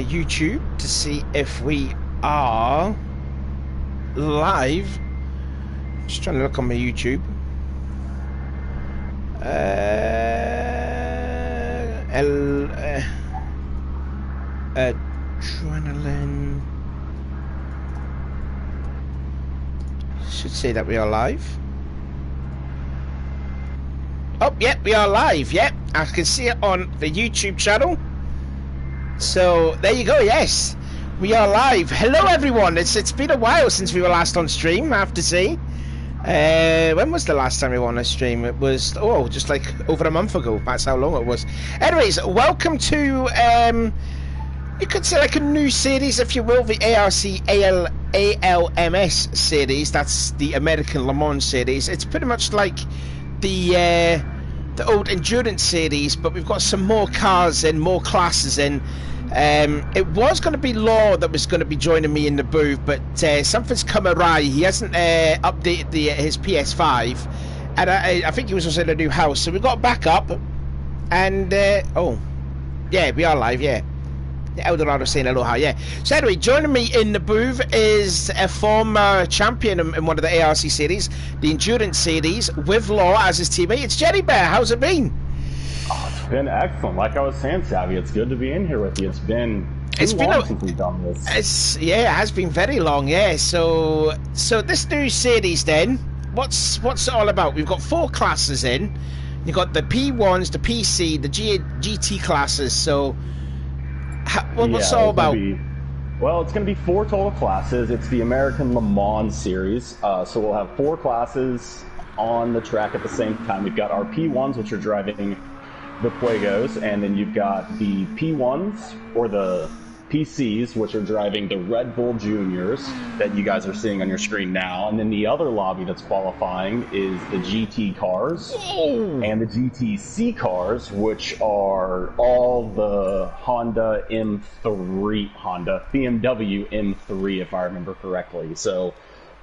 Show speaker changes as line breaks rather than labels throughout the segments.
YouTube to see if we are live. Just trying to look on my YouTube. Adrenaline should say that we are live. Oh, yep, we are live. Yep, I can see it on the YouTube channel. So there you go. Yes, we are live. Hello, everyone. It's been a while since we were last on stream, I have to say. When was the last time we were on a stream? It was just like over a month ago. That's how long it was. Anyways, welcome to you could say like a new series, if you will, the ALMS series. That's the American Le Mans series. It's pretty much like the old endurance series, but we've got some more cars and more classes in. It was going to be Law that was going to be joining me in the booth, but something's come awry. He hasn't updated his PS5, and I think he was also in a new house, so we got back up, and yeah, we are live. Yeah, Eldorado saying aloha. Yeah. So anyway, joining me in the booth is a former champion in one of the ARC series, the endurance series, with Law as his teammate. It's Jerry Bear. How's it been?
Oh, it's been excellent. Like I was saying, Savvy, it's good to be in here with you. It's been long since we've done this.
It has been very long. Yeah. So this new series then, what's it all about? We've got 4 classes in. You've got the P1s, the PC, the GT classes. So what's it all about?
It's going to be 4 total classes. It's the American Le Mans series. So we'll have 4 classes on the track at the same time. We've got our P1s, which are driving the Fuegos, and then you've got the P1s, or the PCs, which are driving the Red Bull Juniors that you guys are seeing on your screen now. And then the other lobby that's qualifying is the GT cars and the GTC cars, which are all the BMW M3, if I remember correctly. So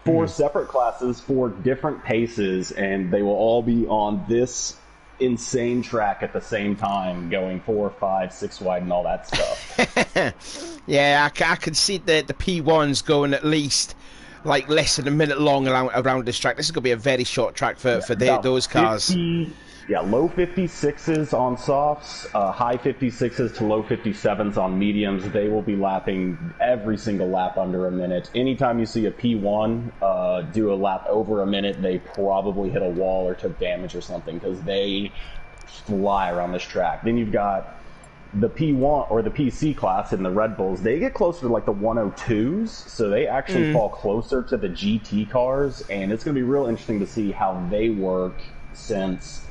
4 separate classes, 4 different paces, and they will all be on this insane track at the same time, going 4, 5, 6 wide and all that stuff.
Yeah, I could see the P1s going at least like less than a minute long around this track. This is going to be a very short track for those cars.
50, low 56s on softs, high 56s to low 57s on mediums. They will be lapping every single lap under a minute. Anytime you see a P1 do a lap over a minute, they probably hit a wall or took damage or something, because they fly around this track. Then you've got the P1 or the PC class in the Red Bulls. They get closer to like the 102s, so they actually fall closer to the GT cars, and it's going to be real interesting to see how they work, since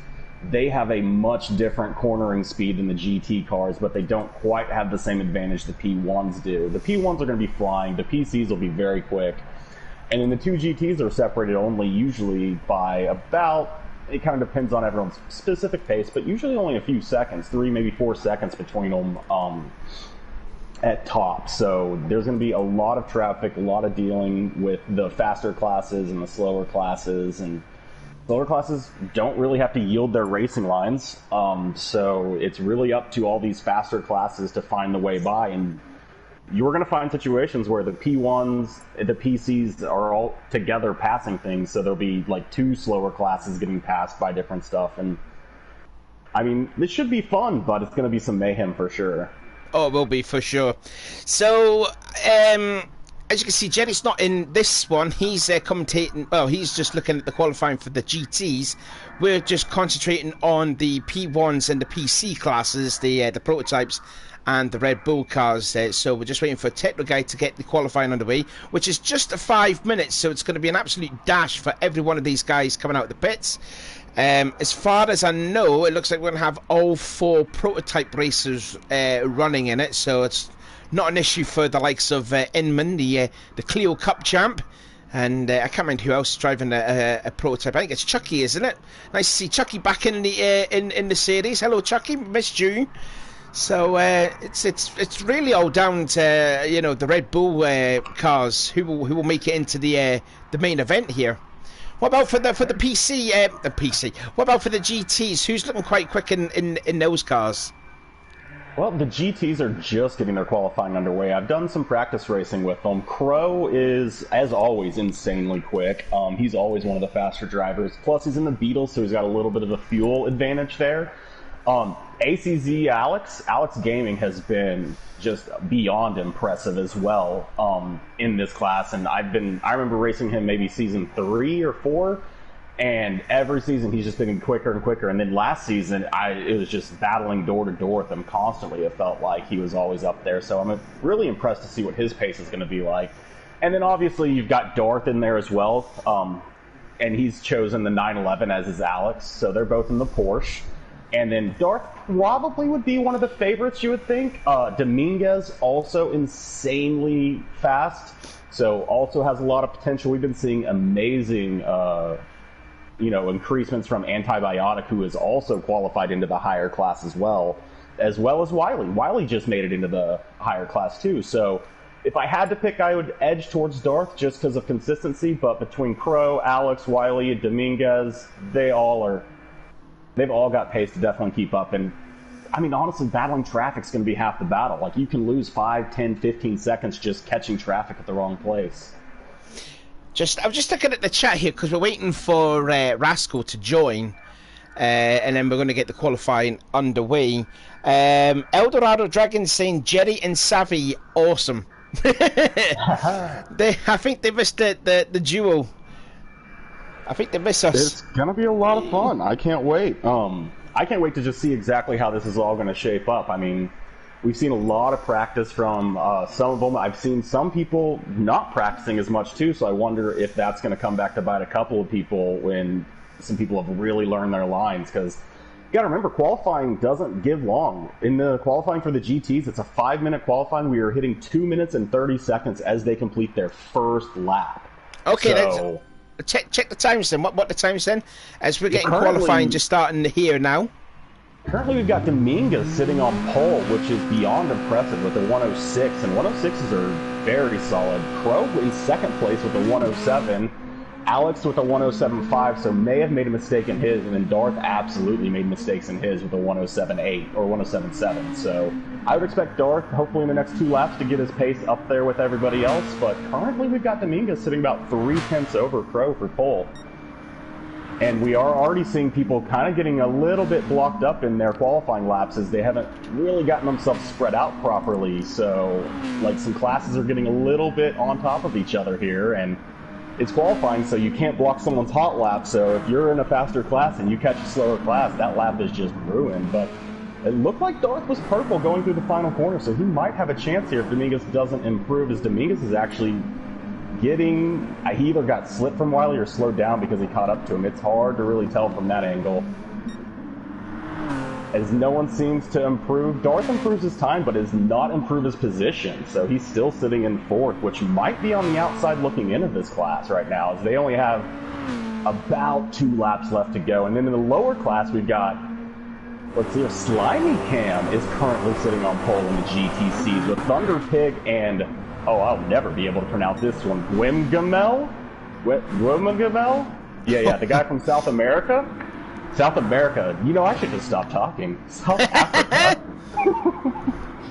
they have a much different cornering speed than the GT cars, but they don't quite have the same advantage the P1s do. The P1s are going to be flying, the PCs will be very quick, and then the 2 GTs are separated only usually by about, it kind of depends on everyone's specific pace, but usually only a few seconds, 3, maybe 4 seconds between them at top. So there's going to be a lot of traffic, a lot of dealing with the faster classes and the slower classes, and slower classes don't really have to yield their racing lines, so it's really up to all these faster classes to find the way by, and you're going to find situations where the P1s, the PCs are all together passing things, so there'll be like 2 slower classes getting passed by different stuff, and I mean, this should be fun, but it's going to be some mayhem for sure.
Oh, it will be for sure. So, as you can see, Jerry's not in this one. He's commentating. Well, he's just looking at the qualifying for the GTs. We're just concentrating on the P1s and the PC classes, the prototypes and the Red Bull cars. So we're just waiting for Techno Guy to get the qualifying underway, which is just 5 minutes. So it's going to be an absolute dash for every one of these guys coming out of the pits. As far as I know, it looks like we're going to have all 4 prototype racers running in it. So it's not an issue for the likes of Inman, the Clio Cup champ, and I can't remember who else is driving a prototype. I think it's Chucky, isn't it? Nice to see Chucky back in the in the series. Hello, Chucky, missed you. So it's really all down to the Red Bull cars who will make it into the main event here. What about for the PC? The PC. What about for the GTs? Who's looking quite quick in those cars?
Well, the GTs are just getting their qualifying underway. I've done some practice racing with them. Crow is, as always, insanely quick. He's always one of the faster drivers. Plus, he's in the Beetles, so he's got a little bit of a fuel advantage there. ACZ Alex Gaming has been just beyond impressive as well in this class. And I remember racing him maybe season 3 or 4. And every season he's just getting quicker and quicker. And then last season, it was just battling door to door with him constantly. It felt like he was always up there. So I'm really impressed to see what his pace is going to be like. And then obviously you've got Darth in there as well. And he's chosen the 911 as is Alex. So they're both in the Porsche. And then Darth probably would be one of the favorites, you would think. Dominguez, also insanely fast. So also has a lot of potential. We've been seeing amazing increasements from Antibiotic, who is also qualified into the higher class as well as Wiley. Wiley just made it into the higher class too. So if I had to pick, I would edge towards Darth just because of consistency. But between Crow, Alex, Wiley, and Dominguez, they've all got pace to definitely keep up. And I mean, honestly, battling traffic's going to be half the battle. Like, you can lose 5, 10, 15 seconds just catching traffic at the wrong place.
I'm just looking at the chat here because we're waiting for Rascal to join, and then we're going to get the qualifying underway. Eldorado Dragon saying Jerry and Savvy, awesome. I think they missed the duo. I think they miss us.
It's going to be a lot of fun. I can't wait. I can't wait to just see exactly how this is all going to shape up. I mean, we've seen a lot of practice from some of them. I've seen some people not practicing as much too, so I wonder if that's going to come back to bite a couple of people when some people have really learned their lines. Because you got to remember, qualifying doesn't give long. In the qualifying for the GTs, it's a 5-minute qualifying. We are hitting 2 minutes and 30 seconds as they complete their first lap.
Okay,
so,
check the times then. What the times then? As we're getting qualifying just starting here now.
Currently, we've got Dominguez sitting on pole, which is beyond impressive with a 106, and 106s are very solid. Crow in second place with a 107, Alex with a 107.5, so may have made a mistake in his, and then Darth absolutely made mistakes in his with a 107.8 or 107.7. So I would expect Darth, hopefully in the next 2 laps, to get his pace up there with everybody else, but currently we've got Dominguez sitting about 3/10 over Crow for pole. And we are already seeing people kind of getting a little bit blocked up in their qualifying laps as they haven't really gotten themselves spread out properly. So, like, some classes are getting a little bit on top of each other here, and it's qualifying, so you can't block someone's hot lap. So if you're in a faster class and you catch a slower class, that lap is just ruined. But it looked like Darth was purple going through the final corner, so he might have a chance here if Dominguez doesn't improve, as Dominguez is actually getting, he either got slipped from Wiley or slowed down because he caught up to him. It's hard to really tell from that angle, as no one seems to improve. Darth improves his time, but does not improve his position, so he's still sitting in fourth, which might be on the outside looking in of this class right now, as they only have about 2 laps left to go. And then in the lower class, we've got, let's see, if Slimy Cam is currently sitting on pole in the GTCs with Thunder Pig and, oh, I'll never be able to pronounce this one, Gwimgamel? Yeah, the guy from South America? South America. You know, I should just stop talking. South Africa.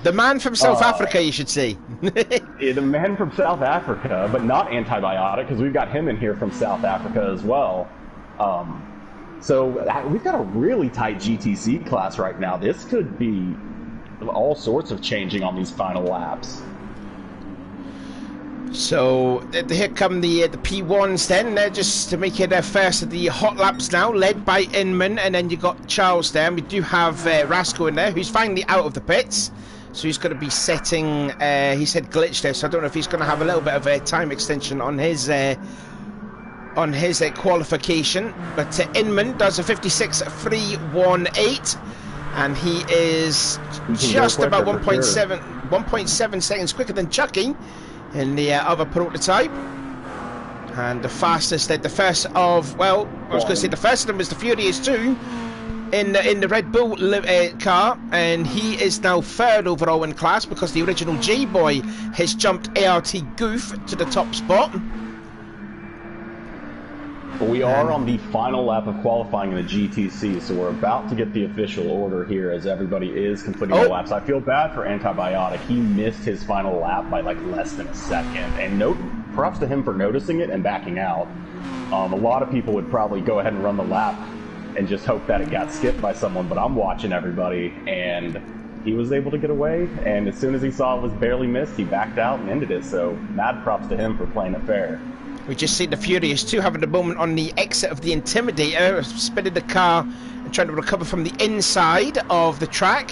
The man from South Africa, you should say.
The man from South Africa, but not Antibiotic, because we've got him in here from South Africa as well. So we've got a really tight GTC class right now. This could be all sorts of changing on these final laps.
So here come the P1s then. They're just to make it first of the hot laps now, led by Inman, and then you got Charles there. And we do have Rascal in there, who's finally out of the pits. So he's going to be setting, he said glitch there, so I don't know if he's going to have a little bit of a time extension on his qualification. But Inman does a 56.318, and he is just about 1.7 seconds quicker than Chucky in the other prototype. And the fastest, the first of, well, I was going to say the first of them was the Furious 2 in the Red Bull car, and he is now third overall in class because the original J-Boy has jumped ART Goof to the top spot.
We are on the final lap of qualifying in the GTC, so we're about to get the official order here as everybody is completing the laps. I feel bad for Antibiotic. He missed his final lap by like less than a second, and props to him for noticing it and backing out. A lot of people would probably go ahead and run the lap and just hope that it got skipped by someone, but I'm watching everybody, and he was able to get away, and as soon as he saw it was barely missed, he backed out and ended it, so mad props to him for playing it fair.
We just seen the Furious 2 having a moment on the exit of the Intimidator, spinning the car and trying to recover from the inside of the track.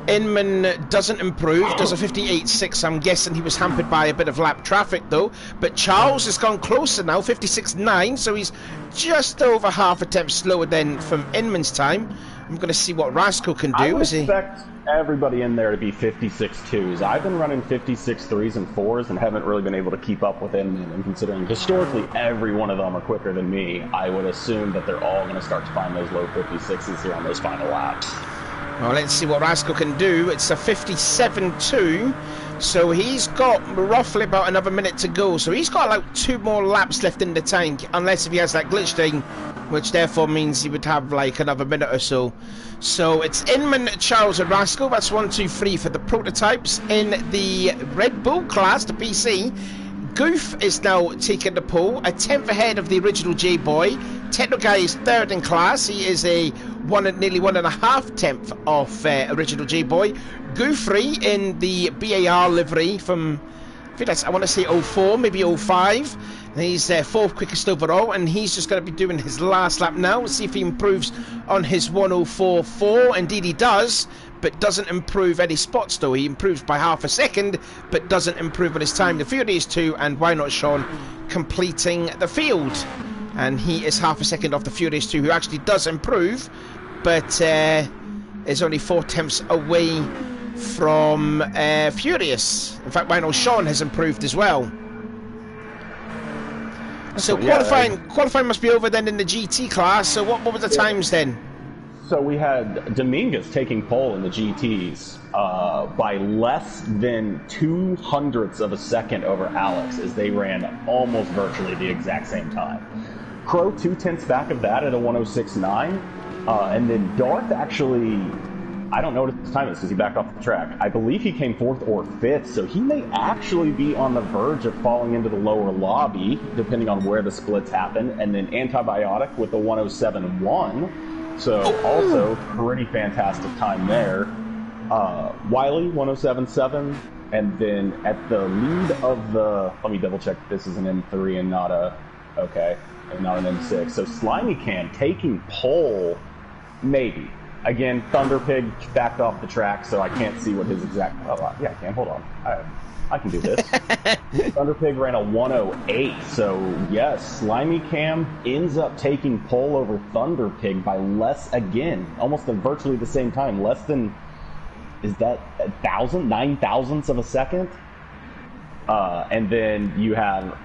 Inman doesn't improve, does a 58.6. I'm guessing he was hampered by a bit of lap traffic though. But Charles has gone closer now, 56.9, so he's just over half a temp slower than from Inman's time. I'm going to see what Rascal can do.
I would expect everybody in there to be 56.2s. I've been running 56.3s and 4s and haven't really been able to keep up with Inman. And considering historically every one of them are quicker than me, I would assume that they're all going to start to find those low 56s here on those final laps.
Well, let's see what Rascal can do. It's a 57.2, so he's got roughly about another minute to go. So he's got like 2 more laps left in the tank, unless if he has that glitch thing, which therefore means he would have like another minute or so. So it's Inman, Charles and Rascal. That's 1, 2, 3 for the prototypes. In the Red Bull class, the PC, Goof is now taking the pole, a 10th ahead of the original J-Boy. Techno Guy is 3rd in class. He is a nearly 1.5 tenth off original J-Boy. Goofrey in the BAR livery from, I want to say 04, maybe 05. He's 4th quickest overall, and he's just going to be doing his last lap now. We'll see if he improves on his 104.4. Indeed he does, but doesn't improve any spots though. He improves by half a second, but doesn't improve on his time. The Furious 2, and why not Sean, completing the field. And he is half a second off the Furious 2, who actually does improve, but is only 4 tenths away from Furious. In fact, why not Sean has improved as well. So qualifying must be over then in the GT class. So what were the times then?
So we had Dominguez taking pole in the GTs by less than 2/100ths of a second over Alex, as they ran almost virtually the exact same time. Crow 2/10 back of that at a 106.9, and then Darth actually, I don't know what his time is because he backed off the track. I believe he came 4th or 5th, so he may actually be on the verge of falling into the lower lobby, depending on where the splits happen. And then Antibiotic with the 107.1, so also pretty fantastic time there. Wiley 107.7, and then at the lead of the, let me double check, this is an M3 and not a, okay, and not an M6. So Slimy Cam taking pole, maybe. Again, Thunder Pig backed off the track, so I can't see what his exact... Oh, yeah, I can. Hold on. I can do this. Thunder Pig ran a 108, so yes, Slimy Cam ends up taking pole over Thunder Pig by less, again, almost at virtually the same time. Less than, is that 9,000ths of a second? And then you have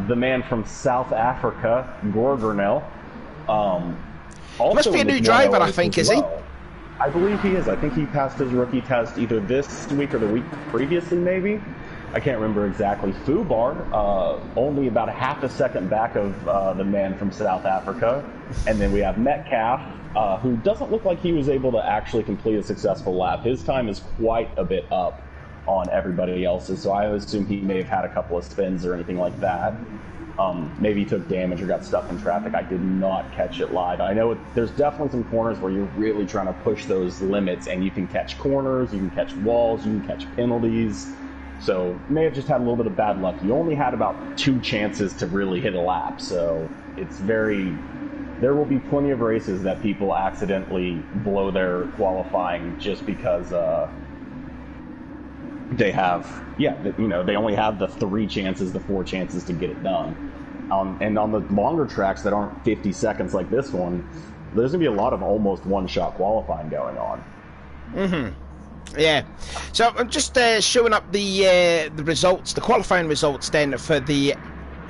the man from South Africa, Gorgernel.
He must be a new driver, I think, is he?
I believe he is. I think he passed his rookie test either this week or the week previously, maybe. I can't remember exactly. Fubar, only about a half a second back of the man from South Africa. And then we have Metcalf, who doesn't look like he was able to actually complete a successful lap. His time is quite a bit up on everybody else's, so I assume he may have had a couple of spins or anything like that. Maybe he took damage or got stuck in traffic. I did not catch it live. I know there's definitely some corners where you're really trying to push those limits, and you can catch corners, you can catch walls, you can catch penalties. So may have just had a little bit of bad luck. You only had about 2 chances to really hit a lap, so it's there will be plenty of races that people accidentally blow their qualifying just because they have, they only have the 3 chances, the 4 chances to get it done. And on the longer tracks that aren't 50 seconds like this one, there's going to be a lot of almost one-shot qualifying going on.
Mm-hmm. Yeah. So I'm just showing up the results, the qualifying results then for the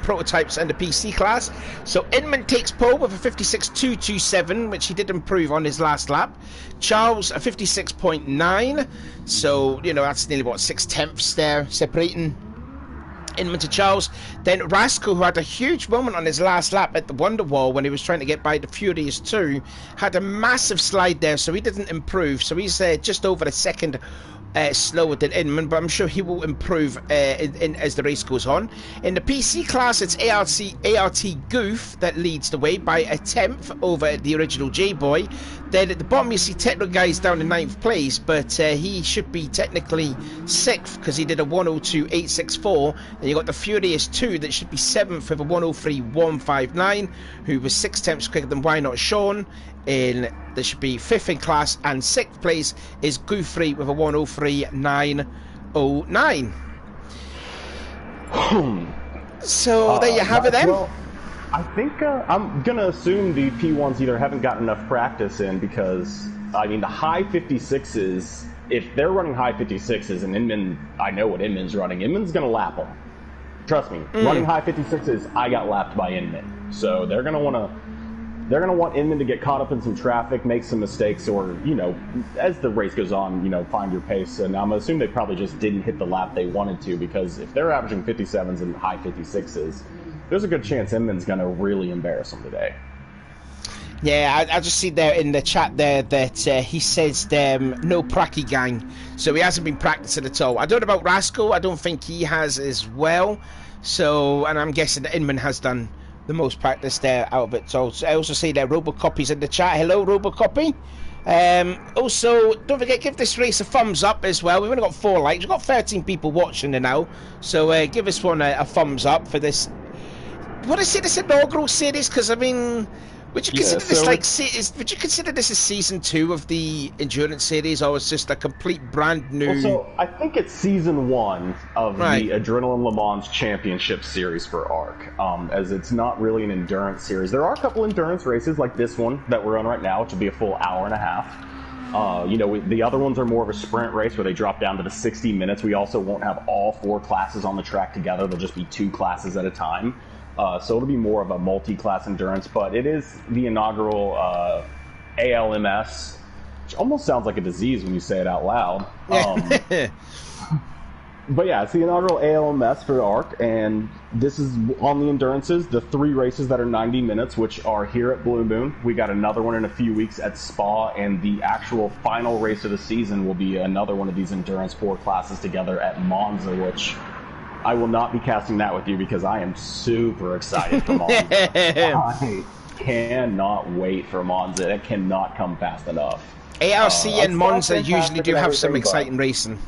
prototypes and the PC class. So Inman takes pole with a 56.227, which he did improve on his last lap. Charles a 56.9, so that's nearly what, 6 tenths there separating. Inman to Charles, then Rasko, who had a huge moment on his last lap at the Wonderwall when he was trying to get by the Furious 2, had a massive slide there, so he didn't improve. So he's just over a second slower than Inman, but I'm sure he will improve as the race goes on. In the PC class, it's ART Goof that leads the way by a tenth over the original J-Boy. Then at the bottom you see Techno Guy's down in 9th place, but he should be technically 6th because he did a 102.864. And you got the Furious 2 that should be 7th with a 103.159, who was 6 tenths quicker than Why Not Sean. There should be 5th in class, and 6th place is Goofrey with a 103.909. So there you have it then.
Well, I think I'm going to assume the P1s either haven't gotten enough practice in because, I mean, the high 56s, if they're running high 56s, and Inman, I know what Inman's running, Inman's going to lap them. Trust me, running high 56s, I got lapped by Inman. So they're going to want Inman to get caught up in some traffic, make some mistakes, or, you know, as the race goes on, you know, find your pace. And I'm assuming they probably just didn't hit the lap they wanted to, because if they're averaging 57s and high 56s, there's a good chance Inman's going to really embarrass them today.
Yeah, I just see there in the chat there that he says no pracky gang, so he hasn't been practicing at all. I don't know about Rasko, I don't think he has as well. So, and I'm guessing that Inman has done the most practice there out of it. So I also see that Robocopy's in the chat. Hello, Robocopy. Also, don't forget, give this race a thumbs up as well. We've only got 4 likes. We've got 13 people watching now. So give this one a thumbs up for this. What is it, this inaugural series? Because, I mean, would you consider this like would you consider this a season 2 of the endurance series, or it's just a complete brand new?
Well, so I think it's season 1 of the Adrenaline Le Mans Championship series for ARC, as it's not really an endurance series. There are a couple endurance races like this one that we're on right now, which will be a full hour and a half. You know, the other ones are more of a sprint race where they drop down to the 60 minutes. We also won't have all 4 classes on the track together. They'll just be 2 classes at a time. So it'll be more of a multi-class endurance, but it is the inaugural ALMS, which almost sounds like a disease when you say it out loud. But yeah, it's the inaugural ALMS for ARC, and this is on the endurances, the 3 races that are 90 minutes, which are here at Blue Moon. We got another one in a few weeks at Spa, and the actual final race of the season will be another one of these endurance 4 classes together at Monza, which I will not be casting that with you because I am super excited for Monza. I cannot wait for Monza. It cannot come fast enough.
ARC and Monza usually do have some exciting racing.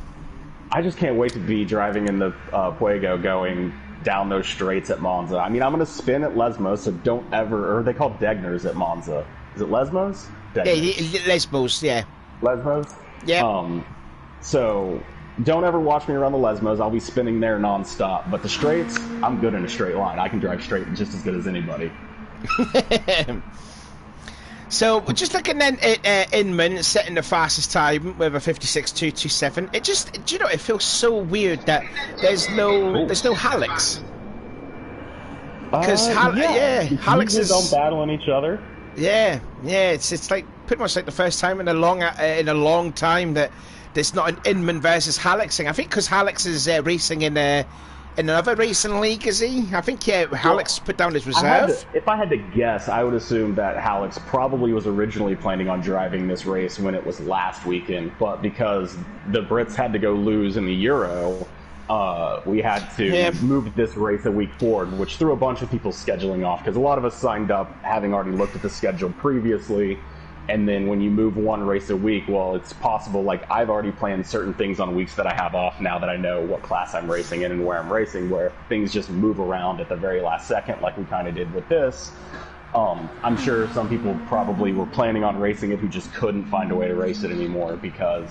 I just can't wait to be driving in the Fuego going down those straights at Monza. I mean, I'm going to spin at Lesmos, so don't ever... Or they call Degners at Monza. Is it Lesmos? Degners.
Yeah, Lesmos, yeah.
Lesmos?
Yeah.
So... Don't ever watch me around the Lesmos. I'll be spinning there nonstop. But the straights, I'm good in a straight line. I can drive straight just as good as anybody.
So we're just looking then at Inman setting the fastest time with a 56.227. It just, do you know, it feels so weird that there's no Hallex. Because Hallex is
don't battle each other.
Yeah, it's like pretty much like the first time in a long time that there's not an Inman versus Hallex thing. I think because Hallex is racing in another racing league, is he? I think Hallex put down his reserve.
If I had to guess, I would assume that Hallex probably was originally planning on driving this race when it was last weekend, but because the Brits had to go lose in the Euro, we had to move this race a week forward, which threw a bunch of people's scheduling off, because a lot of us signed up having already looked at the schedule previously. And then when you move one race a week, well, it's possible, like, I've already planned certain things on weeks that I have off now that I know what class I'm racing in and where I'm racing, where things just move around at the very last second, like we kind of did with this. I'm sure some people probably were planning on racing it who just couldn't find a way to race it anymore because,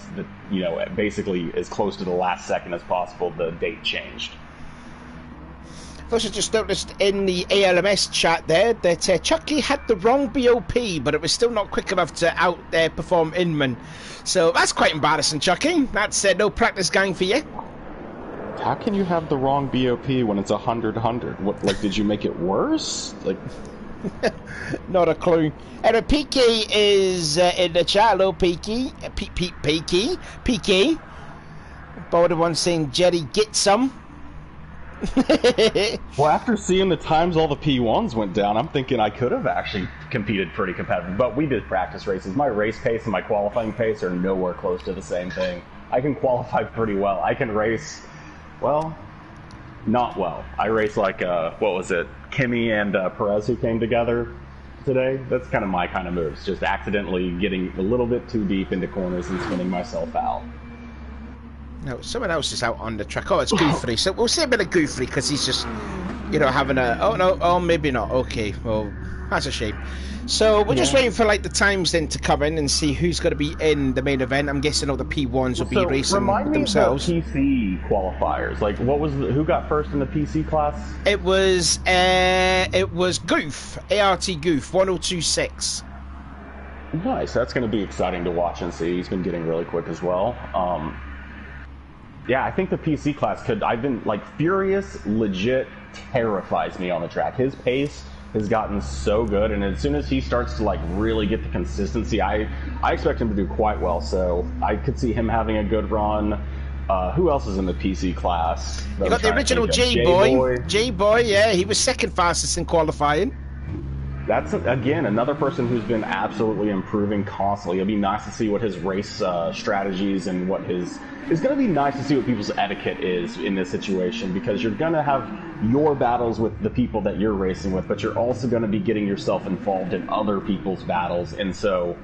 basically as close to the last second as possible, the date changed.
I've also just noticed in the ALMS chat there that Chucky had the wrong BOP, but it was still not quick enough to outperform Inman. So that's quite embarrassing, Chucky. That's no practice gang for you.
How can you have the wrong BOP when it's 100-100? What, like, did you make it worse? Like,
not a clue. And PK is in the chat. Hello, PK. PK. Border one saying, Jerry, get some.
Well, after seeing the times all the P1s went down, I'm thinking I could have actually competed pretty competitive. But we did practice races. My race pace and my qualifying pace are nowhere close to the same thing. I can qualify pretty well. I can race, well, not well. I race like, what was it, Kimi and Perez who came together today. That's kind of my kind of moves, just accidentally getting a little bit too deep into corners and spinning myself out.
No, someone else is out on the track. Oh, it's Goofrey. So we'll say a bit of Goofrey because he's just, you know, having a... Oh, no. Oh, maybe not. Okay. Well, that's a shame. So we're just waiting for, like, the times then to come in and see who's going to be in the main event. I'm guessing all the P1s will be racing themselves.
Remind me of the PC qualifiers. Like, who got first in the PC class?
It was Goof. ART Goof, 1026.
Nice. That's going to be exciting to watch and see. He's been getting really quick as well. Yeah, I think the PC class could... I've been, like, Furious legit terrifies me on the track. His pace has gotten so good, and as soon as he starts to, like, really get the consistency, I expect him to do quite well, so I could see him having a good run. Who else is in the PC class?
You got the original J-Boy. J-Boy, yeah, he was second fastest in qualifying.
That's, again, another person who's been absolutely improving constantly. It'll be nice to see what his race strategies and what his... It's going to be nice to see what people's etiquette is in this situation, because you're going to have your battles with the people that you're racing with, but you're also going to be getting yourself involved in other people's battles. And so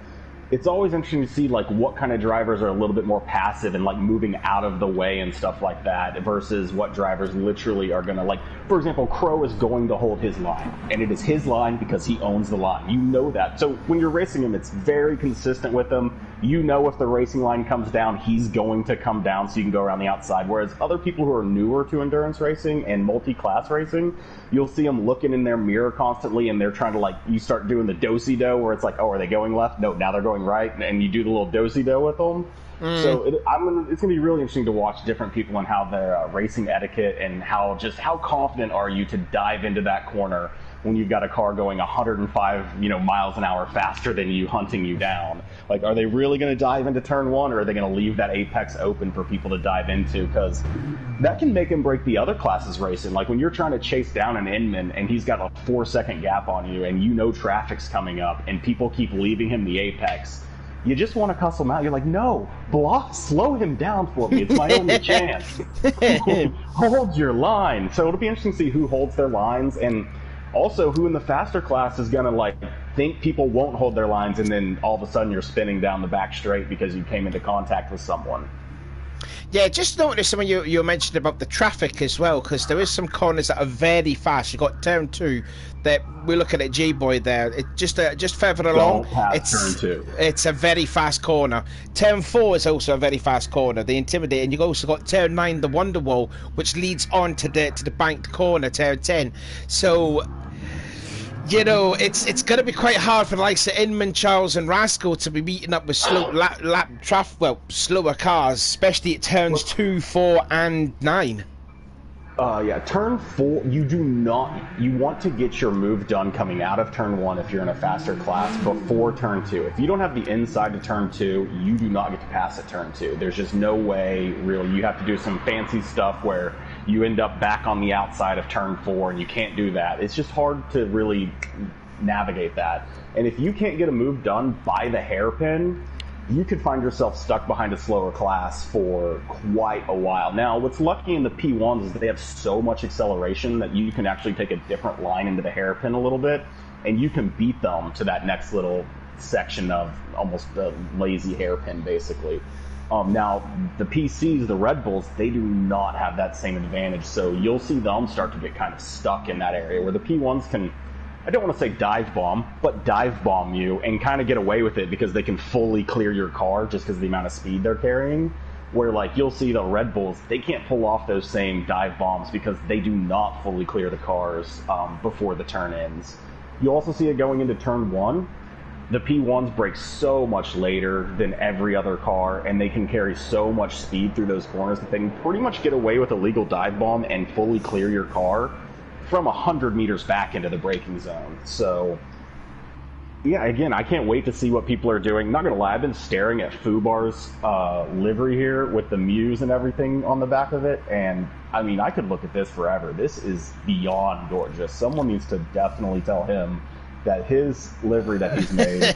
it's always interesting to see, like, what kind of drivers are a little bit more passive and, like, moving out of the way and stuff like that versus what drivers literally are going to, like, for example, Crow is going to hold his line, and it is his line because he owns the line. You know that. So when you're racing him, it's very consistent with him. You know if the racing line comes down, he's going to come down so you can go around the outside. Whereas other people who are newer to endurance racing and multi-class racing, you'll see them looking in their mirror constantly, and they're trying to, like, you start doing the do-si-do where it's like, oh, are they going left? No, now they're going right, and you do the little do-si-do with them. So it's going to be really interesting to watch different people and how their racing etiquette and how confident are you to dive into that corner when you've got a car going 105 miles an hour faster than you, hunting you down. Like, are they really going to dive into turn one, or are they going to leave that apex open for people to dive into? Because that can make and break the other classes racing. Like, when you're trying to chase down an Inman and he's got a 4-second gap on you, and you know traffic's coming up and people keep leaving him the apex, you just want to cuss him out. You're like, no, slow him down for me. It's my only chance. Hold your line. So it'll be interesting to see who holds their lines, and also who in the faster class is going to, like, think people won't hold their lines, and then all of a sudden you're spinning down the back straight because you came into contact with someone.
Yeah, just noticed something you mentioned about the traffic as well, because there is some corners that are very fast. You got turn 2 that we're looking at J-Boy there. It just further along.
Turn 2.
It's a very fast corner. Turn 4 is also a very fast corner. The Intimidate, and you also got turn 9, the Wonderwall, which leads on to the banked corner, turn 10. So, you know, it's going to be quite hard for the likes of Inman, Charles, and Rascal to be meeting up with slower cars, especially at turns 2, 4, and 9.
Yeah, turn 4, you want to get your move done coming out of turn 1 if you're in a faster class before turn 2. If you don't have the inside to turn 2, you do not get to pass at turn 2. There's just no way, really. You have to do some fancy stuff where you end up back on the outside of turn 4, and you can't do that. It's just hard to really navigate that. And if you can't get a move done by the hairpin, you could find yourself stuck behind a slower class for quite a while. Now, what's lucky in the P1s is that they have so much acceleration that you can actually take a different line into the hairpin a little bit, and you can beat them to that next little section of almost a lazy hairpin, basically. Now, the PCs, the Red Bulls, they do not have that same advantage, so you'll see them start to get kind of stuck in that area, where the P1s can, I don't want to say dive bomb, but dive bomb you and kind of get away with it because they can fully clear your car just because of the amount of speed they're carrying. Where, like, you'll see the Red Bulls, they can't pull off those same dive bombs because they do not fully clear the cars before the turn ends. You also see it going into turn 1. The P1s brake so much later than every other car, and they can carry so much speed through those corners that they can pretty much get away with a legal dive bomb and fully clear your car from 100 meters back into the braking zone. So Yeah, again, I can't wait to see what people are doing. Not gonna lie, I've been staring at Fubar's livery here with the Muse and everything on the back of it, and I mean, I could look at this forever. This is beyond gorgeous. Someone needs to definitely tell him that his livery that he's made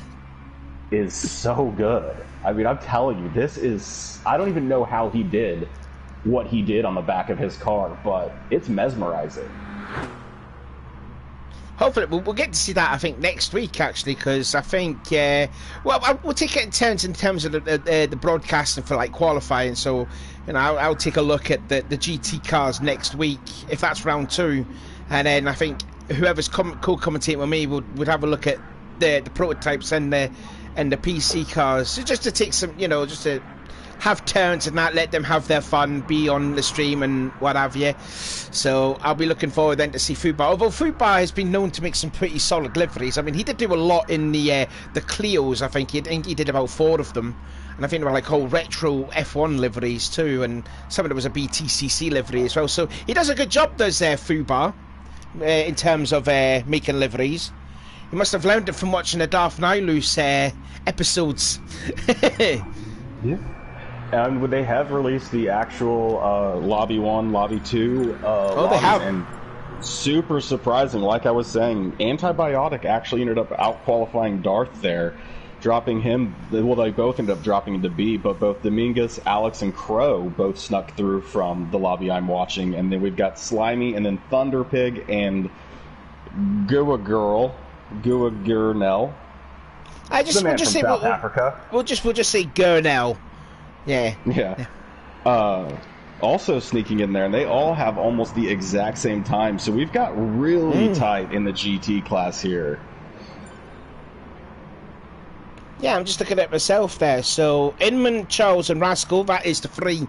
is so good. I mean, I'm telling you, this is... I don't even know how he did what he did on the back of his car, but it's mesmerizing.
Hopefully, we'll get to see that, I think, next week, actually, because I think, we'll take it in terms of the broadcasting for, like, qualifying, so, you know, I'll take a look at the GT cars next week, if that's round 2, and then I think whoever's co-commentating with me would have a look at the prototypes and the PC cars, so just to take some, you know, just to have turns and not let them have their fun, be on the stream and what have you. So I'll be looking forward then to see Fubar. Although Fubar has been known to make some pretty solid liveries. I mean, he did do a lot in the Clios. I think he did about 4 of them, and I think they were like whole retro F1 liveries too, and some of it was a BTCC livery as well. So he does a good job, does Fubar, in terms of making liveries. He must have learned it from watching the Darth Nihilus episodes.
Yeah. And they have released the actual Lobby 1, Lobby 2
they have.
And super surprising, like I was saying, Antibiotic actually ended up out-qualifying Darth there, dropping him... Well, they both ended up dropping into B, but both Dominguez, Alex, and Crow both snuck through from the lobby I'm watching. And then we've got Slimy, and then Thunderpig, and Gua Gurnell.
We'll just say
South Africa.
We'll just say Gurnell. Yeah.
Also sneaking in there, and they all have almost the exact same time, so we've got really tight in the GT class here.
Yeah, I'm just looking at myself there. So Inman, Charles, and Rascal, that is the 3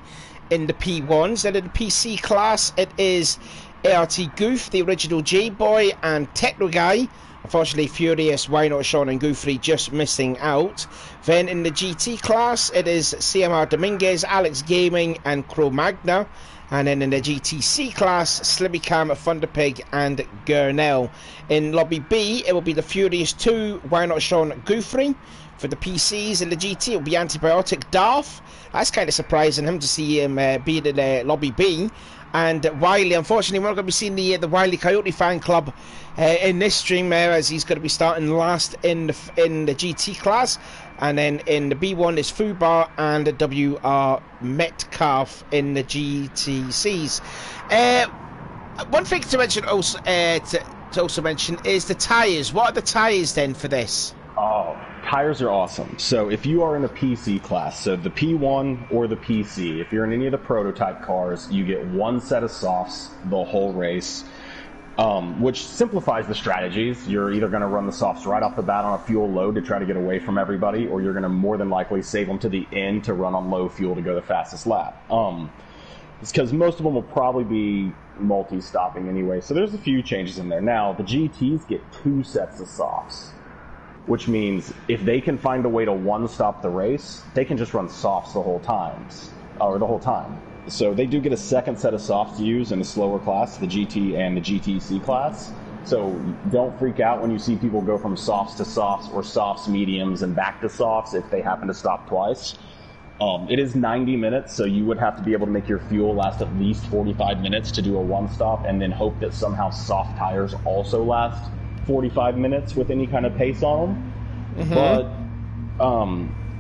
in the P1s. Then in the PC class, it is ART Goof, the original J-Boy, and Techno Guy. Unfortunately, Furious, Why Not Sean, and Goofy just missing out. Then in the GT class, it is CMR Dominguez, Alex Gaming, and Crow Magna. And then in the GTC class, Slimmy Cam, Thunderpig, and Gurnell. In Lobby B, it will be the Furious 2, Why Not Sean, Goofy. For the PCs in the GT, it will be Antibiotic Darth. That's kind of surprising him to see him be in Lobby B. And Wiley, unfortunately, we're not going to be seeing the Wiley Coyote fan club in this stream, as he's going to be starting last in the GT class. And then in the B1 is Fubar and WR Metcalf in the GTCs. One thing to mention also, to also mention is the tyres. What are the tyres then for this?
Oh, tires are awesome. So if you are in a PC class, so the P1 or the PC, if you're in any of the prototype cars, you get 1 set of softs the whole race, which simplifies the strategies. You're either going to run the softs right off the bat on a fuel load to try to get away from everybody, or you're going to more than likely save them to the end to run on low fuel to go the fastest lap. It's because most of them will probably be multi-stopping anyway, so there's a few changes in there. Now, the GTs get 2 sets of softs, which means if they can find a way to one-stop the race, they can just run softs the whole time. So they do get a second set of softs to use in a slower class, the GT and the GTC class. So don't freak out when you see people go from softs to softs or softs mediums and back to softs if they happen to stop twice. It is 90 minutes, so you would have to be able to make your fuel last at least 45 minutes to do a one-stop, and then hope that somehow soft tires also last 45 minutes with any kind of pace on them. But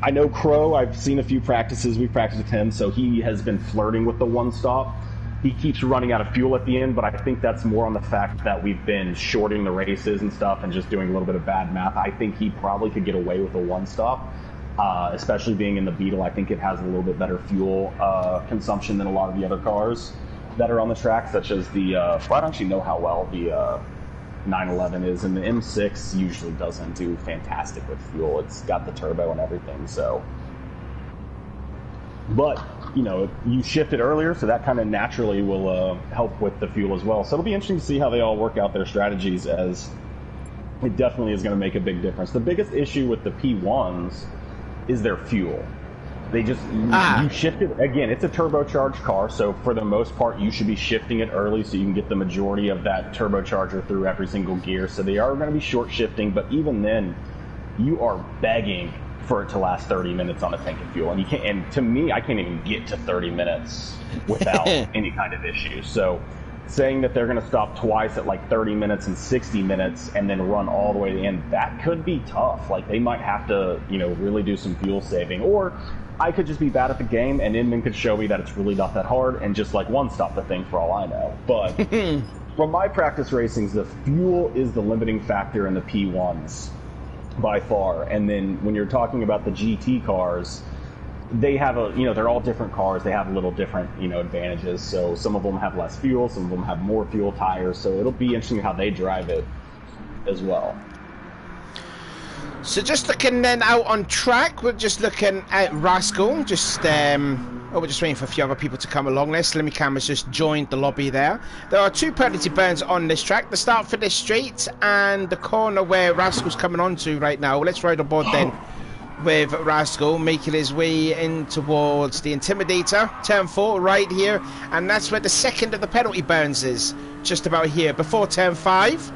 I know Crow, I've seen a few practices, we've practiced with him, so he has been flirting with the one stop. He keeps running out of fuel at the end, but I think that's more on the fact that we've been shorting the races and stuff and just doing a little bit of bad math. I think he probably could get away with a one stop, especially being in the Beetle. I think it has a little bit better fuel consumption than a lot of the other cars that are on the track, such as the, I don't actually know how well the 911 is, and the M6 usually doesn't do fantastic with fuel. It's got the turbo and everything, so. But, you know, you shift it earlier, so that kind of naturally will help with the fuel as well. So it'll be interesting to see how they all work out their strategies, as it definitely is going to make a big difference. The biggest issue with the P1s is their fuel. They just, you shift it, again, it's a turbocharged car, so for the most part, you should be shifting it early so you can get the majority of that turbocharger through every single gear. So they are going to be short shifting, but even then, you are begging for it to last 30 minutes on a tank of fuel, and you can't. And to me, I can't even get to 30 minutes without any kind of issue. So, saying that they're going to stop twice at like 30 minutes and 60 minutes, and then run all the way to the end, that could be tough. Like they might have to, really do some fuel saving, or I could just be bad at the game, and Inman could show me that it's really not that hard, and just like one stop the thing for all I know. But from my practice racings, the fuel is the limiting factor in the P1s. By far. And then when you're talking about the GT cars, they have they're all different cars. They have little different, advantages. So some of them have less fuel, some of them have more fuel, tires. So it'll be interesting how they drive it as well.
So just looking then out on track, we're just looking at Rascal. We're just waiting for a few other people to come along. This Slimmy Cam has just joined the lobby there. There are two penalty burns on this track. The start for this straight and the corner where Rascal's coming onto right now. Let's ride aboard then with Rascal, making his way in towards the Intimidator. Turn 4 right here. And that's where the second of the penalty burns is. Just about here. Before turn 5.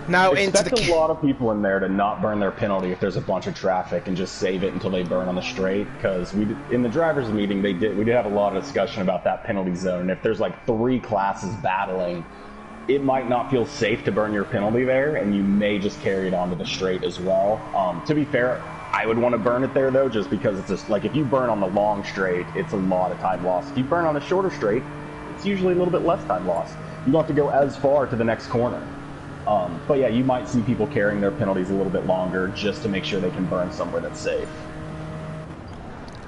Now
expect a lot of people in there to not burn their penalty if there's a bunch of traffic and just save it until they burn on the straight, because in the drivers meeting we did have a lot of discussion about that penalty zone, and if there's like 3 classes battling, it might not feel safe to burn your penalty there, and you may just carry it onto the straight as well. To be fair, I would want to burn it there though, just because it's just like if you burn on the long straight, it's a lot of time lost. If you burn on the shorter straight, it's usually a little bit less time lost. You don't have to go as far to the next corner. But yeah, you might see people carrying their penalties a little bit longer just to make sure they can burn somewhere that's safe.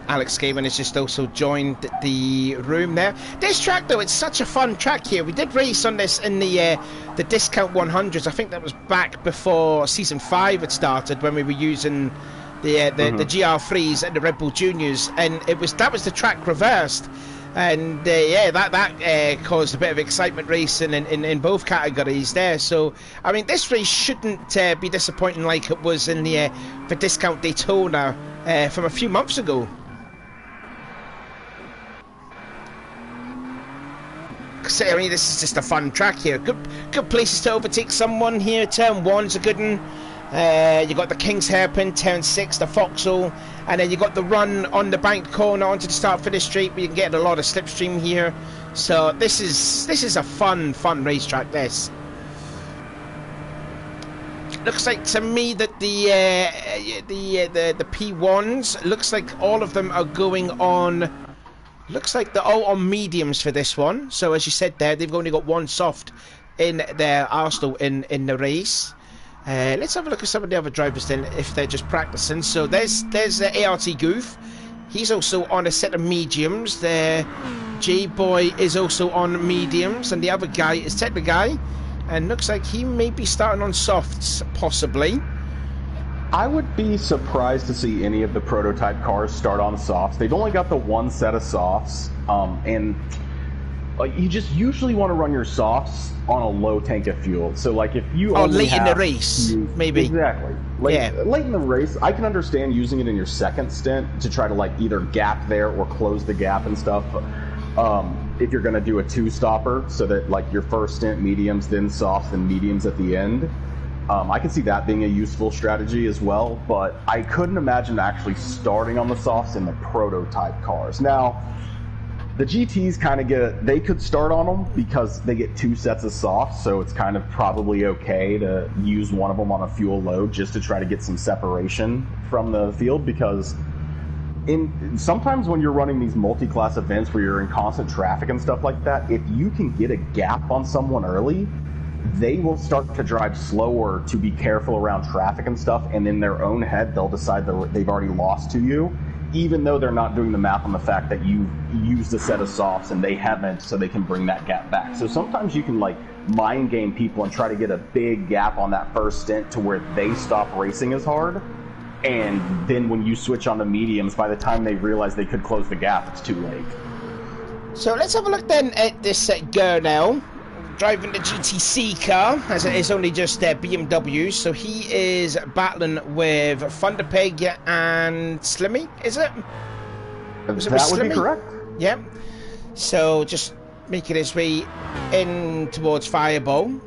Alex Gaiman has just also joined the room there. This track, though, it's such a fun track here. We did race on this in the Discount 100s. I think that was back before Season 5 had started, when we were using the GR3s and the Red Bull Juniors, and that was the track reversed. And that caused a bit of excitement racing in both categories there. So I mean, this race shouldn't be disappointing like it was in the Discount Daytona from a few months ago. So, I mean, this is just a fun track here. Good places to overtake someone here. Turn 1's a good one. You got the King's Hairpin, turn 6, the Foxhole, and then you got the run on the bank corner onto the start finish straight, where you can get a lot of slipstream here. So this is a fun racetrack. This looks like to me that the P1s, looks like all of them are going on. Looks like they're all on mediums for this one. So as you said there, they've only got one soft in their arsenal in the race. Let's have a look at some of the other drivers then, if they're just practicing. So there's ART Goof. He's also on a set of mediums. There, J-Boy is also on mediums, and the other guy is Techno Guy, and looks like he may be starting on softs, possibly.
I would be surprised to see any of the prototype cars start on softs. They've only got the one set of softs, and you just usually want to run your softs on a low tank of fuel. So like if you only
late in the race, maybe.
Exactly. Late in the race, I can understand using it in your second stint to try to like either gap there or close the gap and stuff. If you're going to do a 2-stopper, so that like your first stint mediums, then softs, then mediums at the end. I can see that being a useful strategy as well, but I couldn't imagine actually starting on the softs in the prototype cars. Now, the GTs they could start on them because they get 2 sets of softs, so it's kind of probably okay to use one of them on a fuel load just to try to get some separation from the field, because sometimes when you're running these multi-class events where you're in constant traffic and stuff like that, if you can get a gap on someone early, they will start to drive slower to be careful around traffic and stuff, and in their own head they'll decide that they've already lost to you, even though they're not doing the math on the fact that you used a set of softs and they haven't, so they can bring that gap back. So sometimes you can like mind game people and try to get a big gap on that first stint to where they stop racing as hard, and then when you switch on to mediums, by the time they realize they could close the gap, it's too late.
So let's have a look then at this Gurnell driving the GTC car, as it is only just BMW. So he is battling with Thunderpeg and Slimmy, is it?
That would be correct.
Yeah. So just making his way in towards Fireball.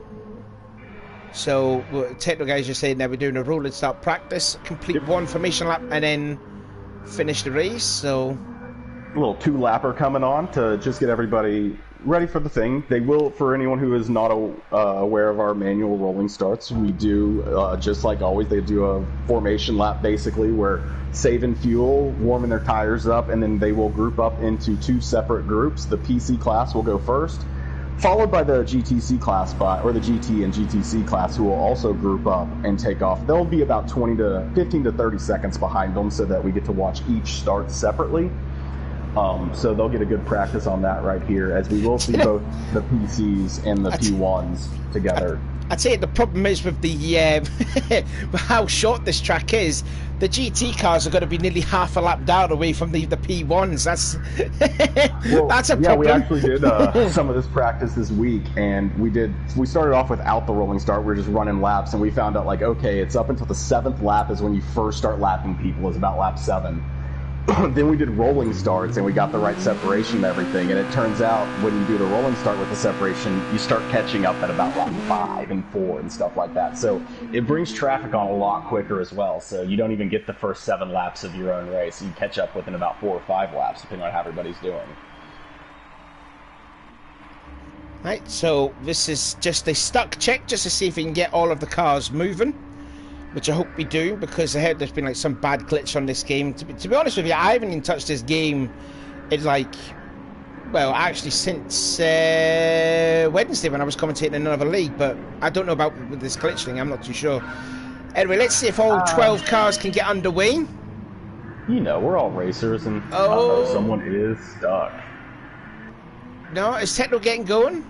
So technical guys are saying that we're doing a rolling start practice, complete one formation lap, and then finish the race. So
a little 2-lapper coming on to just get everybody ready for the thing. They will, for anyone who is not aware of our manual rolling starts, we do, just like always, they do a formation lap basically where saving fuel, warming their tires up, and then they will group up into 2 separate groups. The PC class will go first, followed by the GTC class, or the GT and GTC class, who will also group up and take off. They'll be about 15 to 30 seconds behind them so that we get to watch each start separately. So they'll get a good practice on that right here, as we will see both the PCs and the P1s together.
I'd say the problem is with the how short this track is. The GT cars are going to be nearly half a lap down away from the P1s. That's that's a problem.
Yeah, we actually did some of this practice this week, and we started off without the rolling start. We were just running laps, and we found out, like, okay, it's up until the 7th lap is when you first start lapping people, is about lap 7. Then we did rolling starts, and we got the right separation and everything, and it turns out when you do the rolling start with the separation, you start catching up at about lap 5 and 4 and stuff like that. So it brings traffic on a lot quicker as well, so you don't even get the first 7 laps of your own race. You catch up within about 4 or 5 laps, depending on how everybody's doing.
Right, so this is just a stuck check, just to see if we can get all of the cars moving, which I hope we do, because I heard there's been like some bad glitch on this game. To be honest with you, I haven't even touched this game in actually since Wednesday when I was commentating in another league, but I don't know about this glitch thing. I'm not too sure. Anyway, let's see if all 12 cars can get underway.
You know, we're all racers, and someone is stuck.
No, is Techno getting going?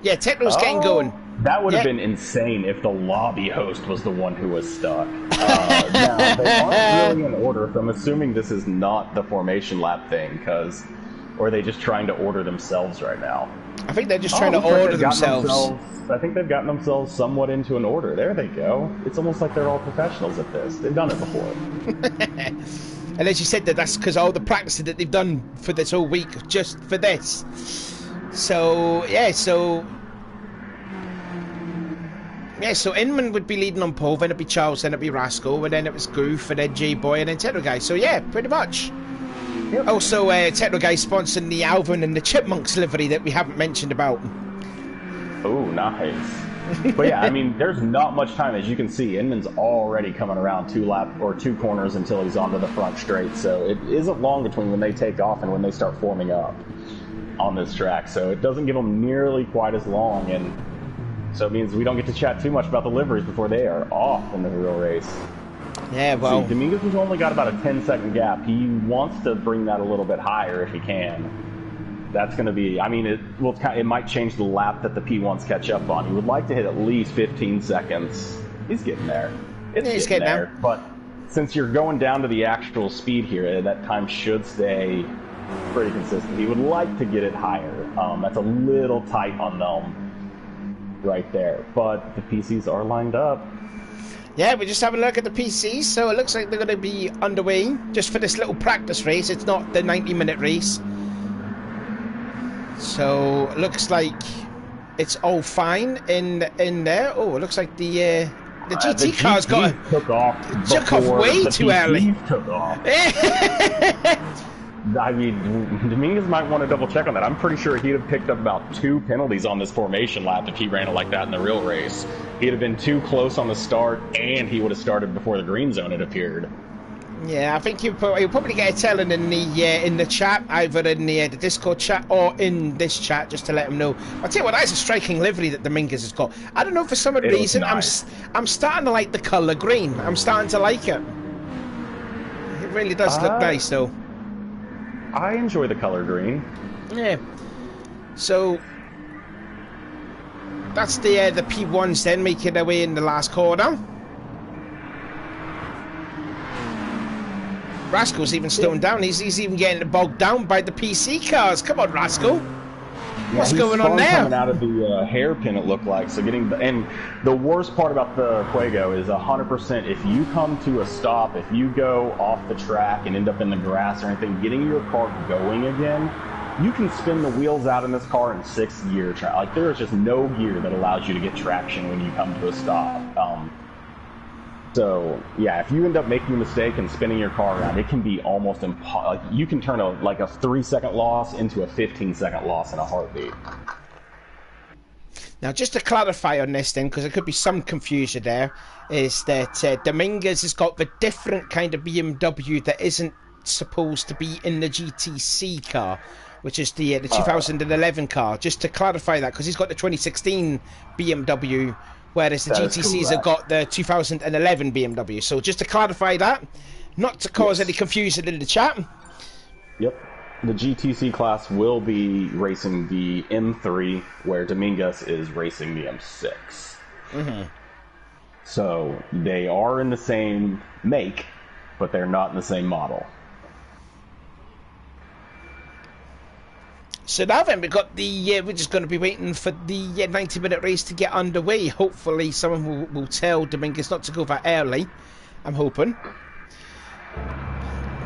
Yeah, Techno's getting going.
That would have been insane if the lobby host was the one who was stuck. Now, they aren't really in order, so I'm assuming this is not the formation lap thing, or are they just trying to order themselves right now?
I think they're just trying to order themselves.
I think they've gotten themselves somewhat into an order. There they go. It's almost like they're all professionals at this. They've done it before.
And as you said, that's because all the practicing that they've done for this whole week, just for this. So Inman would be leading on pole, then it'd be Charles, then it'd be Rascal, and then it was Goof, and then J-Boy, and then Techno Guy. So yeah, pretty much. Yep. Also, Techno Guy sponsoring the Alvin and the Chipmunks livery that we haven't mentioned about.
Oh, nice. But yeah, I mean, there's not much time. As you can see, Inman's already coming around 2 corners until he's onto the front straight, so it isn't long between when they take off and when they start forming up on this track, so it doesn't give them nearly quite as long, and so it means we don't get to chat too much about the liveries before they are off in the real race.
Yeah, well,
see, Dominguez has only got about a 10-second gap. He wants to bring that a little bit higher if he can. That's going to be, I mean, it might change the lap that the P1s catch up on. He would like to hit at least 15 seconds. He's getting there. He's getting there. But since you're going down to the actual speed here, that time should stay pretty consistent. He would like to get it higher. That's a little tight on them right there. But the PCs are lined up.
Yeah, we just have a look at the PCs. So it looks like they're going to be underway just for this little practice race. It's not the 90-minute race. So it looks like it's all fine in there. Oh, it looks like the GT car's
took off
way too early.
Took off. I mean, Dominguez might want to double check on that. I'm pretty sure he'd have picked up about 2 penalties on this formation lap if he ran it like that in the real race. He'd have been too close on the start, and he would have started before the green zone had appeared. Yeah,
I think you'll probably get a telling in the chat, either in the Discord chat or in this chat, just to let him know. I'll tell you what, that's a striking livery that Dominguez has got. I don't know, for some reason, nice. I'm starting to like the colour green. I'm starting to like it. It really does look nice, though.
I enjoy the color green.
Yeah. So that's the P1s then making their way in the last corner. Rascal's even slowing down. He's even getting bogged down by the PC cars. Come on, Rascal. What's going on there?
Coming out of the hairpin, it looked like. So and the worst part about the Fuego is 100%. If you come to a stop, if you go off the track and end up in the grass or anything, getting your car going again you can spin the wheels out in this car in 6 gear. Like, there is just no gear that allows you to get traction when you come to a stop. So yeah, if you end up making a mistake and spinning your car around, it can be almost impossible. Like, you can turn a 3-second loss into a 15-second loss in a heartbeat.
Now, just to clarify on this then, because there could be some confusion there, is that Dominguez has got the different kind of BMW that isn't supposed to be in the GTC car, which is the 2011 car. Just to clarify that, because he's got the 2016 BMW, whereas the GTCs have got the 2011 BMW. So just to clarify that, not to cause any confusion in the chat.
Yep. The GTC class will be racing the M3, where Dominguez is racing the M6. Mm-hmm. So they are in the same make, but they're not in the same model.
So now then, we've got the we're just going to be waiting for the 90-minute race to get underway. Hopefully someone will tell Dominguez not to go that early. I'm hoping.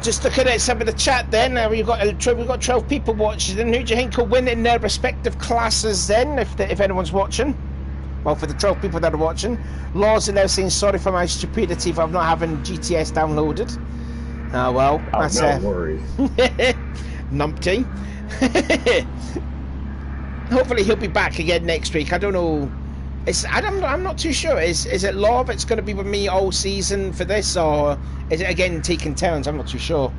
Just looking at some of the chat then, we've got 12 people watching. Who do you think will win in their respective classes then, if anyone's watching? Well, for the 12 people that are watching. Laws are now saying, sorry for my stupidity for not having GTS downloaded. Oh, well. That's
no worries.
Numpty. Hopefully he'll be back again next week. I don't know. I'm not too sure. Is it Law that's going to be with me all season for this, or is it again taking turns? I'm not too sure.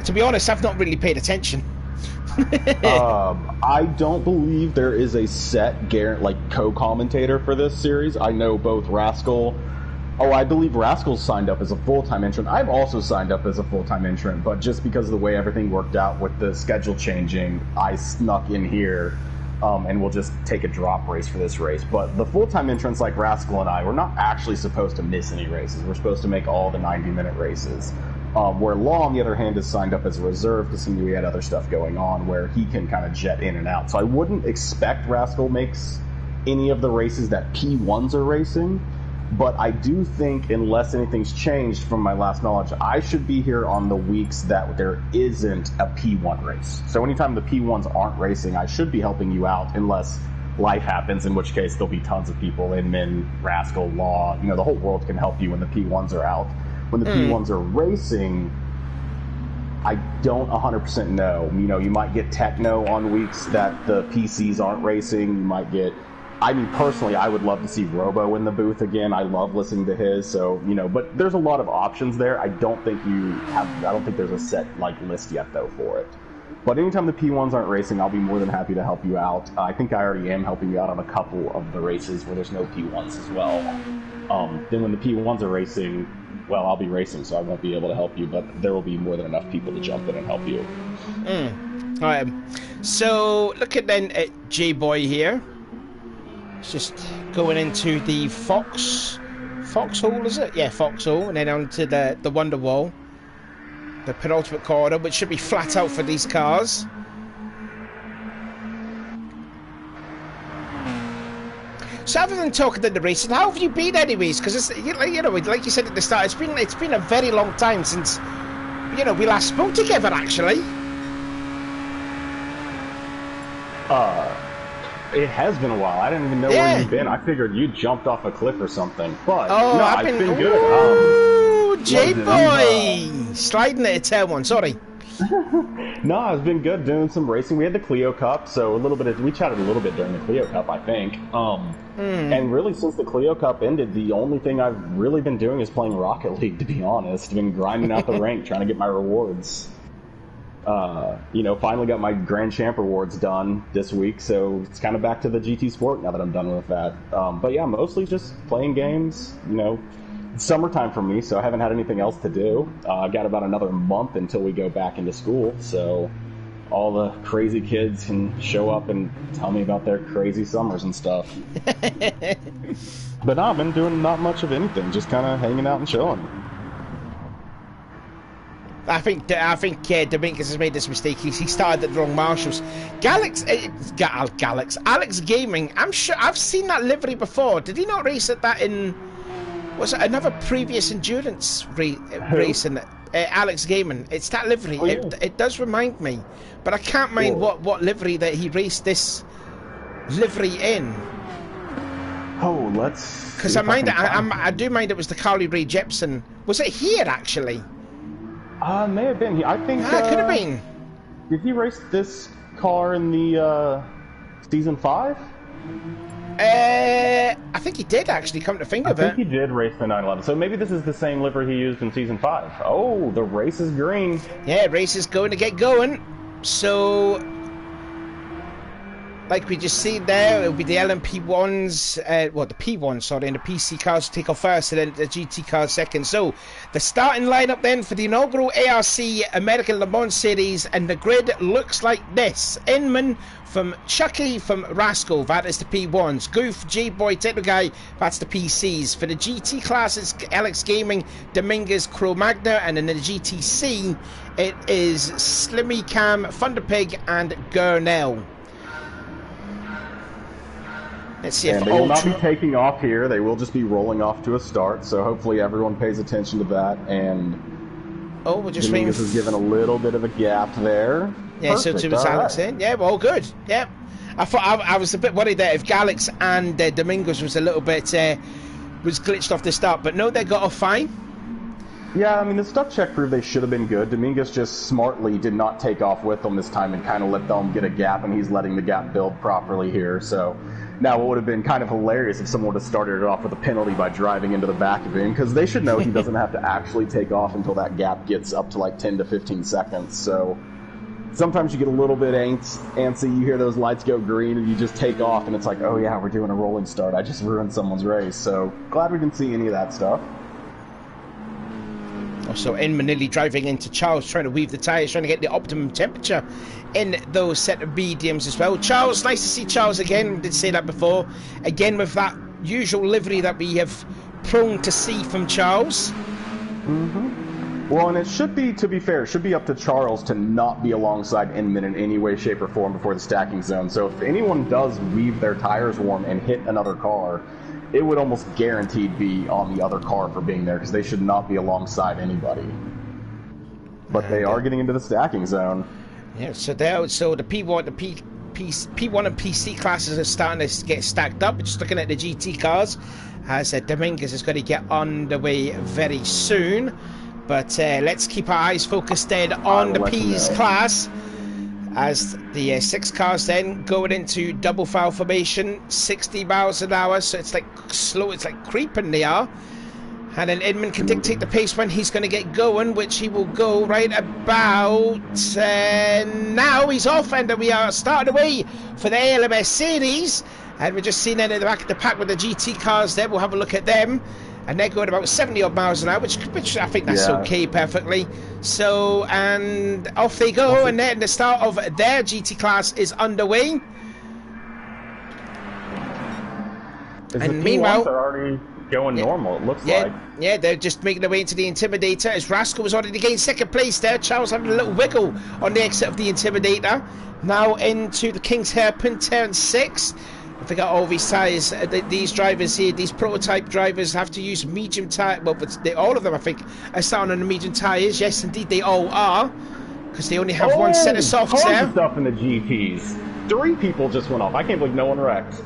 To be honest, I've not really paid attention.
I don't believe there is a set co-commentator for this series. I know both Rascal. Oh, I believe Rascal's signed up as a full-time entrant. I've also signed up as a full-time entrant, but just because of the way everything worked out with the schedule changing, I snuck in here, and we'll just take a drop race for this race. But the full-time entrants like Rascal and I, we're not actually supposed to miss any races. We're supposed to make all the 90-minute races. Where Law, on the other hand, is signed up as a reserve because he knew he had other stuff going on where he can kind of jet in and out. So I wouldn't expect Rascal makes any of the races that P1s are racing. But I do think, unless anything's changed from my last knowledge, I should be here on the weeks that there isn't a P1 race. So anytime the P1s aren't racing, I should be helping you out, unless life happens, in which case there'll be tons of people, Inman, Rascal, Law. The whole world can help you when the P1s are out. When the P1s are racing, I don't 100% know. You might get Techno on weeks that the PCs aren't racing. You might get... personally, I would love to see Robo in the booth again. I love listening to his, so, but there's a lot of options there. I don't think there's a set, list yet, though, for it. But anytime the P1s aren't racing, I'll be more than happy to help you out. I think I already am helping you out on a couple of the races where there's no P1s as well. Then when the P1s are racing, well, I'll be racing, so I won't be able to help you, but there will be more than enough people to jump in and help you.
All right. So, looking then at J-Boy here. Just going into the Foxhole, is it? Yeah, Foxhole, and then onto the Wonderwall, the penultimate corner, which should be flat out for these cars. So, other than talking in the racing, how have you been, anyways? Because like you said at the start, it's been a very long time since we last spoke together, actually.
It has been a while. I didn't even know where you've been. I figured you jumped off a cliff or something. But I've been good.
Ooh, J-Boy! Sliding at a tail one, sorry.
No, it's been good doing some racing. We had the Clio Cup, so we chatted a little bit during the Clio Cup, I think. And really, since the Clio Cup ended, the only thing I've really been doing is playing Rocket League, to be honest. I've been grinding out the rank, trying to get my rewards. Finally got my Grand Champ rewards done this week, so it's kind of back to the GT Sport now that I'm done with that. But yeah, mostly just playing games. It's summertime for me, so I haven't had anything else to do. I got about another month until we go back into school, so all the crazy kids can show up and tell me about their crazy summers and stuff. But no, I've been doing not much of anything, just kind of hanging out and chilling.
I think Dominguez has made this mistake. He started at the wrong marshals. Alex Gaming. I'm sure I've seen that livery before. Did he not race at that in Was it another previous endurance race in Alex Gaiman? It's that livery.
Oh, yeah.
It does remind me, but I can't mind what livery that he raced this livery in.
Oh, let's.
Because I do mind it was the Carly Rae Jepsen. Was it here actually?
May have been. I think.
It could have been.
Did he race this car in the season 5?
I think he did actually. Come to think of it,
I think he did race the 911. So maybe this is the same livery he used in season 5. Oh, the race is green.
Yeah, race is going to get going. So, like we just see there, it'll be the LMP1s, the P1s, sorry, and the PC cars take off first, and then the GT cars second. So, the starting lineup then for the inaugural ARC American Le Mans Series, and the grid looks like this. Inman from Chucky from Rascal, that is the P1s. Goof, J-Boy, Techno Guy, that's the PCs. For the GT classes, Alex Gaming, Dominguez, Cro Magna, and in the GTC, it is Slimmy Cam, Thunderpig, and Gurnell. Let's see if
they will not be taking off here. They will just be rolling off to a start. So hopefully everyone pays attention to that. And
we're just waiting.
This is given a little bit of a gap there.
Yeah, perfect. So it was Alex in. Yeah, well, good. Yeah, I thought I was a bit worried that if Galax and Domingos was a little bit was glitched off the start, but no, they got off fine.
Yeah, I mean, the stuff check proved they should have been good. Dominguez just smartly did not take off with them this time and kind of let them get a gap, and he's letting the gap build properly here. So now what would have been kind of hilarious if someone would have started it off with a penalty by driving into the back of him, because they should know he doesn't have to actually take off until that gap gets up to like 10 to 15 seconds. So sometimes you get a little bit antsy, you hear those lights go green, and you just take off, and it's like, oh yeah, we're doing a rolling start. I just ruined someone's race. So glad we didn't see any of that stuff.
Also, Inman nearly driving into Charles, trying to weave the tyres, trying to get the optimum temperature in those set of mediums as well. Charles, nice to see Charles again. We did say that before. Again, with that usual livery that we have prone to see from Charles.
Mm-hmm. Well, and it should be, to be fair, it should be up to Charles to not be alongside Inman in any way, shape, or form before the stacking zone. So if anyone does weave their tires warm and hit another car, it would almost guaranteed be on the other car for being there, because they should not be alongside anybody. But they are getting into the stacking zone.
Yeah, so the P1 and PC classes are starting to get stacked up. Just looking at the GT cars, as Dominguez is going to get on the way very soon. But let's keep our eyes focused then on the P's class, as the 6 cars then going into double file formation, 60 miles an hour, so it's like slow, it's like creeping they are. And then Edmund can dictate the pace when he's going to get going, which he will go right about now. He's off, and we are starting away for the ALMS series. And we're just seeing them in the back of the pack with the GT cars there. We'll have a look at them. And they're going about 70 odd miles an hour, which I think that's okay perfectly. So, and off they go, and then the start of their GT class is underway.
And meanwhile, they're already going normal, it looks like.
Yeah, they're just making their way into the Intimidator, as Rascal was already gained second place there. Charles having a little wiggle on the exit of the Intimidator. Now into the King's Hairpin, turn 6. I forgot all these tyres. These drivers here, these prototype drivers, have to use medium tyre. Well, but all of them, I think, are starting on the medium tyres. Yes, indeed, they all are, because they only have one set of softs there.
Tons of stuff in the GTs. 3 people just went off. I can't believe no one wrecked.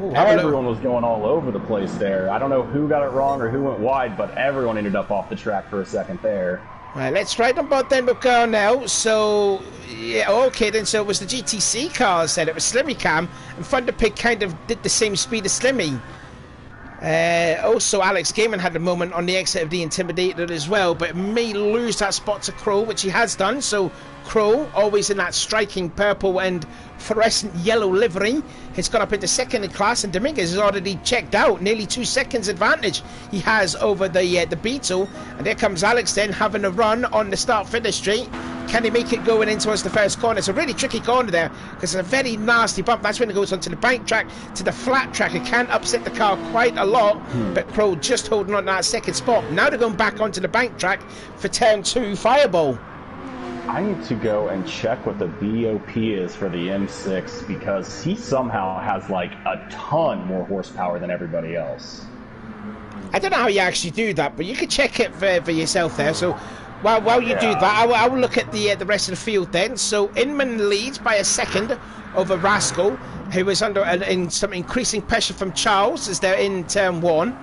Ooh, everyone was going all over the place there. I don't know who got it wrong or who went wide, but everyone ended up off the track for a second there.
Right, let's ride on board then with Girl now. So, yeah, okay then, so it was the GTC cars then. It was Slimmy Cam, and Thunderpig kind of did the same speed as Slimmy. Also, Alex Gaiman had a moment on the exit of the Intimidator as well, but may lose that spot to Crow, which he has done. So, Crow, always in that striking purple and fluorescent yellow livery, has gone up into second in class, and Dominguez has already checked out. Nearly 2 seconds advantage he has over the Beetle. And there comes Alex then having a run on the start-finish straight. Can he make it going in towards the first corner? It's a really tricky corner there, because it's a very nasty bump. That's when it goes onto the bank track to the flat track. It can upset the car quite a lot, but Crow just holding on to that second spot. Now they're going back onto the bank track for turn 2 Fireball.
I need to go and check what the BOP is for the M6, because he somehow has like a ton more horsepower than everybody else.
I don't know how you actually do that, but you can check it for yourself there. So while you do that, I will look at the rest of the field then. So Inman leads by a second over Rascal, who is under in some increasing pressure from Charles as they're in turn 1.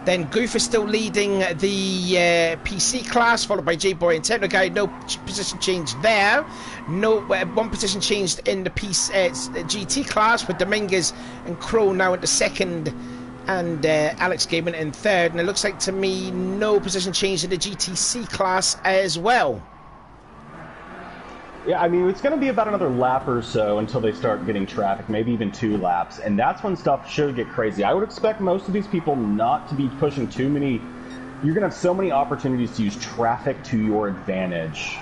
Then Goof is still leading the PC class, followed by J-Boy and Techno Guy. No position change there. No one position changed in the GT class, with Dominguez and Crow now at the second, and Alex Gaiman in third. And it looks like to me no position change in the GTC class as well.
Yeah, I mean, it's going to be about another lap or so until they start getting traffic, maybe even 2 laps, and that's when stuff should get crazy. I would expect most of these people not to be pushing too many. You're going to have so many opportunities to use traffic to your advantage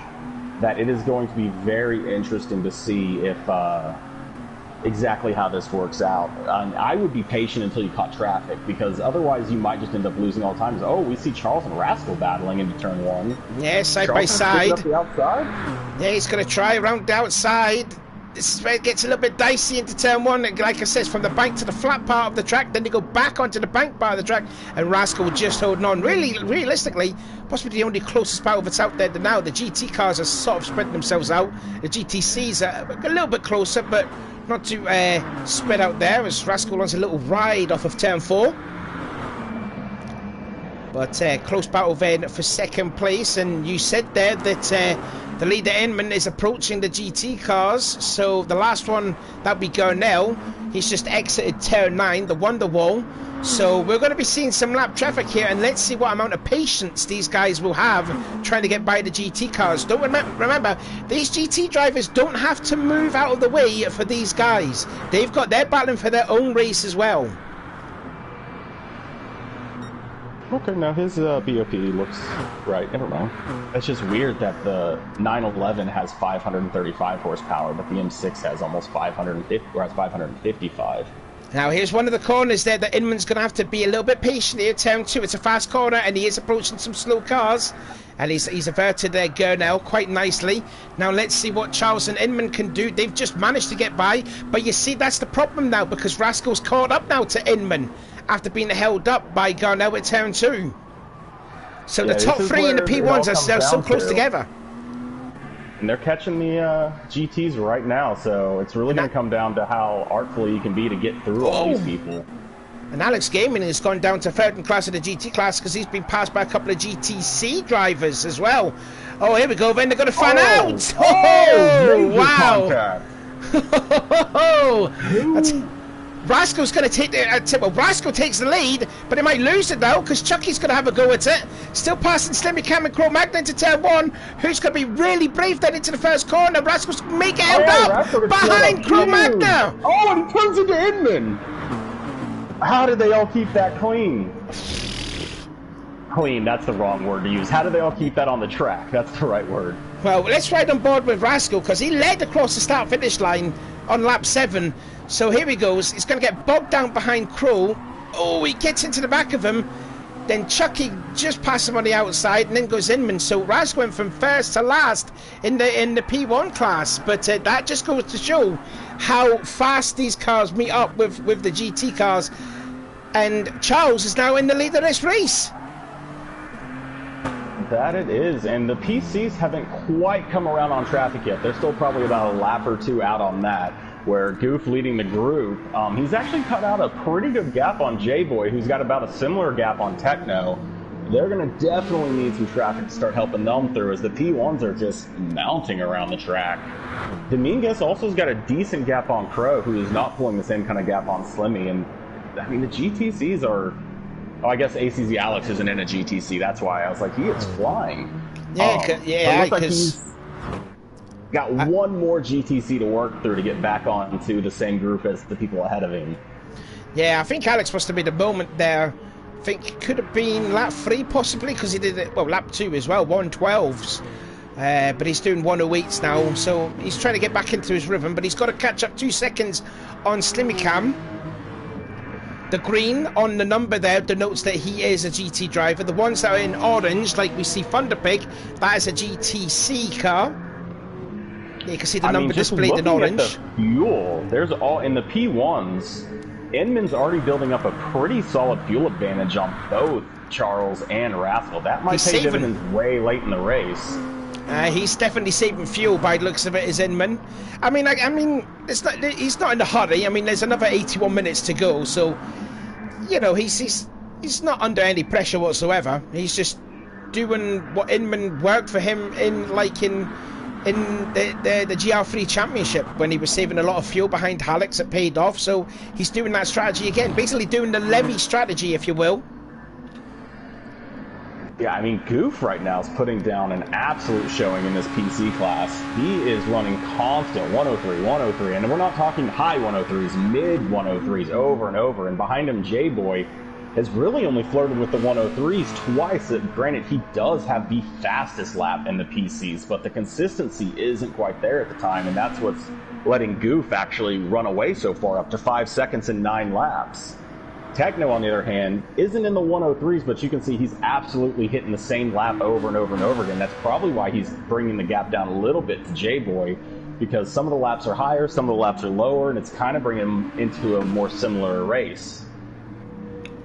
that it is going to be very interesting to see if exactly how this works out. I would be patient until you caught traffic, because otherwise you might just end up losing all the time. Oh, we see Charles and Rascal battling into turn 1.
Yeah, side
Charles
by side.
Up the outside.
Yeah, he's going to try around the outside. This is where it gets a little bit dicey into turn 1. Like I said, from the bank to the flat part of the track, then they go back onto the bank part of the track, and Rascal just holding on. Really, realistically, possibly the only closest battle that's out there now. The GT cars are sort of spreading themselves out. The GTCs are a little bit closer, but not too spread out there, as Rascal wants a little ride off of turn 4. But close battle then for second place, and you said there that the leader Inman is approaching the GT cars. So the last one, that'd be Gurnell. He's just exited turn 9, the Wonderwall. So we're going to be seeing some lap traffic here, and let's see what amount of patience these guys will have trying to get by the GT cars. Don't remember, these GT drivers don't have to move out of the way for these guys. They're battling for their own race as well.
Okay, now his BOP looks right. Never mind. It's just weird that the 911 has 535 horsepower, but the M6 has almost 550, or has 555.
Now here's one of the corners there that Inman's going to have to be a little bit patient here. Turn 2, it's a fast corner, and he is approaching some slow cars. And he's averted their Gurnell quite nicely. Now let's see what Charles and Inman can do. They've just managed to get by, but you see that's the problem now, because Rascal's caught up now to Inman after being held up by Gurnell at turn 2. So the top 3 in the P1s are so close together.
And they're catching the GTs right now, so it's really going to come down to how artful you can be to get through all these people.
And Alex Gaming has gone down to third in class of the GT class because he's been passed by a couple of GTC drivers as well. Oh, here we go, then they're going to fan out! Oh, wow! That's... Rascal's going to take the... well, Rascal takes the lead, but he might lose it now, because Chucky's going to have a go at it. Still passing Slimmy Cam and Cro Magna into turn 1. Who's going to be really brave then into the first corner? Rascal's make it held up behind Cro Magna.
Oh, and he turns into Inman. How did they all keep that clean? Clean, that's the wrong word to use. How did they all keep that on the track? That's the right word.
Well, let's ride on board with Rascal, because he led across the start-finish line on lap 7. So here he goes. He's going to get bogged down behind Crow. Oh, he gets into the back of him. Then Chucky just passes him on the outside, and then goes Inman. So Rascal went from first to last in the P1 class. But that just goes to show how fast these cars meet up with the GT cars. And Charles is now in the lead of this race.
That it is, and the PCs haven't quite come around on traffic yet. They're still probably about a lap or 2 out on that, where Goof leading the group. He's actually cut out a pretty good gap on J-Boy, who's got about a similar gap on Techno. They're going to definitely need some traffic to start helping them through, as the P1s are just mounting around the track. Dominguez also has got a decent gap on Crow, who is not pulling the same kind of gap on Slimmy, and I mean, the GTCs are... Oh, I guess ACZ Alex isn't in a GTC. That's why I was like, he is flying.
Yeah,
it looks like he's got one more GTC to work through to get back onto the same group as the people ahead of him.
Yeah, I think Alex must have made a moment there. I think it could have been lap 3 possibly, because he did it, well, lap 2 as well, 112s. But he's doing 108s now, so he's trying to get back into his rhythm, but he's got to catch up 2 seconds on Slimmy Cam. The green on the number there denotes that he is a GT driver. The ones that are in orange, like we see Thunderpig, that is a GTC car. You can see the number displayed in orange.
At the fuel, there's all in the P1s. Inman's already building up a pretty solid fuel advantage on both Charles and Rascal. That might pay dividends way late in the race.
He's definitely saving fuel by the looks of it, is Inman. I mean, it's not, he's not in a hurry. I mean, there's another 81 minutes to go, so you know he's not under any pressure whatsoever. He's just doing what Inman worked for him in the GR3 Championship when he was saving a lot of fuel behind Alex. It paid off, so he's doing that strategy again, basically doing the Lemmy strategy, if you will.
Yeah, I mean, Goof right now is putting down an absolute showing in this PC class. He is running constant 103, 103, and we're not talking high 103s, mid 103s over and over. And behind him, J-Boy has really only flirted with the 103s twice. Granted, he does have the fastest lap in the PCs, but the consistency isn't quite there at the time, and that's what's letting Goof actually run away so far, up to 5 seconds in 9 laps. Techno, on the other hand, isn't in the 103s, but you can see he's absolutely hitting the same lap over and over and over again. That's probably why he's bringing the gap down a little bit to J-Boy, because some of the laps are higher, some of the laps are lower, and it's kind of bringing him into a more similar race.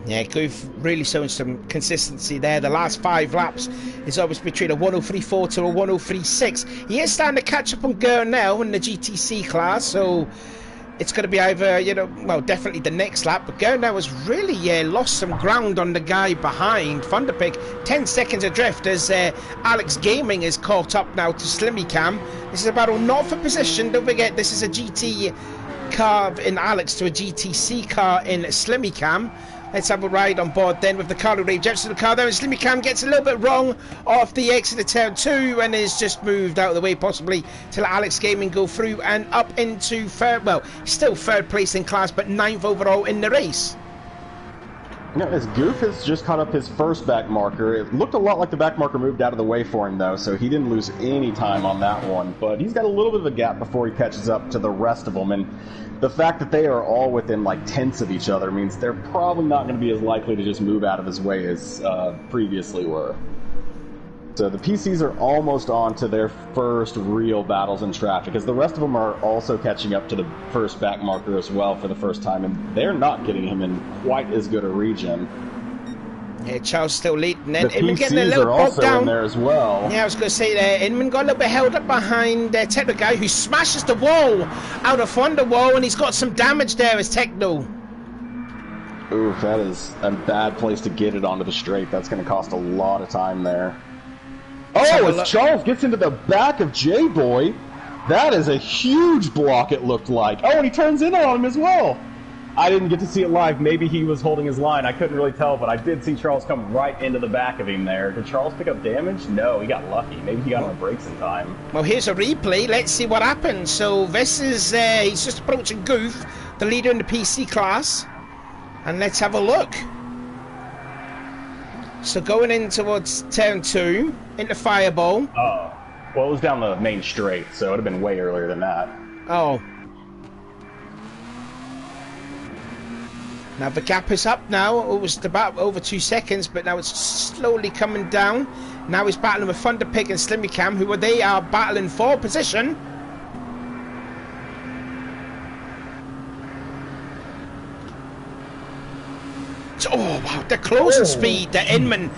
Yeah, Goof really showing some consistency there. The last 5 laps is always between a 103.4 to a 103.6. He is starting to catch up on Gurr now in the GTC class, so it's going to be either, you know, well, definitely the next lap. But Gernau has really lost some ground on the guy behind Thunderpig. 10 seconds adrift as Alex Gaming is caught up now to Slimmy Cam. This is a battle not for position. Don't forget, this is a GT car in Alex to a GTC car in Slimmy Cam. Let's have a ride on board then with the Carlo Ray Jefferson car there, and Slimmy Cam gets a little bit wrong off the exit of turn 2 and is just moved out of the way, possibly to let Alex Gaming go through and up into third, well, still third place in class, but 9th overall in the race.
Yeah, as Goof has just caught up his first back marker. It looked a lot like the back marker moved out of the way for him, though, so he didn't lose any time on that one. But he's got a little bit of a gap before he catches up to the rest of them, and the fact that they are all within like tenths of each other means they're probably not going to be as likely to just move out of his way as previously were. So the PCs are almost on to their first real battles in traffic, as the rest of them are also catching up to the first back marker as well for the first time, and they're not getting him in quite as good a region.
Yeah, Charles still leading.
The PCs are also in there as well.
Yeah, I was going to say there, Inman got a little bit held up behind Techno guy, who smashes the wall out of front of the wall, and he's got some damage there as Techno.
Oof, that is a bad place to get it onto the straight. That's going to cost a lot of time there. Oh, as Charles gets into the back of J-Boy, that is a huge block, it looked like. Oh, and he turns in on him as well. I didn't get to see it live. Maybe he was holding his line. I couldn't really tell, but I did see Charles come right into the back of him there. Did Charles pick up damage? No, he got lucky. Maybe he got on the brakes in time.
Well, here's a replay. Let's see what happens. So this is, he's just approaching Goof, the leader in the PC class. And let's have a look. So going in towards turn 2, into Fireball.
Oh, well, it was down the main straight, so it would have been way earlier than that.
Oh. Now the gap is up now. It was about over 2 seconds, but now it's slowly coming down. Now he's battling with Thunderpig and Slimmy Cam, who they are battling for position. Oh wow, the closing speed that Inman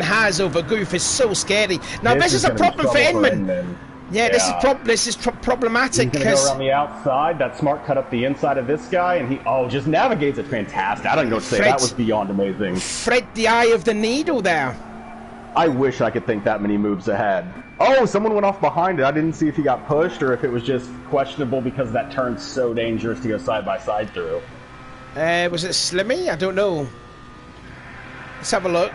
has over Goof is so scary. Now this is a problem for Inman. Yeah, this is problematic.
He's going to go around the outside. That smart cut up the inside of this guy, and he just navigates it fantastic. I don't know what to say. That was beyond amazing.
Thread the eye of the needle there.
I wish I could think that many moves ahead. Oh, someone went off behind it. I didn't see if he got pushed or if it was just questionable because that turn's so dangerous to go side by side through.
Was it Slimmy? I don't know. Let's have a look.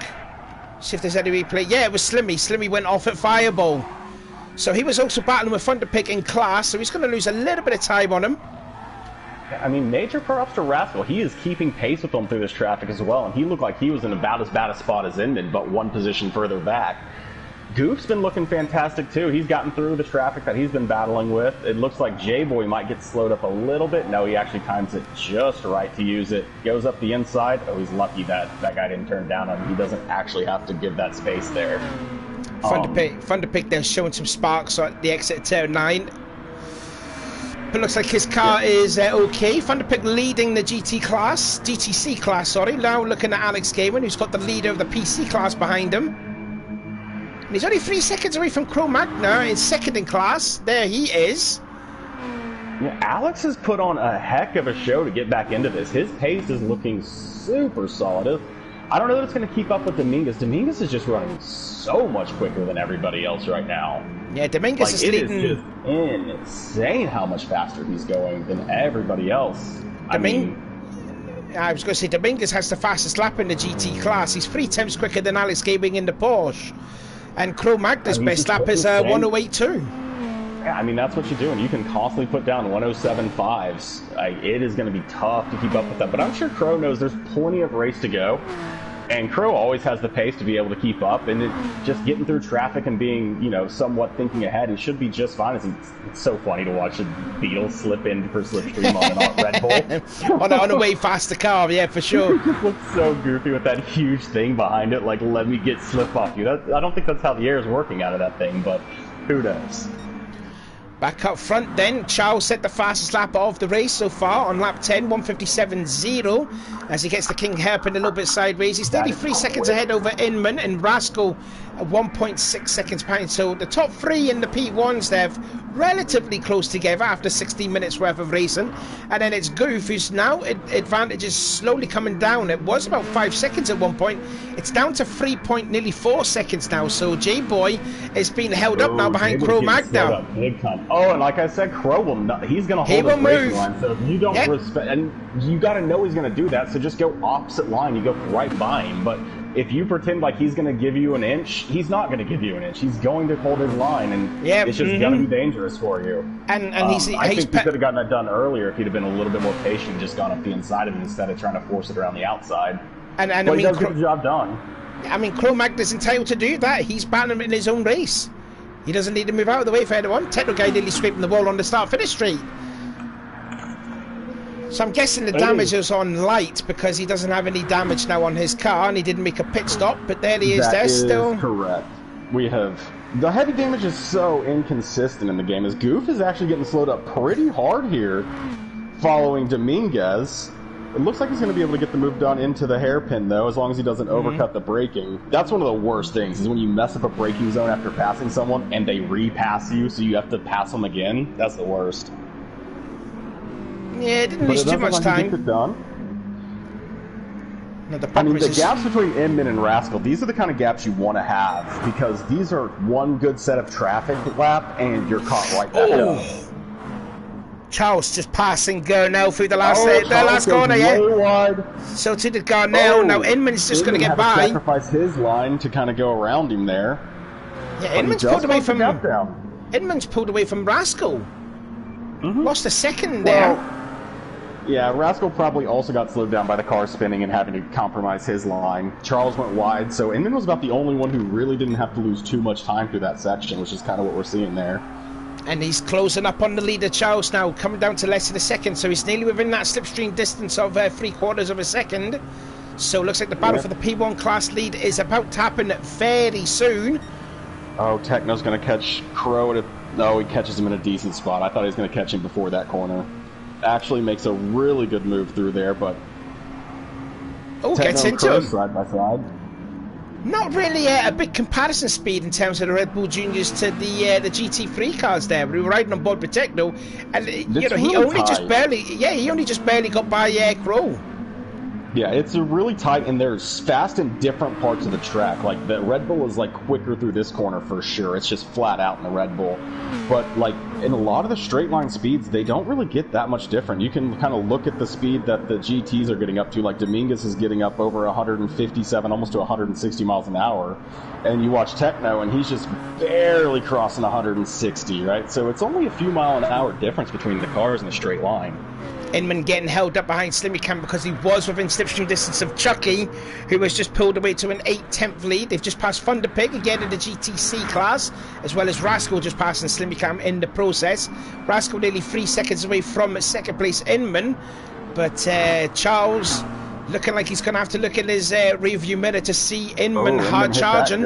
See if there's any replay. Yeah, it was Slimmy. Slimmy went off at Fireball. So he was also battling with Thunderpig in class, so he's going to lose a little bit of time on him.
I mean, major props to Rascal. He is keeping pace with them through this traffic as well, and he looked like he was in about as bad a spot as Inman, but one position further back. Goof's been looking fantastic too. He's gotten through the traffic that he's been battling with. It looks like J-Boy might get slowed up a little bit. No, he actually times it just right to use it. Goes up the inside. Oh, he's lucky that that guy didn't turn down on him. He doesn't actually have to give that space there.
Thunderpig there showing some sparks at the exit of turn 9. but looks like his car is okay. Van der Pik leading the GTC class, sorry. Now looking at Alex Gaiman, who's got the leader of the PC class behind him. And he's only 3 seconds away from Cro Magna in second in class. There he is.
Yeah, Alex has put on a heck of a show to get back into this. His pace is looking super solid. I don't know that it's going to keep up with Dominguez. Dominguez is just running so much quicker than everybody else right now.
Yeah, Dominguez is leading.
It is just insane how much faster he's going than everybody else. I
was going to say, Dominguez has the fastest lap in the GT class. He's 3 times quicker than Alex Gabing in the Porsche. And Cro Magna's best lap is 108.2.
Yeah, I mean, that's what you're doing. You can constantly put down 107.5s. It is going to be tough to keep up with that. But I'm sure Cro knows there's plenty of race to go. And Cro always has the pace to be able to keep up. And just getting through traffic and being, somewhat thinking ahead, he should be just fine. It's so funny to watch a Beetle slip in for slipstream on a Red Bull.
on a way faster car, yeah, for sure.
It just looks so goofy with that huge thing behind it, like, let me get slip off you. I don't think that's how the air is working out of that thing, but who knows?
Back up front then, Charles set the fastest lap of the race so far on lap 10, 157.0, as he gets the King hairpin a little bit sideways. He's 33 seconds ahead over Inman, and Rascal at 1.6 seconds behind. So the top 3 in the P1s, they're relatively close together after 16 minutes worth of racing. And then it's Goof, whose now advantage is slowly coming down. It was about 5 seconds at one point. It's down to nearly 4 seconds now. So J-Boy is being held up now behind Cro Magna.
Oh, and like I said, Cro will not, he's going to hold his racing line. So if you don't respect, and you got to know he's going to do that, so just go opposite line. You go right by him. But if you pretend like he's going to give you an inch, he's not going to give you an inch. He's going to hold his line, and it's just going to be dangerous for you.
And
I think he could have gotten that done earlier if he'd have been a little bit more patient and just gone up the inside of it instead of trying to force it around the outside. But he does get the job done.
I mean, Cro Magna's entitled to do that. He's battling in his own race. He doesn't need to move out of the way for anyone. Techno Guy nearly scraping the wall on the start-finish straight. So I'm guessing the damage is on light because he doesn't have any damage now on his car, and he didn't make a pit stop, but there he is there still.
That is correct. The heavy damage is so inconsistent in the game, as Goof is actually getting slowed up pretty hard here following Dominguez. It looks like he's going to be able to get the move done into the hairpin, though, as long as he doesn't overcut the braking. That's one of the worst things, is when you mess up a braking zone after passing someone and they repass you, so you have to pass them again. That's the worst.
Yeah, it didn't lose too much time.
Get it done. No, the gaps between Inman and Rascal, these are the kind of gaps you want to have, because these are one good set of traffic lap, and you're caught right back up.
Charles just passing Gurnell through the last corner,
wide.
So to the Gurnell. Now Inman's just going to get by.
Sacrifice his line to kind of go around him there.
Yeah, Inman's pulled away from Rascal. Lost a second there.
Yeah, Rascal probably also got slowed down by the car spinning and having to compromise his line. Charles went wide, so Inman was about the only one who really didn't have to lose too much time through that section, which is kind of what we're seeing there.
And he's closing up on the leader, Charles, now, coming down to less than a second, so he's nearly within that slipstream distance of 3/4 of a second. So it looks like the battle for the P1 class lead is about to happen very soon.
Oh, Techno's going to catch Cro he catches him in a decent spot. I thought he was going to catch him before that corner. Actually makes a really good move through there, but
gets into him
side by side.
Not really a big comparison speed in terms of the Red Bull Juniors to the GT3 cars there. We were riding on board with Techno, and he only just barely got by Cro.
Yeah, it's a really tight, and there's fast in different parts of the track. Like, the Red Bull is, like, quicker through this corner for sure. It's just flat out in the Red Bull. But, like, in a lot of the straight line speeds, they don't really get that much different. You can kind of look at the speed that the GTs are getting up to. Like, Dominguez is getting up over 157, almost to 160 miles an hour. And you watch Techno, and he's just barely crossing 160, right? So it's only a few mile an hour difference between the cars in the straight line.
Inman getting held up behind Slimmy Cam because he was within slipstream distance of Chucky, who was just pulled away to an 8/10 lead. They've just passed Van der Pik again in the GTC class, as well as Rascal just passing Slimmy Cam in the process. Rascal nearly 3 seconds away from second place Inman, but Charles looking like he's going to have to look in his rearview mirror to see Inman hard charging.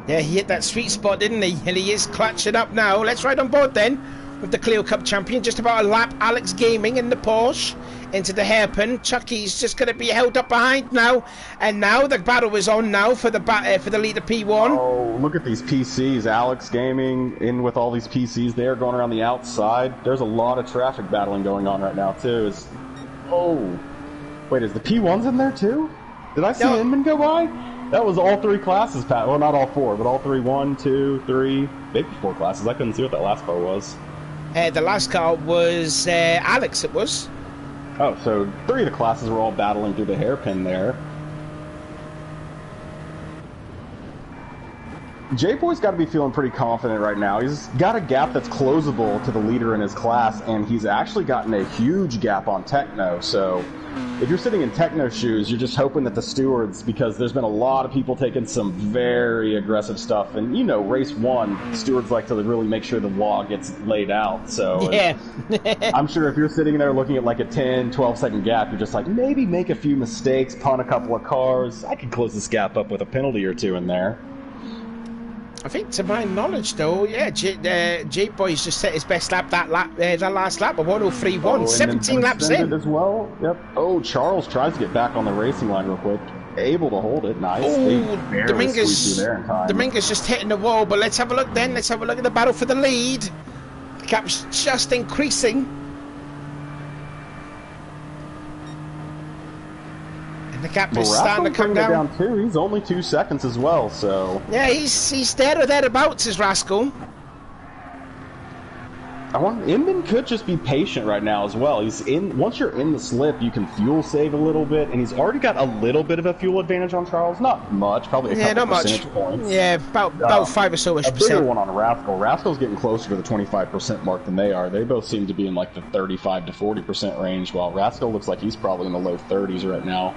Yeah, he hit that sweet spot, didn't he? And he is clutching up now. Let's ride on board then. with the Clio Cup champion. Just about a lap. Alex Gaming in the Porsche into the hairpin. Chucky's just going to be held up behind now. And now the battle is on now for the lead of P1.
Oh, look at these PCs. Alex Gaming in with all these PCs there going around the outside. There's a lot of traffic battling going on right now, too. Oh, wait, is the P1s in there, too? Did I see Inman go by? That was all 3 classes, Pat. Well, not all 4, but all 3. 1, 2, 3, maybe 4 classes. I couldn't see what that last car was.
The last car was Alex, it was.
Oh, so 3 of the classes were all battling through the hairpin there. J-Boy's got to be feeling pretty confident right now. He's got a gap that's closable to the leader in his class, and he's actually gotten a huge gap on Techno. So if you're sitting in Techno's shoes, you're just hoping that the stewards, because there's been a lot of people taking some very aggressive stuff, and you know, race 1, stewards like to really make sure the law gets laid out. So
yeah.
I'm sure if you're sitting there looking at like a 10, 12-second gap, you're just like, maybe make a few mistakes, punt a couple of cars. I could close this gap up with a penalty or 2 in there.
I think, to my knowledge, though, yeah, J-Boy's just set his best lap that last lap of 103.1, 17 laps in.
As well. Yep. Oh, Charles tries to get back on the racing line real quick. Able to hold it. Nice.
Oh, Dominguez just hitting the wall, but let's have a look then. Let's have a look at the battle for the lead. The gap's just increasing. The gap is starting to come down.
Too. He's only 2 seconds as well, so
yeah, he's there or thereabouts, is Rascal.
Inman could just be patient right now as well. He's in. Once you're in the slip, you can fuel save a little bit, and he's already got a little bit of a fuel advantage on Charles. Not much, probably a couple percentage points.
Yeah, about 5 or so-ish
percent. A bigger one on Rascal. Rascal's getting closer to the 25% mark than they are. They both seem to be in like the 35 to 40% range, while Rascal looks like he's probably in the low 30s right now.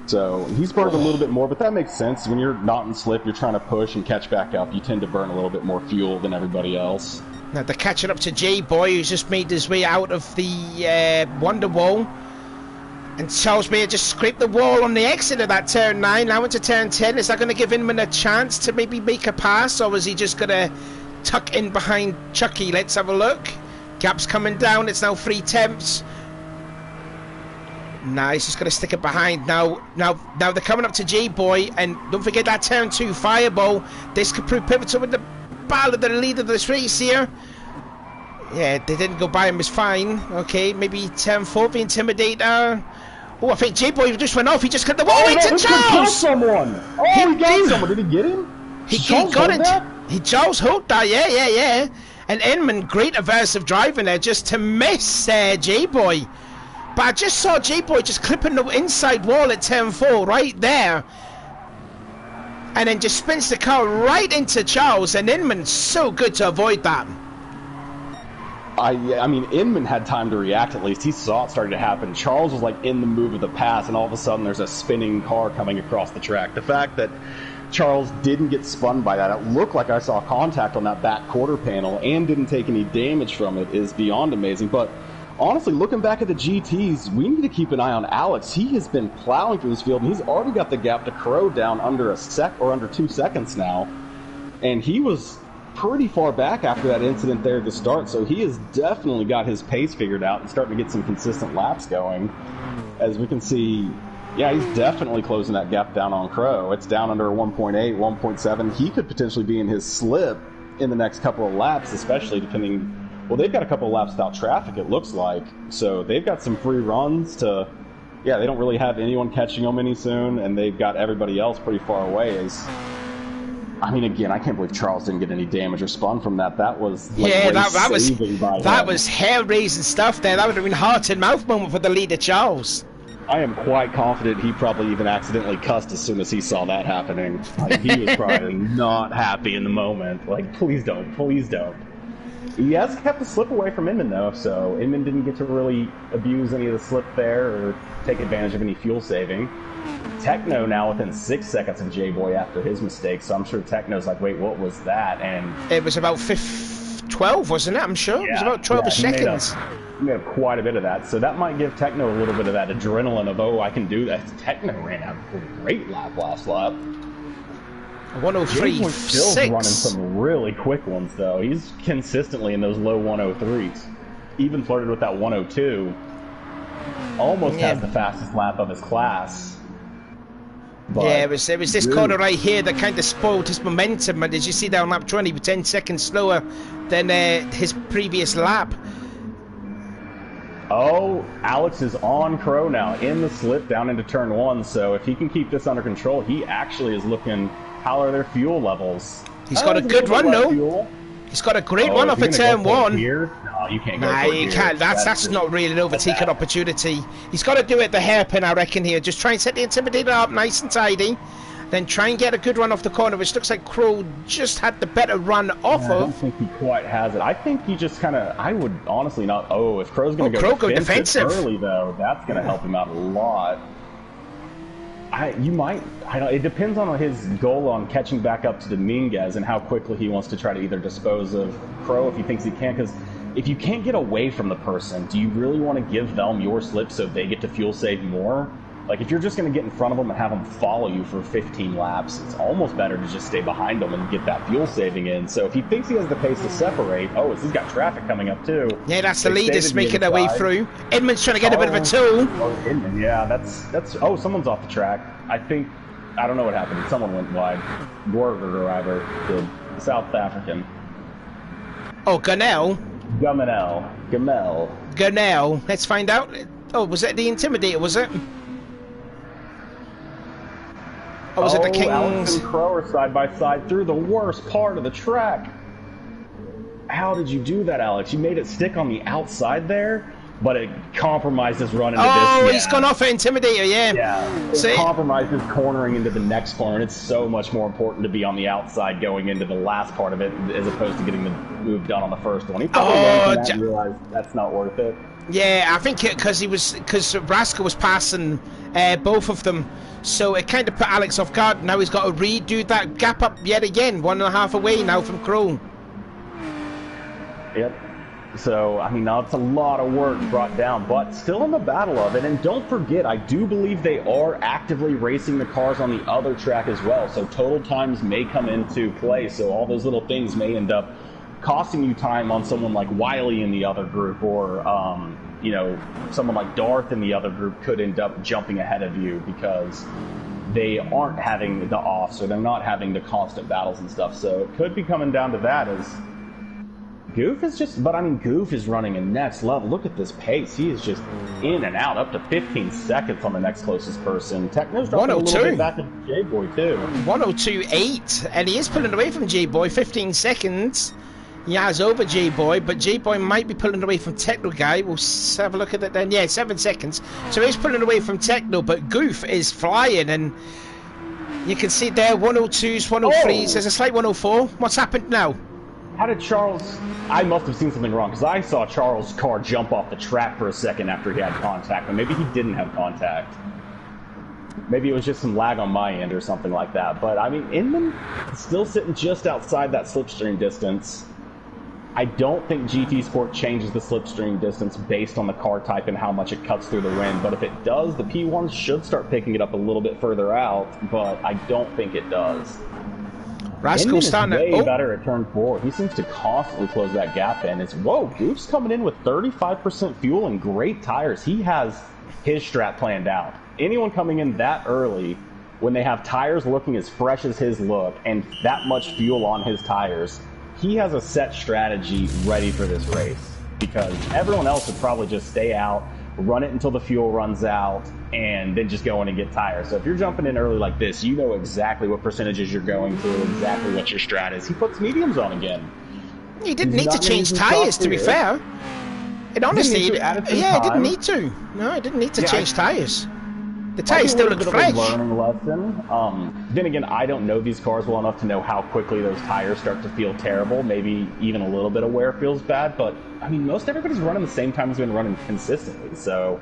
So he's burned a little bit more, but that makes sense. When you're not in slip, you're trying to push and catch back up. You tend to burn a little bit more fuel than everybody else.
Now they're catching up to J-Boy, who's just made his way out of the Wonder Wall. And Charles may have just scraped the wall on the exit of that turn 9, now into turn 10. Is that going to give Inman a chance to maybe make a pass, or is he just going to tuck in behind Chucky? Let's have a look. Gap's coming down. It's now 3 tenths. Nice, he's going to stick it behind. Now they're coming up to J-Boy, and don't forget that turn 2 fireball. This could prove pivotal with the battle of the lead of this race here. Yeah, they didn't go by him, it's fine. Okay, maybe turn 4, the Intimidator. Oh, I think J-Boy just went off. He just cut the wall into Charles.
Someone. Oh, he got someone. Did he get him?
He got it. Charles hooked that. Yeah. And Inman, great aversive driving there just to miss J-Boy. But I just saw J-Boy just clipping the inside wall at turn 4 right there. And then just spins the car right into Charles. And Inman's so good to avoid that.
I mean, Inman had time to react at least. He saw it starting to happen. Charles was like in the move of the pass, and all of a sudden there's a spinning car coming across the track. The fact that Charles didn't get spun by that, it looked like I saw contact on that back quarter panel and didn't take any damage from it, is beyond amazing. But honestly, looking back at the GTs, we need to keep an eye on Alex. He has been plowing through this field, and he's already got the gap to Crow down under under 2 seconds now. And he was pretty far back after that incident there at the start, so he has definitely got his pace figured out and starting to get some consistent laps going. As we can see, yeah, he's definitely closing that gap down on Crow. It's down under 1.8, 1.7. He could potentially be in his slip in the next couple of laps, especially depending. Well, they've got a couple of laps without traffic, it looks like. So they've got some free runs to... Yeah, they don't really have anyone catching them any soon, and they've got everybody else pretty far away. I mean, again, I can't believe Charles didn't get any damage or spun from that. That was like
that was hair-raising stuff there. That would have been heart-and-mouth moment for the leader, Charles.
I am quite confident he probably even accidentally cussed as soon as he saw that happening. Like, he was probably not happy in the moment. Like, please don't, please don't. He has kept the slip away from Inman, though, so Inman didn't get to really abuse any of the slip there or take advantage of any fuel saving. Techno now within 6 seconds of J-Boy after his mistake, so I'm sure Techno's like, wait, what was that? And
it was about 12, wasn't it? I'm sure. Yeah, it was about 12 seconds.
He made up quite a bit of that, so that might give Techno a little bit of that adrenaline of, oh, I can do that. Techno ran a great lap last lap. Boyd's still running
103.6.
some really quick ones, though. He's consistently in those low 103s. Even flirted with that 102. Almost has the fastest lap of his class. But
yeah, it was this corner right here that kind of spoiled his momentum. And as you see down lap 20, with 10 seconds slower than his previous lap.
Oh, Alex is on Crow now in the slip down into turn 1. So if he can keep this under control, he actually is looking. How are their fuel levels?
He's got a good run, though. He's got a great run off of turn 1.
Here? No, you can't go.
Nah, you can't. That's not really an overtaking opportunity. He's got to do it the hairpin, I reckon. Here, just try and set the Intimidator up nice and tidy. Then try and get a good run off the corner, which looks like Crow just had the better run off of.
I don't think he quite has it. I think he just kind of. I would honestly not. Oh, if Crow's going to
go defensive
early, though, that's going to help him out a lot. You might. I don't. It depends on his goal on catching back up to Dominguez and how quickly he wants to try to either dispose of Crow if he thinks he can. Because if you can't get away from the person, do you really want to give them your slip so they get to fuel save more? Like, if you're just going to get in front of them and have them follow you for 15 laps, it's almost better to just stay behind them and get that fuel saving in. So if he thinks he has the pace to separate, he's got traffic coming up too.
Yeah, that's the leaders making their way through. Edmund's trying to get a bit of a tool.
Oh, Edmund, yeah, that's. Oh, someone's off the track. I don't know what happened. Someone went wide. Gorger driver did. South African.
Oh, Gunnell.
Gamel.
Let's find out. Oh, was that the Intimidator, was it? Or was it the Kings?
Alex and Crow are side by side through the worst part of the track. How did you do that, Alex? You made it stick on the outside there, but it compromised his run into this.
Oh, he's gone off at Intimidator, yeah.
Yeah, it compromised his cornering into the next corner, and it's so much more important to be on the outside going into the last part of it as opposed to getting the move done on the first one. He probably realized that's not worth it.
Yeah, I think because Raska was passing both of them, so it kind of put Alex off guard. Now he's got to redo that gap up yet again, 1.5 away now from Crow.
Yep. So, I mean, now it's a lot of work brought down, but still in the battle of it. And don't forget, I do believe they are actively racing the cars on the other track as well. So total times may come into play. So all those little things may end up costing you time on someone like Wiley in the other group, or someone like Darth in the other group could end up jumping ahead of you because they aren't having the offs, or they're not having the constant battles and stuff. So it could be coming down to that as Goof is running a next level. Look at this pace. He is just in and out, up to 15 seconds on the next closest person. Techno's dropping a little bit back to J-Boy, too.
102.8, and he is pulling away from J-Boy, 15 seconds. He has over J-Boy, but J-Boy might be pulling away from Techno Guy. We'll have a look at that then. Yeah, 7 seconds. So he's pulling away from Techno, but Goof is flying, and you can see there, 102s, 103s. There's a slight 104. What's happened now?
How did Charles... I must have seen something wrong, because I saw Charles' car jump off the track for a second after he had contact, but maybe he didn't have contact. Maybe it was just some lag on my end or something like that. But, I mean, Inman is still sitting just outside that slipstream distance. I don't think GT Sport changes the slipstream distance based on the car type and how much it cuts through the wind. But if it does, the P1 should start picking it up a little bit further out, but I don't think it does.
Rascal's starting
to way better at turn 4. He seems to constantly close that gap in. Goof's coming in with 35% fuel and great tires. He has his strat planned out. Anyone coming in that early, when they have tires looking as fresh as his look and that much fuel on his tires, he has a set strategy ready for this race, because everyone else would probably just stay out, run it until the fuel runs out, and then just go in and get tires. So if you're jumping in early like this, you know exactly what percentages you're going through, exactly what your strat is. He puts mediums on again.
He didn't need to change tires, to be fair. And honestly, he didn't need to. No, he didn't need to change tires. The tires still look fresh.
Learning lesson. Then again, I don't know these cars well enough to know how quickly those tires start to feel terrible. Maybe even a little bit of wear feels bad. But, I mean, most everybody's running the same time as been running consistently. So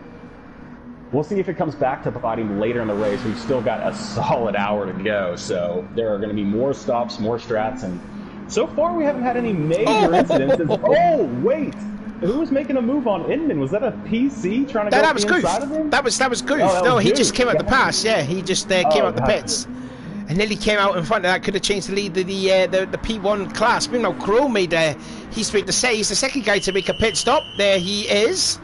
we'll see if it comes back to biting later in the race. We've still got a solid hour to go. So there are going to be more stops, more strats. And so far, we haven't had any major incidents. Oh, wait. Who was making a move on Inman? Was that a PC trying to go inside of him?
That was Goof. No, he just came out the pass. Yeah, he just came out the pits. And nearly came out in front of that, could have changed the lead of the P1 class. Meanwhile, Crow made he's made he's the second guy to make a pit stop. There he is.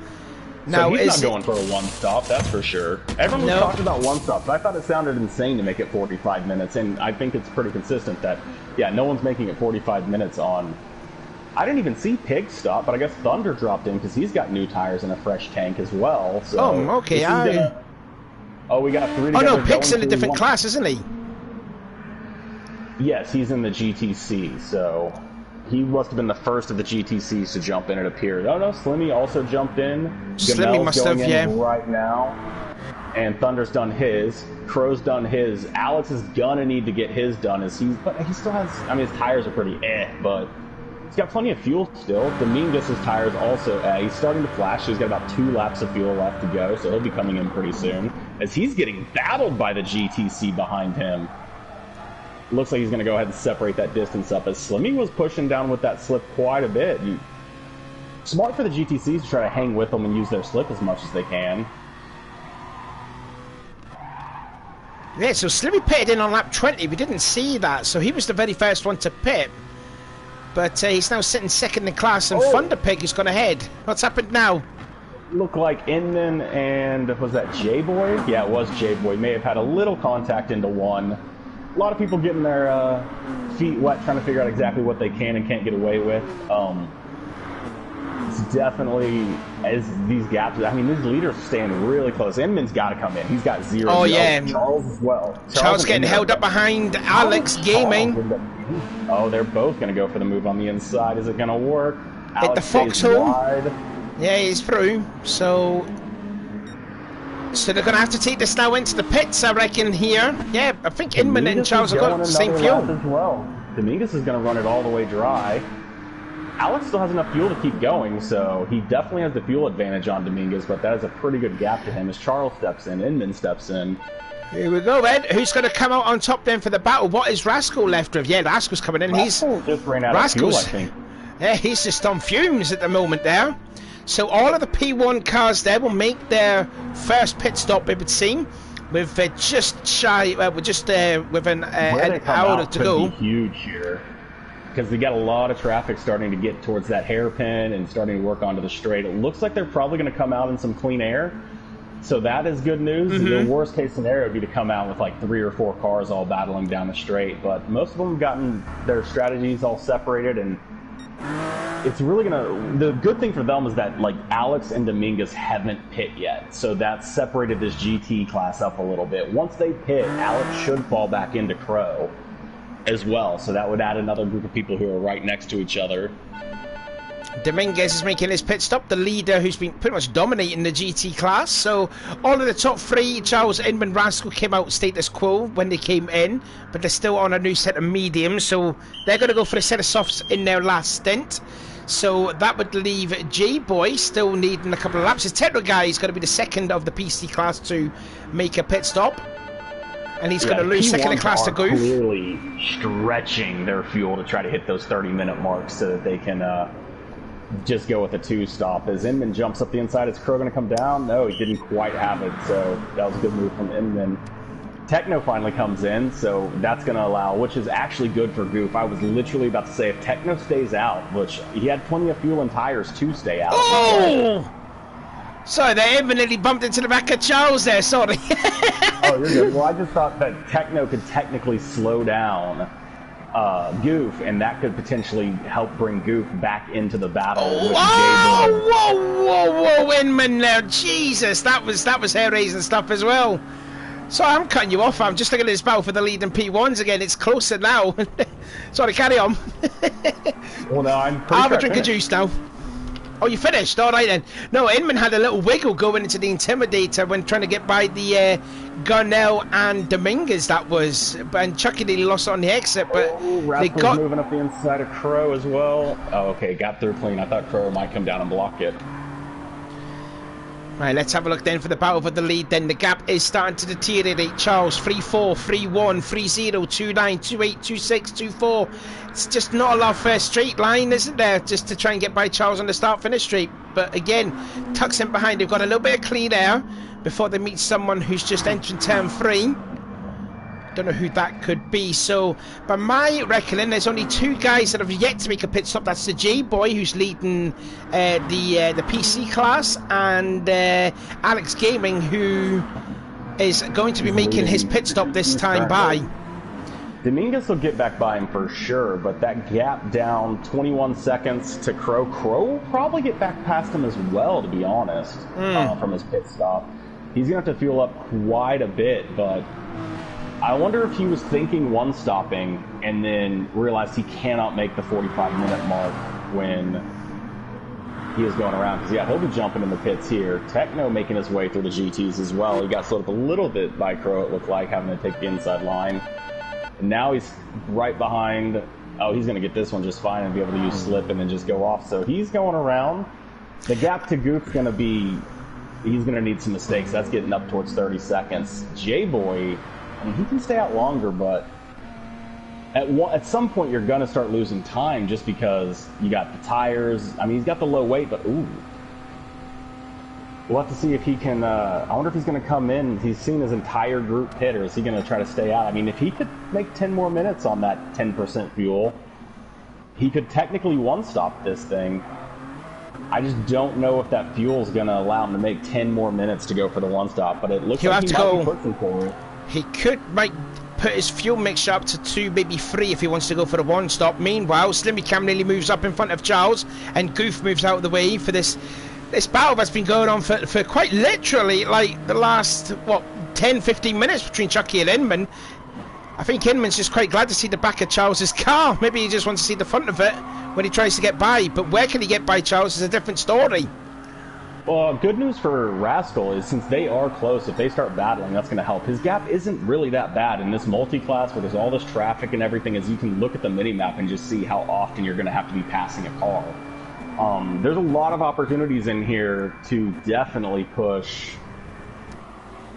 Now, so he's not going for a one stop, that's for sure. Everyone was talking about one stops. I thought it sounded insane to make it 45 minutes, and I think it's pretty consistent that, yeah, no one's making it 45 minutes on. I didn't even see Pig stop, but I guess Thunder dropped in because he's got new tires and a fresh tank as well. So
okay.
We got 3 together.
Oh no, Pig's in a different class, isn't he?
Yes, he's in the GTC, so he must have been the first of the GTCs to jump in, it appeared. Oh no, Slimmy also jumped in.
Slimmy must have, yeah.
Right now. And Thunder's done his. Crow's done his. Alex is gonna need to get his done, but he still has, I mean, his tires are pretty but he's got plenty of fuel still. Dominguez's tires also he's starting to flash, so he's got about 2 laps of fuel left to go, so he'll be coming in pretty soon. As he's getting battled by the GTC behind him. Looks like he's going to go ahead and separate that distance up, as Slimmy was pushing down with that slip quite a bit. Smart for the GTCs to try to hang with them and use their slip as much as they can.
Yeah, so Slimmy pitted in on lap 20. We didn't see that, so he was the very first one to pit. But he's now sitting second in class, and Thunderpig has gone ahead. What's happened now?
Looked like Inman and, was that J-Boy? Yeah, it was J-Boy. May have had a little contact into one. A lot of people getting their feet wet, trying to figure out exactly what they can and can't get away with. It's definitely, as these gaps, I mean, these leaders stand really close. Inman's got to come in. He's got 0.
Oh, yeah.
Charles as well.
Charles getting held up behind Alex Gaming.
Oh, they're both going to go for the move on the inside. Is it going to work?
Hit the foxhole. Yeah, he's through. So they're going to have to take this now into the pits, I reckon, here. Yeah, I think Inman and Charles have got the same fuel.
As well. Dominguez is going to run it all the way dry. Alex still has enough fuel to keep going, so he definitely has the fuel advantage on Dominguez, but that is a pretty good gap to him as Charles steps in, Inman steps in.
Here we go, Ed. Who's going to come out on top then for the battle? What is Rascal left with? Yeah, Rascal's coming in.
Rascal just ran out of fuel, I think.
Yeah, he's just on fumes at the moment there. So all of the P1 cars there will make their first pit stop, it would seem, with just shy, with an hour to go.
Be huge here, because we got a lot of traffic starting to get towards that hairpin and starting to work onto the straight. It looks like they're probably going to come out in some clean air, so that is good news. The worst case scenario would be to come out with like 3 or 4 cars all battling down the straight, but most of them have gotten their strategies all separated, and it's really gonna. The good thing for them is that like Alex and Dominguez haven't pit yet, so that separated this GT class up a little bit. Once they pit, Alex should fall back into Crow as well, so that would add another group of people who are right next to each other.
Dominguez is making his pit stop, the leader who's been pretty much dominating the GT class. So all of the top 3, Charles, Inman, Rascal, came out status quo when they came in, but they're still on a new set of mediums, so they're going to go for a set of softs in their last stint. So that would leave J-Boy still needing a couple of laps. His Tetro guy is going to be the second of the PC class to make a pit stop, and he's going to lose second in class to Goof.
Clearly stretching their fuel to try to hit those 30-minute marks so that they can just go with a 2-stop. As Inman jumps up the inside, is Crow going to come down? No, he didn't quite have it, so that was a good move from Inman. Techno finally comes in, so that's going to allow, which is actually good for Goof. I was literally about to say, if Techno stays out, which he had plenty of fuel and tires to stay out.
Oh! Sorry, they evidently bumped into the back of Charles there, sorry.
Oh, you're good. Well, I just thought that Techno could technically slow down Goof, and that could potentially help bring Goof back into the battle.
Whoa, Inman now, Jesus, that was hair-raising stuff as well. So I'm cutting you off. I'm just looking at this battle for the lead in P1s again. It's closer now. Sorry, carry on.
Well, no, I'm pretty
I'll have a drink of juice now. Oh, you finished? All right then. No, Inman had a little wiggle going into the Intimidator when trying to get by the Garnell and Dominguez. That was, and Chucky nearly lost on the exit, but they got
moving up the inside of Crow as well. Oh, okay, got through clean. I thought Crow might come down and block it.
Right, let's have a look then for the battle for the lead then. The gap is starting to deteriorate. Charles, 3-4, 3-1, 3-0, 2-9, 2-8, 2-6, 2-4. It's just not a lot of straight line, isn't there, just to try and get by Charles on the start-finish straight. But again, tucks in behind. They've got a little bit of clean air before they meet someone who's just entering turn 3. don't know who that could be. So, by my reckoning, there's only 2 guys that have yet to make a pit stop. That's the J-Boy, who's leading the PC class, and Alex Gaming, who is going to be making his pit stop this time by.
Dominguez will get back by him for sure, but that gap down 21 seconds to Crow will probably get back past him as well, to be honest, from his pit stop. He's going to have to fuel up quite a bit, but I wonder if he was thinking one-stopping and then realized he cannot make the 45-minute mark when he is going around. Because, yeah, he'll be jumping in the pits here. Techno making his way through the GTs as well. He got slowed up a little bit by Crow, it looked like, having to take the inside line. And now he's right behind. Oh, he's going to get this one just fine and be able to use slip and then just go off. So he's going around. The gap to Goof's going to be, he's going to need some mistakes. That's getting up towards 30 seconds. J-Boy, I mean, he can stay out longer, but at some point you're going to start losing time just because you got the tires. I mean, he's got the low weight, but ooh. We'll have to see if he can, I wonder if he's going to come in. He's seen his entire group pit, or is he going to try to stay out? I mean, if he could make 10 more minutes on that 10% fuel, he could technically one-stop this thing. I just don't know if that fuel is going to allow him to make 10 more minutes to go for the one-stop, but it looks like he might be pushing for it.
He might put his fuel mixture up to 2, maybe 3 if he wants to go for the one-stop. Meanwhile, Slimmy Cam nearly moves up in front of Charles, and Goof moves out of the way for this battle that's been going on for quite literally like the last 10-15 minutes between Chucky and Inman. I think Inman's just quite glad to see the back of Charles's car. Maybe he just wants to see the front of it when he tries to get by, but where can he get by Charles is a different story.
Well, good news for Rascal is since they are close, if they start battling, that's going to help. His gap isn't really that bad in this multi-class where there's all this traffic and everything, as you can look at the mini-map and just see how often you're going to have to be passing a car. There's a lot of opportunities in here to definitely push,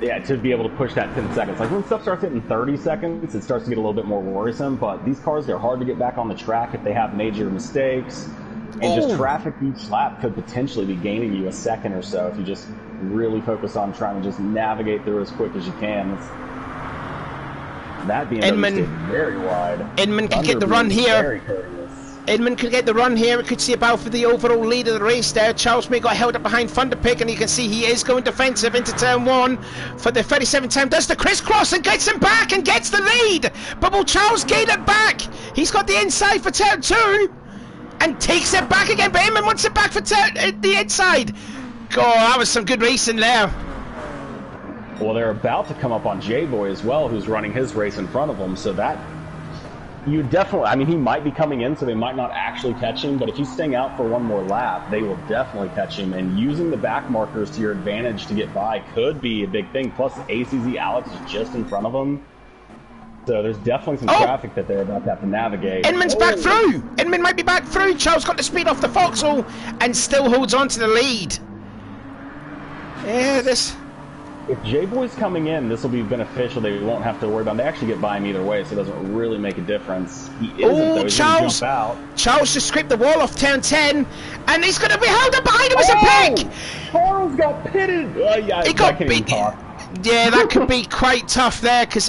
to be able to push that 10 seconds. Like when stuff starts hitting 30 seconds, it starts to get a little bit more worrisome, but these cars, they're hard to get back on the track if they have major mistakes, and just traffic each lap could potentially be gaining you a second or so if you just really focus on trying to just navigate through as quick as you can. That BMW stayed very wide.
Inman can get the run here.
Very courteous.
Edmund could get the run here. We could see a battle for the overall lead of the race there. Charles May got held up behind Thunderpick, and you can see he is going defensive into turn 1 for the 37 time. Does the crisscross and gets him back and gets the lead. But will Charles gain it back? He's got the inside for turn 2 and takes it back again. But Inman wants it back for the inside. God, that was some good racing there.
Well, they're about to come up on J-Boy as well, who's running his race in front of him, so that... You definitely, I mean, he might be coming in, so they might not actually catch him, but if he's staying out for one more lap, they will definitely catch him, and using the back markers to your advantage to get by could be a big thing. Plus, ACZ Alex is just in front of him, so there's definitely some traffic that they're about to have to navigate.
Inman's back through! Inman might be back through! Charles got the speed off the Foxhole and still holds on to the lead. Yeah, this...
If J-Boy's coming in, this will be beneficial. They won't have to worry about it. They actually get by him either way, so it doesn't really make a difference. He isn't, though. He's going to jump out.
Charles just scraped the wall off turn 10, and he's going to be held up behind him as a pick!
Charles got pitted!
He got beat. Yeah, that could be quite tough there, because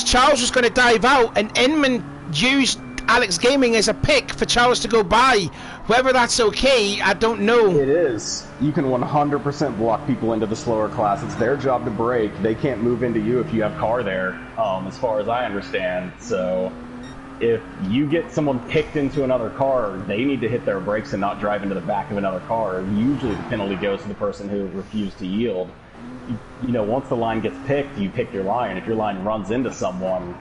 Charles was going to dive out, and Inman used Alex Gaming as a pick for Charles to go by. Whether that's okay, I don't know.
It is. You can 100% block people into the slower class. It's their job to brake. They can't move into you if you have car there, as far as I understand. So if you get someone picked into another car, they need to hit their brakes and not drive into the back of another car. Usually the penalty goes to the person who refused to yield. You know, once the line gets picked, you pick your line. If your line runs into someone,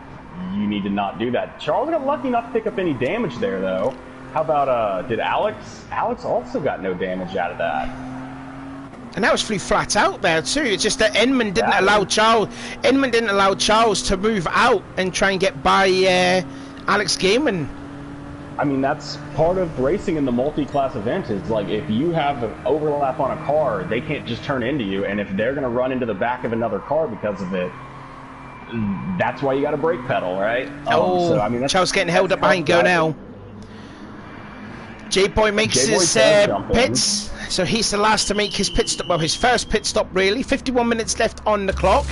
you need to not do that. Charles got lucky not to pick up any damage there, though. How about, did Alex? Alex also got no damage out of that.
And that was flew flat out there, too. It's just that Inman didn't allow Charles to move out and try and get by Alex Gaiman.
I mean, that's part of racing in the multi-class event is, like, if you have an overlap on a car, they can't just turn into you. And if they're going to run into the back of another car because of it, that's why you got to brake pedal, right?
So, I mean, Charles getting held up behind Gonell. J-Boy makes his pits, so he's the last to make his pit stop. Well, his first pit stop, really. 51 minutes left on the clock.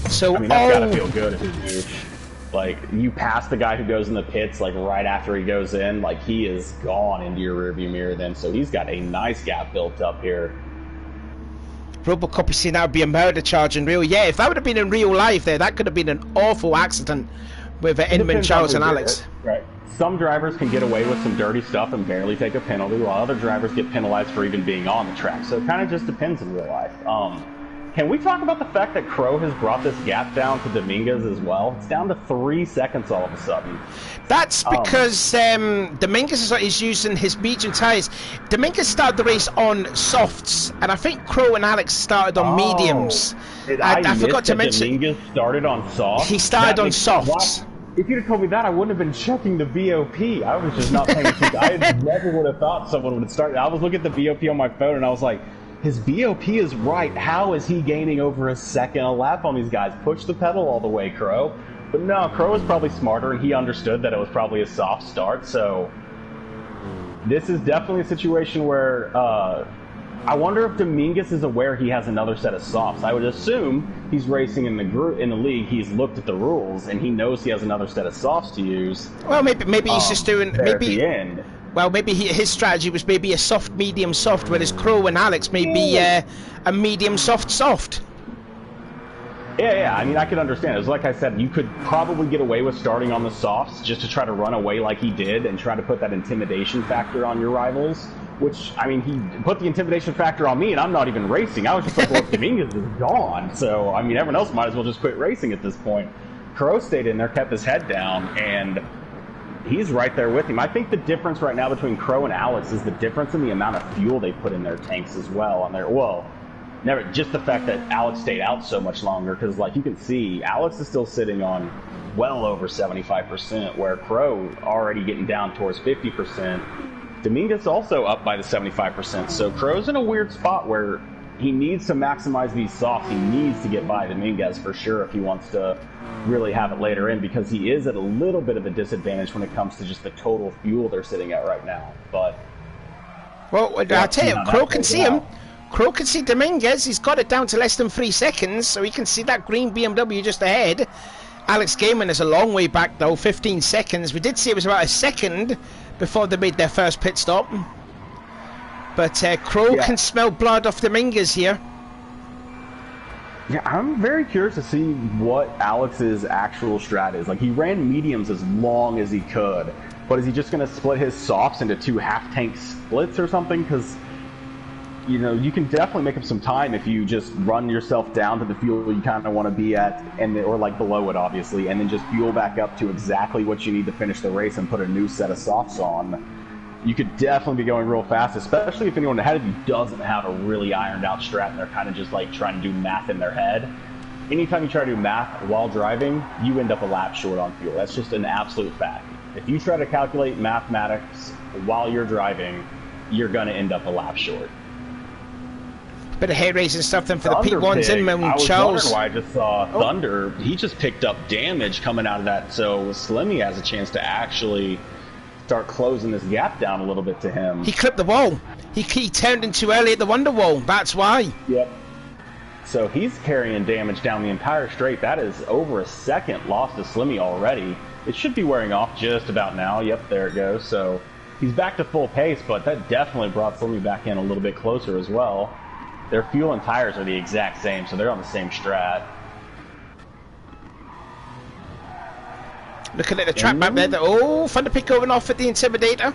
So,
I mean, that's gotta feel good if it's huge. Like, you pass the guy who goes in the pits, like, right after he goes in, like, he is gone into your rearview mirror then, so he's got a nice gap built up here.
Robocop is saying that would be a murder charge in real. Yeah, if that would have been in real life there, that could have been an awful accident with Inman, Charles, and Alex.
Right. Some drivers can get away with some dirty stuff and barely take a penalty, while other drivers get penalized for even being on the track. So it kind of just depends in real life. Can we talk about the fact that Crow has brought this gap down to Dominguez as well? It's down to 3 seconds all of a sudden.
That's because Dominguez is using his medium tyres. Dominguez started the race on softs, and I think Crow and Alex started on mediums.
I forgot to mention Dominguez started on softs.
He started on softs.
If you'd have told me that, I wouldn't have been checking the VOP. I was just not paying attention. I never would have thought someone would start. I was looking at the VOP on my phone, and I was like, his VOP is right. How is he gaining over a second a lap on these guys? Push the pedal all the way, Crow. But no, Crow was probably smarter, and he understood that it was probably a soft start. So this is definitely a situation where I wonder if Dominguez is aware he has another set of softs. I would assume he's racing in the league. He's looked at the rules, and he knows he has another set of softs to use.
Well, maybe he's just doing
at the end.
Well, maybe his strategy was maybe a soft, medium, soft, whereas Crow and Alex maybe a medium, soft, soft.
Yeah, I mean, I could understand. It was like I said, you could probably get away with starting on the softs just to try to run away like he did and try to put that intimidation factor on your rivals, which, I mean, he put the intimidation factor on me, and I'm not even racing. I was just like, well, Dominguez is gone, so, I mean, everyone else might as well just quit racing at this point. Crow stayed in there, kept his head down, and he's right there with him. I think the difference right now between Crow and Alex is the difference in the amount of fuel they put in their tanks as well. Just the fact that Alex stayed out so much longer, because like you can see, Alex is still sitting on well over 75%, where Crow already getting down towards 50%. Dominguez also up by the 75%, so Crow's in a weird spot where he needs to maximize these softs. He needs to get by Dominguez for sure if he wants to really have it later in, because he is at a little bit of a disadvantage when it comes to just the total fuel they're sitting at right now. But
well, I'll tell you, Crow can see him. Crow can see Dominguez. He's got it down to less than 3 seconds, so he can see that green BMW just ahead. Alex Gaiman is a long way back though, 15 seconds. We did see it was about a second before they made their first pit stop. But Crow can smell blood off Dominguez here.
Yeah, I'm very curious to see what Alex's actual strat is. Like, he ran mediums as long as he could, but is he just going to split his softs into 2 half-tank splits or something? Because, you know, you can definitely make up some time if you just run yourself down to the fuel you kind of want to be at, or like below it, obviously, and then just fuel back up to exactly what you need to finish the race and put a new set of softs on. You could definitely be going real fast, especially if anyone ahead of you doesn't have a really ironed out strat and they're kind of just like trying to do math in their head. Anytime you try to do math while driving, you end up a lap short on fuel. That's just an absolute fact. If you try to calculate mathematics while you're driving, you're going to end up a lap short.
Bit of hair raising stuff then for the P1s in Charles.
I was wondering why I just saw Thunder. He just picked up damage coming out of that, so Slimmy has a chance to actually start closing this gap down a little bit to him.
He clipped the wall. He turned in too early at the Wonder Wall. That's why.
Yep. So he's carrying damage down the entire straight. That is over a second lost to Slimmy already. It should be wearing off just about now. Yep, there it goes. So he's back to full pace, but that definitely brought Slimmy back in a little bit closer as well. Their fuel and tires are the exact same, so they're on the same strat.
Looking at the track map there. Thunder Pick going off at the Intimidator.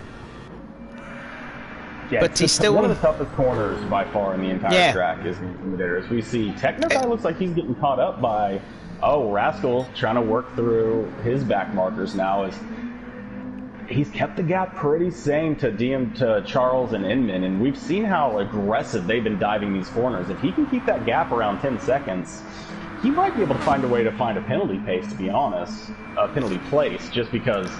Yeah,
but he's still
one of the toughest corners by far in the entire track is the Intimidator. As we see, Technoguy looks like he's getting caught up by Rascal, trying to work through his back markers now. As he's kept the gap pretty same to Charles and Inman, and we've seen how aggressive they've been diving these corners. If he can keep that gap around 10 seconds, he might be able to find a way to find a penalty pace, to be honest. A penalty place, just because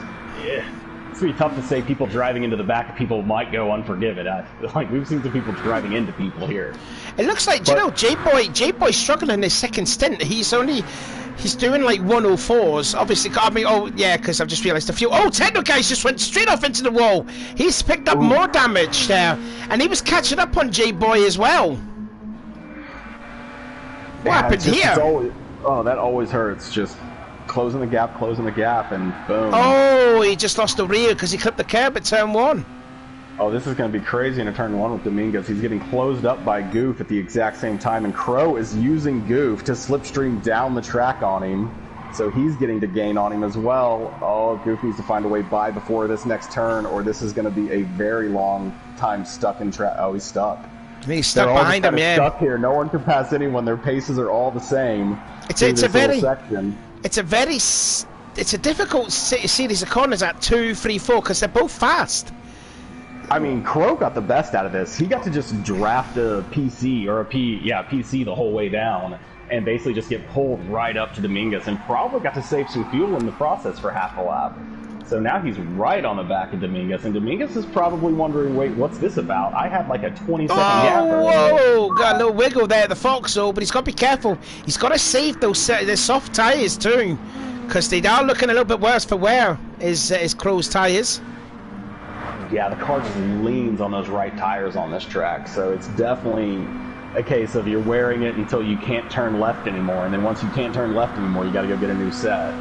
it's going to be tough to say people driving into the back of people might go unforgiven. Like, we've seen some people driving into people here.
It looks like, J-Boy's struggling in his second stint. He's doing like 104s. Obviously, because I've just realised the fuel. Technoguy's just went straight off into the wall. He's picked up more damage there. And he was catching up on J-Boy as well. What happened here?
Oh, that always hurts. Just closing the gap, and boom.
Oh, he just lost the rear because he clipped the curb at turn 1.
Oh, this is going to be crazy in a turn 1 with Dominguez. He's getting closed up by Goof at the exact same time, and Crow is using Goof to slipstream down the track on him. So he's getting to gain on him as well. Oh, Goof needs to find a way by before this next turn, or this is going to be a very long time stuck in track. Oh, he's stuck.
He's stuck behind him, yeah.
Stuck here. No one can pass anyone. Their paces are all the same.
It's a difficult series of corners at 2, 3, 4 because they're both fast.
I mean, Crow got the best out of this. He got to just draft a PC the whole way down and basically just get pulled right up to Dominguez and probably got to save some fuel in the process for half a lap. So now he's right on the back of Dominguez, and Dominguez is probably wondering, wait, what's this about? I had like a 20-second gap.
Whoa, got a little wiggle there at the foxhole, but he's got to be careful. He's got to save those soft tyres too, because they are looking a little bit worse for wear, is Crow's tyres.
Yeah, the car just leans on those right tires on this track, so it's definitely a case of you're wearing it until you can't turn left anymore, and then once you can't turn left anymore, you got to go get a new set.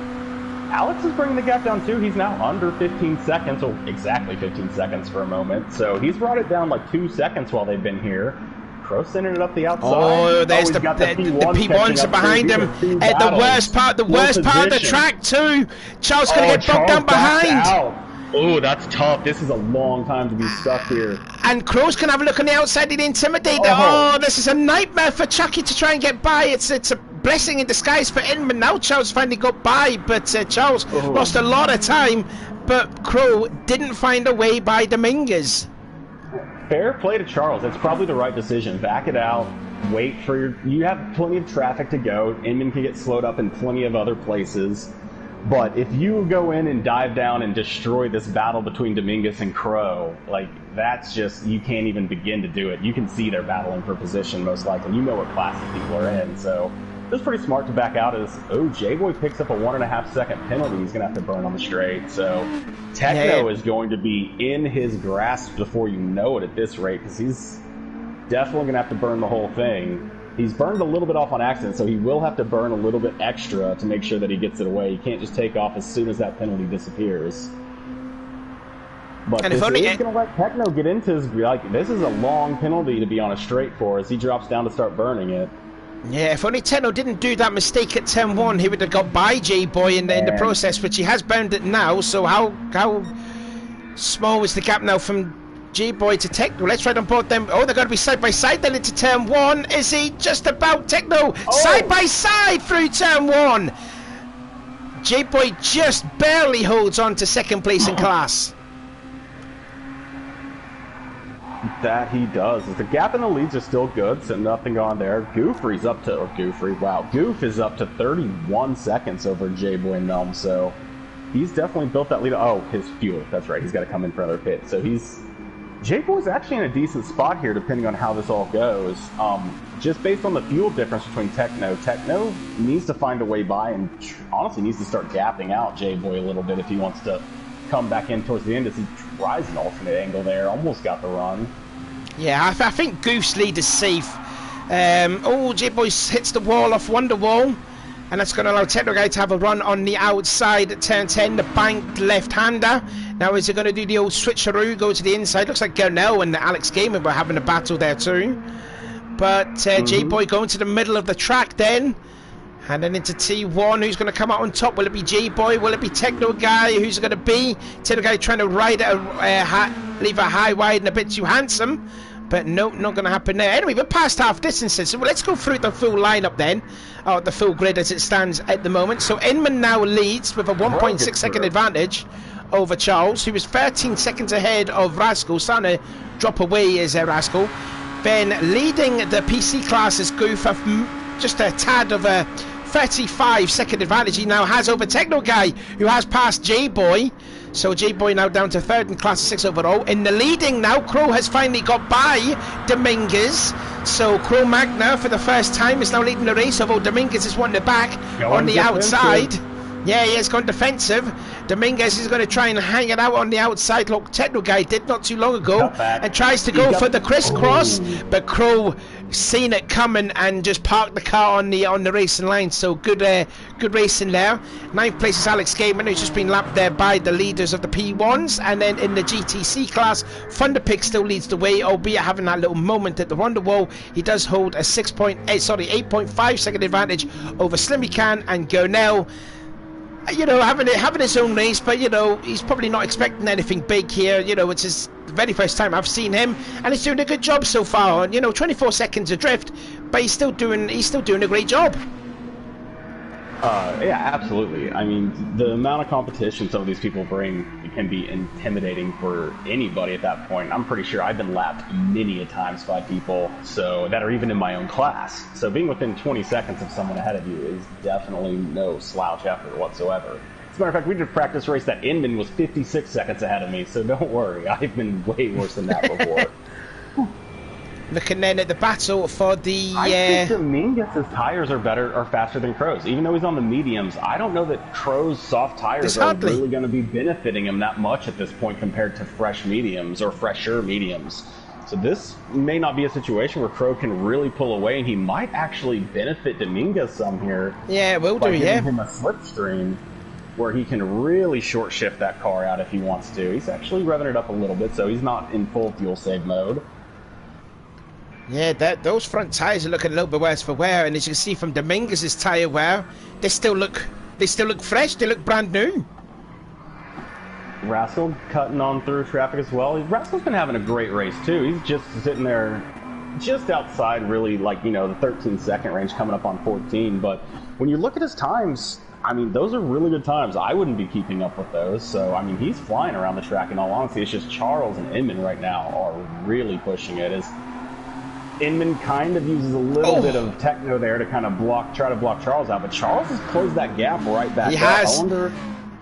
Alex is bringing the gap down too. He's now under 15 seconds, or exactly 15 seconds for a moment, so he's brought it down like 2 seconds while they've been here. Crow sending it up the outside.
Oh, there's the P1s are behind him at the worst part of the track too. Charles going to get bumped down behind.
Oh, that's tough. This is a long time to be stuck here.
And Crow's can have a look on the outside and intimidate. Oh, this is a nightmare for Chucky to try and get by. It's a blessing in disguise for Inman. Now Charles finally got by, but Charles lost a lot of time. But Crow didn't find a way by Dominguez.
Fair play to Charles. It's probably the right decision. Back it out. Wait for you have plenty of traffic to go. Inman can get slowed up in plenty of other places. But if you go in and dive down and destroy this battle between Dominguez and Crow, like, that's just, you can't even begin to do it. You can see they're battling for position, most likely. You know what classes people are in, so it was pretty smart to back out as, J-Boy picks up a 1.5 second penalty he's going to have to burn on the straight, so Techno is going to be in his grasp before you know it at this rate, because he's definitely going to have to burn the whole thing. He's burned a little bit off on accident, so he will have to burn a little bit extra to make sure that he gets it away. He can't just take off as soon as that penalty disappears. But this is going to let Techno get into his... Like, this is a long penalty to be on a straight for as he drops down to start burning it.
Yeah, if only Techno didn't do that mistake at turn 1, he would have got by J-Boy in the process, which he has bound it now, so how small is the gap now from J-Boy to Techno? Let's try on both them. Oh, they're going to be side by side then into turn 1. Is he just about Techno? Side by side through turn 1. J-Boy just barely holds on to second place in class.
That he does. The gap in the leads are still good, so nothing on there. Goof is up to 31 seconds over J-Boy and Melm, so he's definitely built that lead. Oh, his fuel. That's right. He's got to come in for another pit. So J-Boy's actually in a decent spot here, depending on how this all goes. Just based on the fuel difference between Techno needs to find a way by, and honestly needs to start gapping out J-Boy a little bit if he wants to come back in towards the end as he tries an alternate angle there. Almost got the run. Yeah,
I think Goof's lead is safe. J-Boy hits the wall off Wonderwall, and that's going to allow Techno Guy to have a run on the outside at turn 10, the banked left-hander. Now is he going to do the old switcheroo, go to the inside? Looks like Gernell and Alex Gamer were having a battle there too. But J-Boy going to the middle of the track then. And then into T1, who's going to come out on top? Will it be J-Boy? Will it be Techno Guy? Who's it going to be? Techno Guy trying to ride it, leave a high wide and a bit too handsome. But nope, not going to happen there. Anyway, we're past half distances, so let's go through the full lineup then. The full grid as it stands at the moment. So Inman now leads with a 1.6 second advantage over Charles, who was 13 seconds ahead of Rascal. Starting to drop away is Rascal. Then leading the PC class is Goof, just a tad of a 35 second advantage he now has over Techno Guy, who has passed J-Boy. So J-Boy now down to third in class 6 overall. In the leading now, Crow has finally got by Dominguez. So Crow Magna for the first time is now leading the race, although Dominguez is wanting it back on the outside. Yeah, he has gone defensive. Dominguez is going to try and hang it out on the outside. Look, Techno Guy did not too long ago and tries to go for the crisscross, but Crow seen it coming and just parked the car on the racing line. So good racing there. 9th place is Alex Gaiman, who's just been lapped there by the leaders of the P1s. And then in the GTC class, Thunderpig still leads the way, albeit having that little moment at the Wonderwall. He does hold a 8.5 second advantage over Slimmy Can and Gonell. You know, having his own race, but you know, he's probably not expecting anything big here. You know, it's his very first time I've seen him, and he's doing a good job so far. And you know, 24 seconds adrift, but he's still doing a great job.
Yeah, absolutely. I mean, the amount of competition some of these people bring can be intimidating for anybody at that point. I'm pretty sure I've been lapped many a times by people that are even in my own class. So being within 20 seconds of someone ahead of you is definitely no slouch effort whatsoever. As a matter of fact, we did a practice race that Inman was 56 seconds ahead of me, so don't worry. I've been way worse than that before.
Looking then at the battle for the...
I think Dominguez's tires are faster than Crow's. Even though he's on the mediums, I don't know that Crow's soft tires are really going to be benefiting him that much at this point compared to fresh mediums or fresher mediums. So this may not be a situation where Crow can really pull away, and he might actually benefit Dominguez some here.
Yeah, it will
by
do,
giving him a slipstream where he can really short shift that car out if he wants to. He's actually revving it up a little bit, so he's not in full fuel save mode.
Yeah, those front tires are looking a little bit worse for wear, and as you can see from Dominguez's tire wear, they still look fresh. They look brand new.
Rascal cutting on through traffic as well. Rascal's been having a great race too. He's just sitting there, just outside, really, like, you know, the 13-second range, coming up on 14. But when you look at his times, I mean, those are really good times. I wouldn't be keeping up with those. So I mean, he's flying around the track. In all honesty, it's just Charles and Inman right now are really pushing it. Inman kind of uses a little bit of techno there to kind of try to block Charles out, but Charles has closed that gap right back up. I wonder,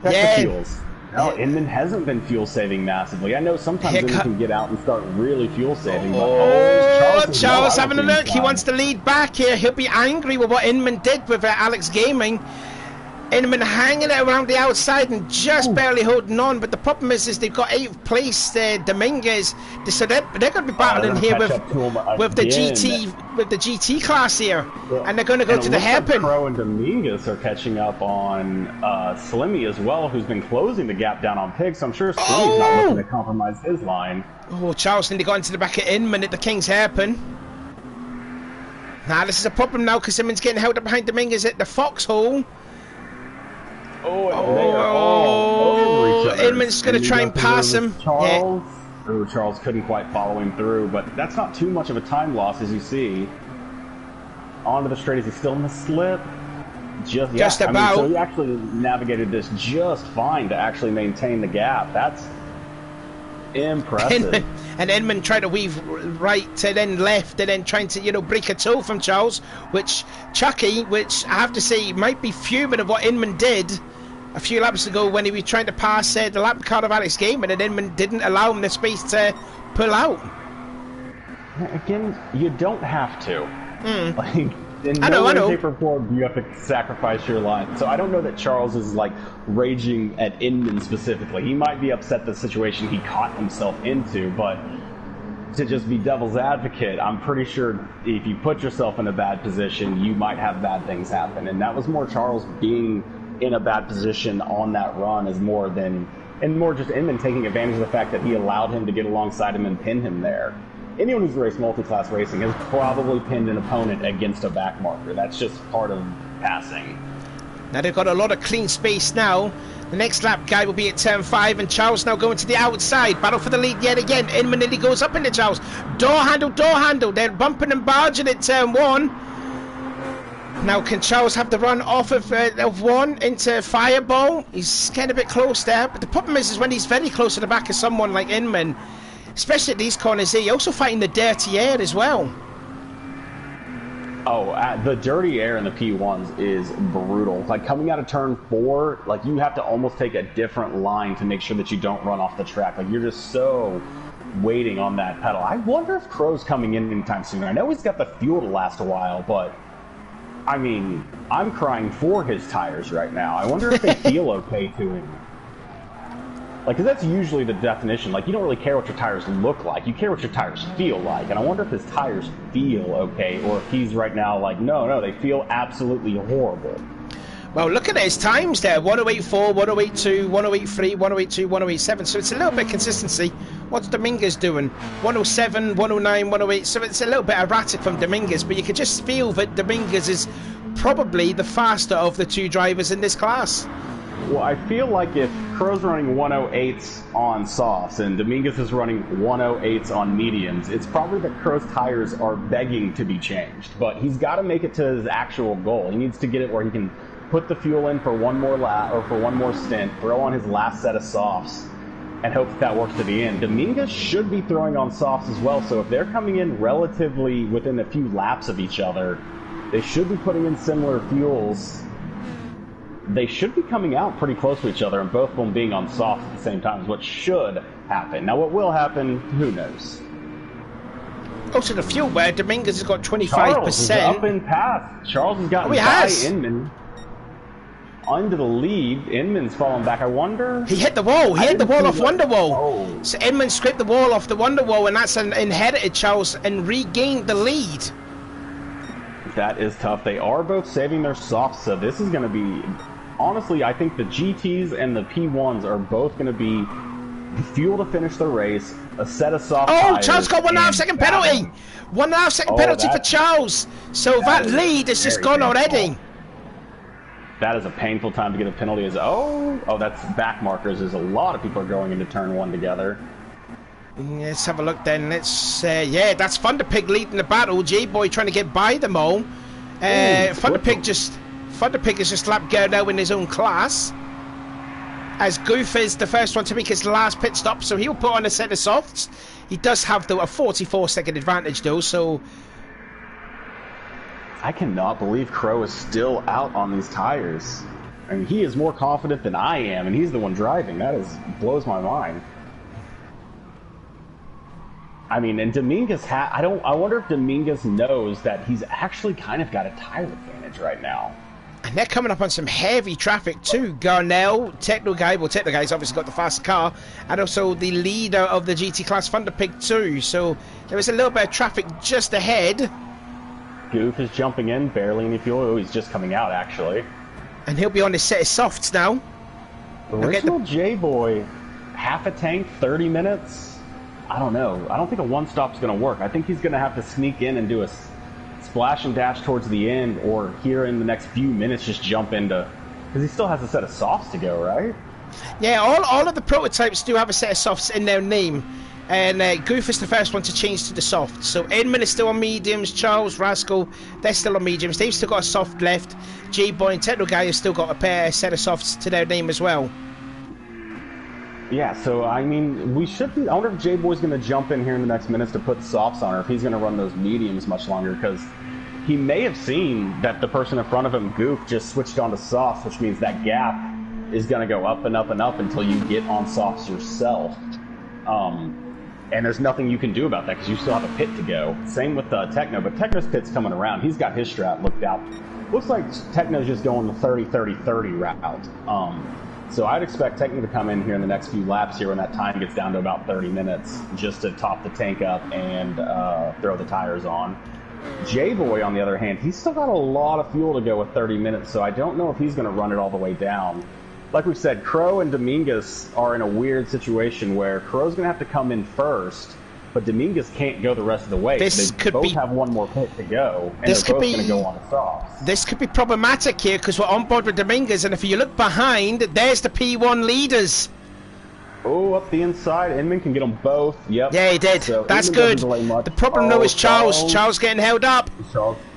check the fuels. No, Inman hasn't been fuel saving massively. I know sometimes Inman can get out and start really fuel saving, but
Charles having a look. He wants to lead back here. He'll be angry with what Inman did with Alex Gaming. Inman hanging it around the outside and just barely holding on, but the problem is they've got 8th place Dominguez, so they're going to be battling here with the GT class here, and they're going to go to the hairpin.
Crow and Dominguez are catching up on Slimmy as well, who's been closing the gap down on Pig, so I'm sure Slimmy's not looking to compromise his line.
Oh, Charles nearly got into the back of Inman at the King's hairpin. Now this is a problem now because Inman's getting held up behind Dominguez at the foxhole.
They are all over each other.
Inman's going to try and pass him.
Charles. Yeah. Oh, Charles couldn't quite follow him through, but that's not too much of a time loss, as you see. Onto the straight. Is he still in the slip? Just about. I mean, so he actually navigated this just fine to actually maintain the gap. That's impressive.
And Inman tried to weave right to then left, and then trying to, you know, break a toe from Charles, which Chucky, I have to say, might be fuming of what Inman did a few laps ago when he was trying to pass the lap card of Alex Gaiman, and Inman didn't allow him the space to pull out.
Again, you don't have to. Like, in no way, shape, or form, you have to sacrifice your line. So I don't know that Charles is like raging at Inman specifically. He might be upset at the situation he caught himself into, but to just be devil's advocate, I'm pretty sure if you put yourself in a bad position, you might have bad things happen. And that was more Charles being in a bad position on that run more just Inman taking advantage of the fact that he allowed him to get alongside him and pin him there. Anyone who's raced multi-class racing has probably pinned an opponent against a back marker. That's just part of passing.
Now they've got a lot of clean space now. The next lap guy will be at turn 5, and Charles now going to the outside. Battle for the lead yet again. Inman nearly goes up into Charles. Door handle. They're bumping and barging at turn 1. Now can Charles have the run off of 1 into Fireball? He's getting a bit close there. But the problem is when he's very close to the back of someone like Inman, especially at these corners here, you're also fighting the dirty air as well.
Oh, the dirty air in the P1s is brutal. Like coming out of turn 4, like you have to almost take a different line to make sure that you don't run off the track. Like you're just so waiting on that pedal. I wonder if Crow's coming in anytime soon. I know he's got the fuel to last a while, but I mean, I'm crying for his tires right now. I wonder if they feel okay to him. Like, 'cause that's usually the definition. Like, you don't really care what your tires look like. You care what your tires feel like. And I wonder if his tires feel okay, or if he's right now like, no, they feel absolutely horrible.
Well, look at his times there. 1084, 1082, 1083, 1082, 1087. So it's a little bit of consistency. What's Dominguez doing? 107, 109, 108. So it's a little bit erratic from Dominguez, but you could just feel that Dominguez is probably the faster of the two drivers in this class.
Well, I feel like if Crow's running 108s on softs and Dominguez is running 108s on mediums, it's probably that Crow's tires are begging to be changed. But he's got to make it to his actual goal. He needs to get it where he can put the fuel in for one more lap or for one more stint, throw on his last set of softs, and hope that works to the end. Dominguez should be throwing on softs as well, so if they're coming in relatively within a few laps of each other, they should be putting in similar fuels. They should be coming out pretty close to each other, and both of them being on softs at the same time is what should happen. Now, what will happen, who knows?
Also, the fuel where Dominguez has got 25%.
Charles is up in path. Charles has gotten by Inman under the lead. Inman's fallen back. I wonder.
He hit the wall. He hit the wall off Wonderwall. Oh. So Inman scraped the wall off the Wonderwall, and that's inherited Charles and regained the lead.
That is tough. They are both saving their softs, so this is going to be. Honestly, I think the GTs and the P1s are both going to be the fuel to finish the race, a set of soft tires.
Charles got 1.5 second penalty. 1.5 second penalty for Charles. So that lead has just gone already.
That is a painful time to get a penalty. That's back markers. There's a lot of people are going into turn one together.
Let's have a look then. That's Thunderpig leading the battle. J-Boy trying to get by them all. Thunderpig is just lap girl now in his own class. As Goof is the first one to make his last pit stop, so he'll put on a set of softs. He does have a 44-second advantage though, so.
I cannot believe Crow is still out on these tires. I mean, he is more confident than I am, and he's the one driving. That blows my mind. I mean, and Dominguez I wonder if Dominguez knows that he's actually kind of got a tire advantage right now.
And they're coming up on some heavy traffic too. Garnell, Techno Guy's obviously got the faster car, and also the leader of the GT class, Thunderpig too. So there is a little bit of traffic just ahead.
Goof is jumping in, barely any fuel. Oh, he's just coming out actually.
And he'll be on his set of softs now.
Original J-Boy, half a tank, 30 minutes? I don't know. I don't think a one-stop's going to work. I think he's going to have to sneak in and do a splash and dash towards the end, or here in the next few minutes just jump into... Because he still has a set of softs to go, right?
Yeah, all of the prototypes do have a set of softs in their name. And Goof is the first one to change to the softs. So Inman is still on mediums, Charles, Rascal, they're still on mediums. They've still got a soft left. J-Boy and Techno Guy have still got a set of softs to their name as well.
Yeah, so I mean, we should be. I wonder if J-Boy's going to jump in here in the next minutes to put softs on, or if he's going to run those mediums much longer, because he may have seen that the person in front of him, Goof, just switched on to softs, which means that gap is going to go up and up and up until you get on softs yourself. And there's nothing you can do about that because you still have a pit to go. Same with Techno, but Techno's pit's coming around. He's got his strat looked out. Looks like Techno's just going the 30-30-30 route. So I'd expect Techno to come in here in the next few laps here when that time gets down to about 30 minutes just to top the tank up and throw the tires on. J-Boy, on the other hand, he's still got a lot of fuel to go with 30 minutes, so I don't know if he's going to run it all the way down. Like we said, Crow and Dominguez are in a weird situation where Crow's going to have to come in first, but Dominguez can't go the rest of the way.
This
they both have one more pit to go, and they're both going to go on the softs.
This could be problematic here because we're on board with Dominguez, and if you look behind, there's the P1 leaders.
Oh, up the inside. Inman can get them both. Yep.
Yeah, he did.
So
that's good. The problem, though, is Charles. Charles getting held up.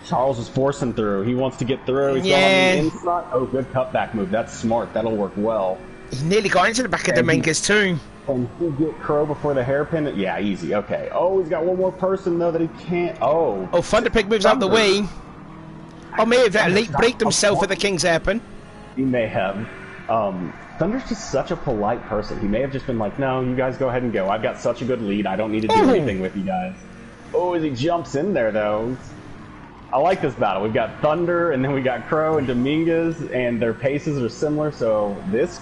Charles is forcing through. He wants to get through. He's going on the inside. Oh, good cutback move. That's smart. That'll work well.
He nearly got into the back of Dominguez, too.
Can he get Crow before the hairpin? Yeah, easy. Okay. Oh, he's got one more person, though, that he can't. Oh.
Oh, Thunderpig moves out the way. Oh, may have late braked himself at the King's hairpin.
He may have. Thunder's just such a polite person. He may have just been like, no, you guys go ahead and go. I've got such a good lead. I don't need to do anything with you guys. Oh, as he jumps in there, though. I like this battle. We've got Thunder, and then we got Crow and Dominguez, and their paces are similar, so this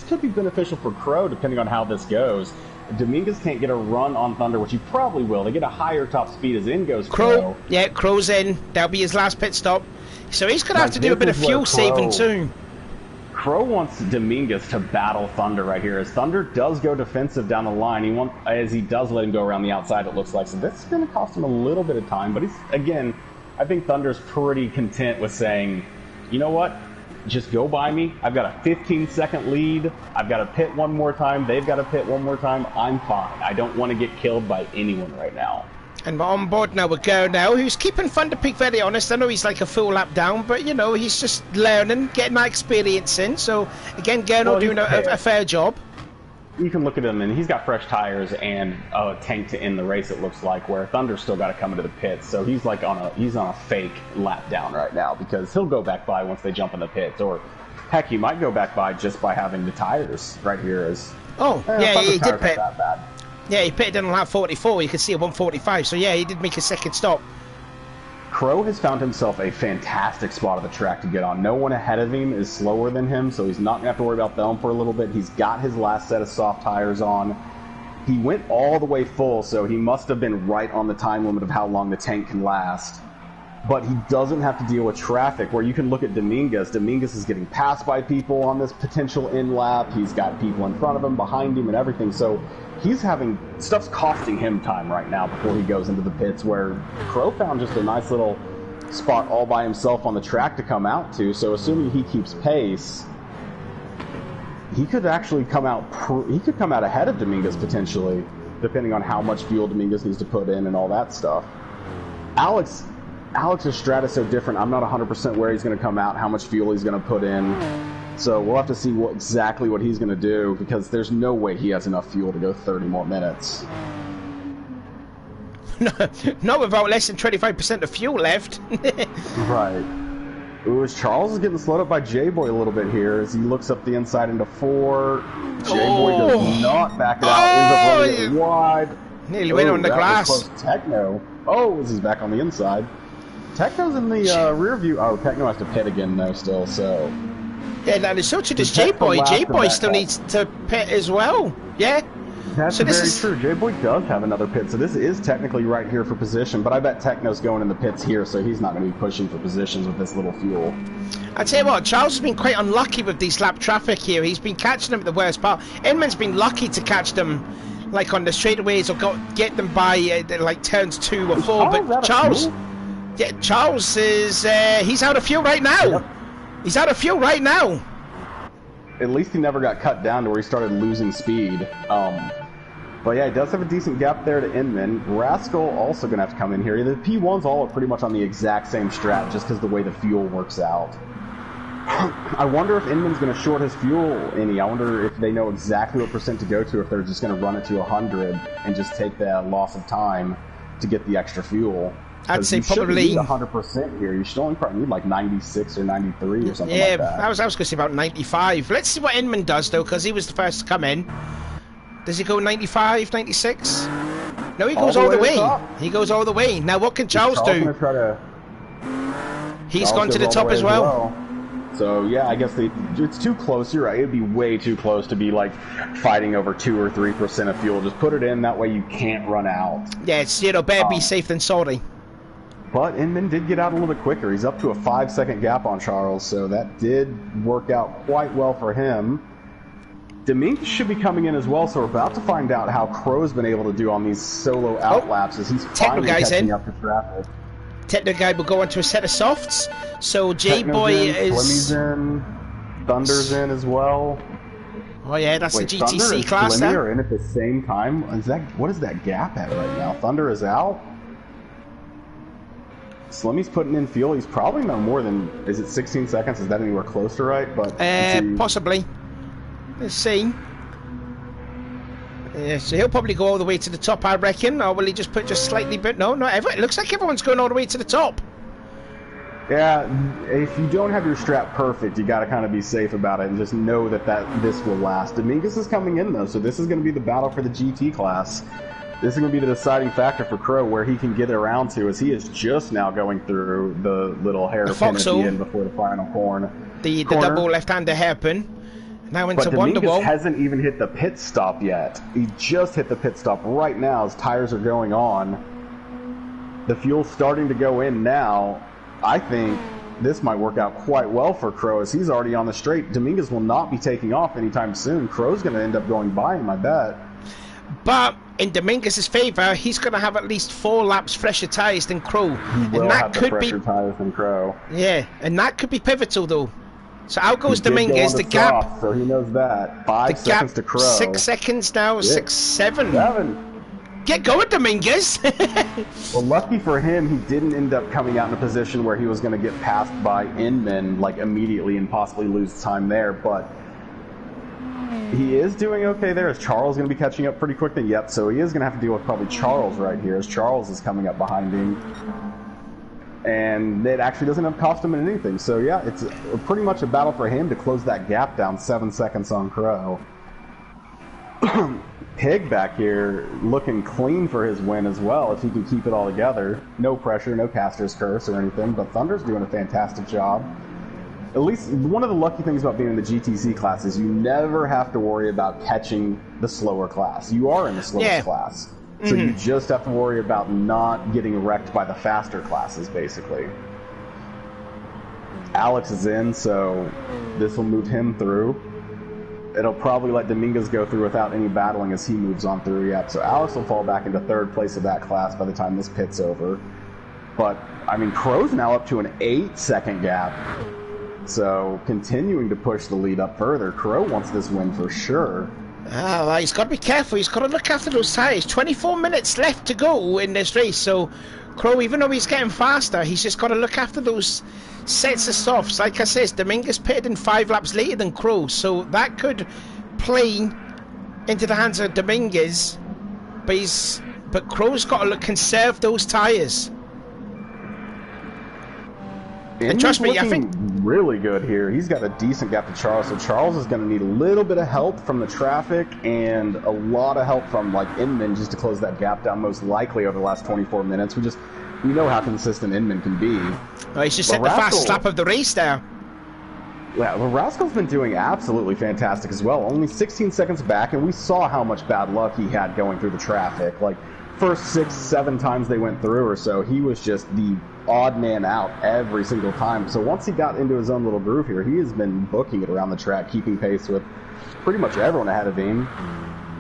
could be beneficial for Crow, depending on how this goes. If Dominguez can't get a run on Thunder, which he probably will. They get a higher top speed as in goes Crow.
Yeah, Crow's in. That'll be his last pit stop. So he's going to have to do a bit of fuel saving too.
Crow wants Dominguez to battle Thunder right here, as Thunder does go defensive down the line. As he does let him go around the outside, it looks like. So this is going to cost him a little bit of time, but he's, again, I think Thunder's pretty content with saying, you know what, just go by me. I've got a 15-second lead. I've got to pit one more time. They've got to pit one more time. I'm fine. I don't want to get killed by anyone right now.
And we're on board now with Gernot, who's keeping Thunder Peak very honest. I know he's like a full lap down, but, you know, he's just learning, getting that experience in. So, again, Gernot doing a fair job.
You can look at him, and he's got fresh tires and a tank to end the race, it looks like, where Thunder's still got to come into the pits. So he's like on a fake lap down right now, because he'll go back by once they jump in the pits. Or, heck, he might go back by just by having the tires right here.
He did pit. Yeah, he pitted in on lap 44. You can see at 145. So, yeah, he did make a second stop.
Crow has found himself a fantastic spot of the track to get on. No one ahead of him is slower than him, so he's not going to have to worry about them for a little bit. He's got his last set of soft tires on. He went all the way full, so he must have been right on the time limit of how long the tank can last. But he doesn't have to deal with traffic, where you can look at Dominguez. Dominguez is getting passed by people on this potential in-lap. He's got people in front of him, behind him, and everything. So stuff's costing him time right now before he goes into the pits, where Crow found just a nice little spot all by himself on the track to come out to. So assuming he keeps pace, he could actually come out ahead of Dominguez potentially, depending on how much fuel Dominguez needs to put in and all that stuff. Alex's strat is so different. I'm not 100% where he's going to come out, how much fuel he's going to put in. So we'll have to see exactly what he's going to do, because there's no way he has enough fuel to go 30 more minutes.
Not without less than 25% of fuel left.
Right. Ooh, Charles is getting slowed up by J-Boy a little bit here as he looks up the inside into 4. J-Boy does not back it out. Ends up running it wide.
Nearly went on the glass.
Was close. Techno. He's back on the inside. Techno's in the rear view. Oh, Techno has to pit again, though, still, so...
Yeah, that is so too does J-Boy. J-Boy still needs to pit as well. Yeah.
That's very true. J-Boy does have another pit, so this is technically right here for position, but I bet Techno's going in the pits here, so he's not going to be pushing for positions with this little fuel.
I tell you what, Charles has been quite unlucky with these lap traffic here. He's been catching them at the worst part. Inman's been lucky to catch them like on the straightaways or get them by like turns 2 or 4, but Charles is he's out of fuel right now. Yep. He's out of fuel right now.
At least he never got cut down to where he started losing speed. But yeah, he does have a decent gap there to Inman. Rascal also going to have to come in here. The P1s all are pretty much on the exact same strat, just because the way the fuel works out. I wonder if Inman's going to short his fuel any. I wonder if they know exactly what percent to go to, if they're just going to run it to 100 and just take that loss of time to get the extra fuel.
I'd say probably
need 100% here. You should only probably need like 96 or 93 or something like that.
I was going to say about 95. Let's see what Inman does, though, because he was the first to come in. Does he go 95, 96? No, he goes all the way. He goes all the way. Now, what can Charles do? He's gone to the top as well.
So, yeah, I guess it's too close. You're right. It'd be way too close to be, like, fighting over 2 or 3% of fuel. Just put it in. That way you can't run out.
Yeah, it's, better be safe than sorry.
But Inman did get out a little bit quicker. He's up to a 5-second gap on Charles, so that did work out quite well for him. Dominguez should be coming in as well, so we're about to find out how Crow's been able to do on these solo outlaps as he's finally catching up to traffic.
Techno guy will go into a set of softs, so J-Boy is...
Slimmy's in, Thunder's in as well.
Oh yeah, that's the GTC
Thunder and
class
Slimmy are in at the same time? What is that gap at right now? Thunder is out? Slimmy's putting in fuel. He's probably no more than, is it 16 seconds? Is that anywhere close to right? But
possibly. Let's see. So he'll probably go all the way to the top, I reckon. Or will he just put slightly... But no, it looks like everyone's going all the way to the top.
Yeah, if you don't have your strap perfect, you got to kind of be safe about it and just know that this will last. Dominguez is coming in, though, so this is going to be the battle for the GT class. This is going to be the deciding factor for Crow, where he can get around to, as he is just now going through the little hairpin at the end before the final corner.
The double left-hander hairpin. Now into
But
Wonderwall.
hasn't even hit the pit stop yet. He just hit the pit stop right now as tires are going on. The fuel's starting to go in now. I think this might work out quite well for Crow, as he's already on the straight. Dominguez will not be taking off anytime soon. Crow's going to end up going by him, I bet.
But in Dominguez's favour, he's going to have at least 4 laps fresher tyres than Crow.
He will have the fresher tyres than Crow.
Yeah, and that could be pivotal though. So out goes Dominguez, the gap.
Soft, so he knows that. 5 seconds to Crow.
6 seconds now, 6, 7.
7.
Get going, Dominguez.
Well, lucky for him, he didn't end up coming out in a position where he was going to get passed by Inman, like, immediately and possibly lose time there, but he is doing okay there, as Charles is going to be catching up pretty quickly. Yep, so he is going to have to deal with probably Charles right here, as Charles is coming up behind him. And it actually doesn't have cost him anything. So yeah, it's pretty much a battle for him to close that gap down 7 seconds on Crow. Pig back here looking clean for his win as well, if he can keep it all together. No pressure, no caster's curse or anything, but Thunder's doing a fantastic job. At least one of the lucky things about being in the GTC class is you never have to worry about catching the slower class. You are in the slowest class. So you just have to worry about not getting wrecked by the faster classes, basically. Alex is in, so this will move him through. It'll probably let Dominguez go through without any battling as he moves on through. Yep, so Alex will fall back into 3rd place of that class by the time this pit's over. But, I mean, Crow's now up to an 8-second gap. So, continuing to push the lead up further. Crow wants this win for sure.
Ah, well, he's got to be careful. He's got to look after those tyres. 24 minutes left to go in this race. So, Crow, even though he's getting faster, he's just got to look after those sets of softs. Like I said, Dominguez pitted in 5 laps later than Crow. So, that could play into the hands of Dominguez. But Crow's got to conserve those tyres. And trust me, I think
really good here. He's got a decent gap to Charles, so Charles is going to need a little bit of help from the traffic and a lot of help from like Inman just to close that gap down. Most likely over the last 24 minutes, we know how consistent Inman can be.
Oh, he's just set the fastest lap of the race there.
Yeah, well, Rascal's been doing absolutely fantastic as well. Only 16 seconds back, and we saw how much bad luck he had going through the traffic. Like, first 6, 7 times they went through or so, he was just the odd man out every single time. So once he got into his own little groove here, he has been booking it around the track, keeping pace with pretty much everyone ahead of him.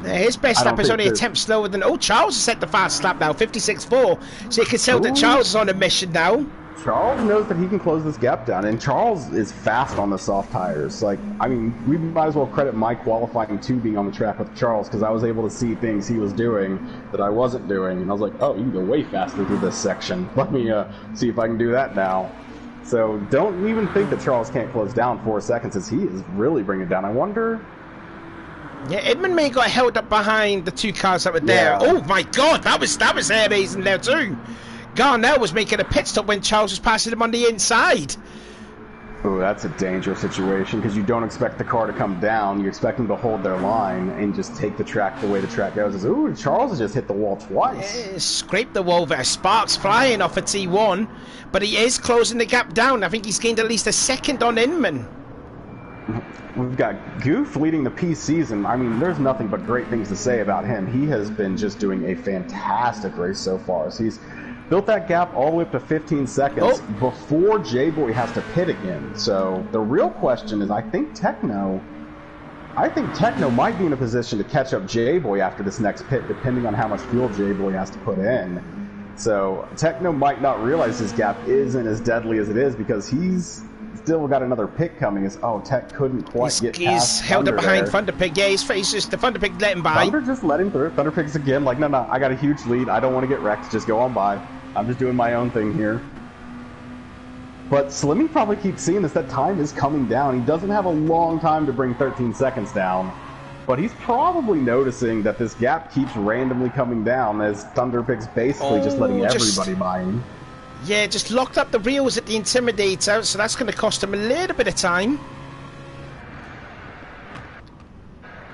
His best lap is only a tenth slower than... Oh, Charles has set the fastest lap now, 56.4. So you can tell that Charles is on a mission now.
Charles knows that he can close this gap down, and Charles is fast on the soft tires. Like, I mean, we might as well credit my qualifying 2 being on the track with Charles, because I was able to see things he was doing that I wasn't doing, and I was like, oh, you can go way faster through this section. Let me see if I can do that now. So don't even think that Charles can't close down 4 seconds, as he is really bringing it down. I wonder...
Yeah, Edmund may got held up behind the 2 cars that were there. Oh my God, that was amazing there too. Garnell was making a pit stop when Charles was passing him on the inside.
Oh, that's a dangerous situation, because you don't expect the car to come down. You expect them to hold their line and just take the track the way the track goes. Ooh, Charles has just hit the wall twice.
Yeah, scraped the wall there. Sparks flying off of T1, but he is closing the gap down. I think he's gained at least a second on Inman.
We've got Goof leading the P season. I mean, there's nothing but great things to say about him. He has been just doing a fantastic race so far. So he's built that gap all the way up to 15 seconds before J-Boy has to pit again. So the real question is, I think Techno might be in a position to catch up J-Boy after this next pit, depending on how much fuel J-Boy has to put in. So Techno might not realize his gap isn't as deadly as it is, because he's still got another pick coming. Tech couldn't quite get past
He's held
Thunder
up behind
there.
Thunderpig. Yeah, he's just the Thunderpig let him by.
Thunder just let him through. Thunderpig's again like, no, I got a huge lead. I don't want to get wrecked. Just go on by. I'm just doing my own thing here. But Slimmy probably keeps seeing this. That time is coming down. He doesn't have a long time to bring 13 seconds down. But he's probably noticing that this gap keeps randomly coming down, as Thunderpig's basically just letting everybody by him.
Yeah, just locked up the reels at the Intimidator, so that's going to cost him a little bit of time.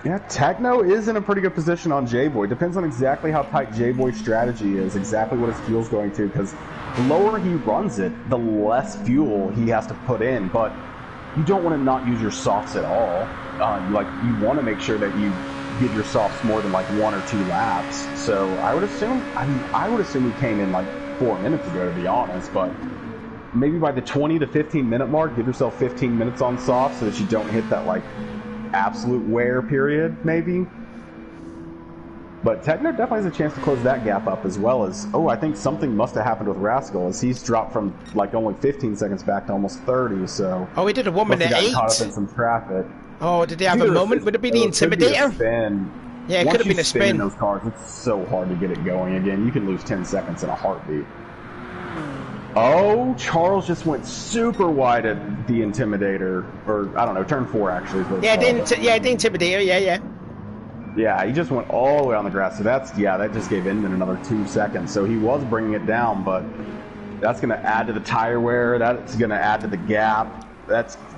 Yeah, Techno is in a pretty good position on J-Boy. Depends on exactly how tight J-Boy's strategy is, exactly what his fuel's going to, because the lower he runs it, the less fuel he has to put in, but you don't want to not use your softs at all. You want to make sure that you give your softs more than like 1 or 2 laps. So I would assume he came in like 4 minutes ago, to be honest, but maybe by the 20 to 15 minute mark, give yourself 15 minutes on soft so that you don't hit that like absolute wear period, maybe. But Techno definitely has a chance to close that gap up, as well as, I think something must have happened with Rascal, as he's dropped from like only 15 seconds back to almost 30, so...
Oh, he did a 1 minute 8.
Caught up in some traffic.
Oh, did he have a moment? Would it be the Intimidator? Yeah, it could have been a spin.
In those cars, it's so hard to get it going again. You can lose 10 seconds in a heartbeat. Oh, Charles just went super wide at the Intimidator, or I don't know, turn 4 actually.
Yeah, the Intimidator, yeah.
Yeah, he just went all the way on the grass. So that just gave Inman another 2 seconds. So he was bringing it down, but that's going to add to the tire wear. That's going to add to the gap.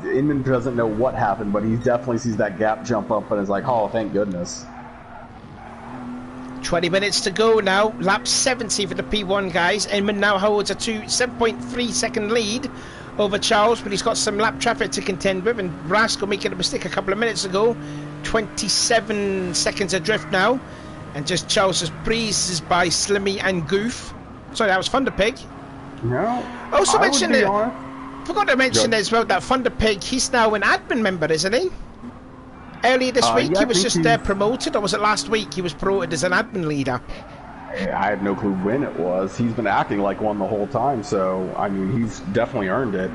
Inman doesn't know what happened, but he definitely sees that gap jump up and is like, oh, thank goodness.
20 minutes to go now. Lap 70 for the P1 guys. Inman now holds a 7.3 second lead over Charles, but he's got some lap traffic to contend with, and Rascal making a mistake a couple of minutes ago. 27 seconds adrift now, and just Charles just breezes by Slimmy and Goof. Sorry, that was Thunderpig.
No.
Also mentioned it. Forgot to mention as well that Thunderpig, he's now an admin member, isn't he? Earlier this week, he was just promoted, or was it last week he was promoted as an admin leader?
I had no clue when it was. He's been acting like one the whole time, so, I mean, he's definitely earned it.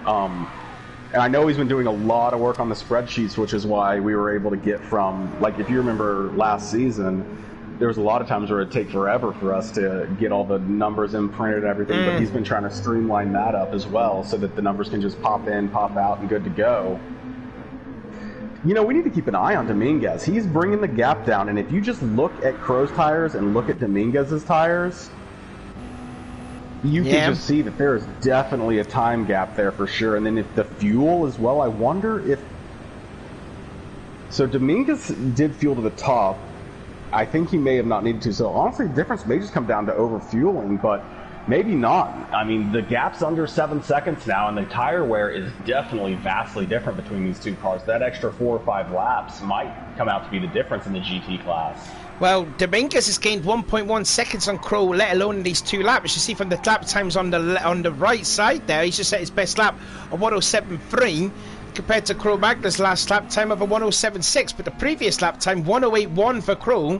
And I know he's been doing a lot of work on the spreadsheets, which is why we were able to get from, like, if you remember last season, there was a lot of times where it'd take forever for us to get all the numbers imprinted and everything, but he's been trying to streamline that up as well so that the numbers can just pop in, pop out, and good to go. You know, we need to keep an eye on Dominguez. He's bringing the gap down, and if you just look at Crow's tires and look at Dominguez's tires, you can just see that there is definitely a time gap there for sure. And then if the fuel as well, I wonder if... So Dominguez did fuel to the top. I think he may have not needed to. So honestly, the difference may just come down to overfueling, but maybe not. I mean, the gap's under 7 seconds now, and the tire wear is definitely vastly different between these two cars. That extra 4 or 5 laps might come out to be the difference in the GT class.
Well, Dominguez has gained 1.1 seconds on Crow, let alone in these 2 laps. You see from the lap times on the right side there, he's just set his best lap of 107.3 compared to Crow Magna's last lap time of a 107.6, but the previous lap time 108.1 for Crow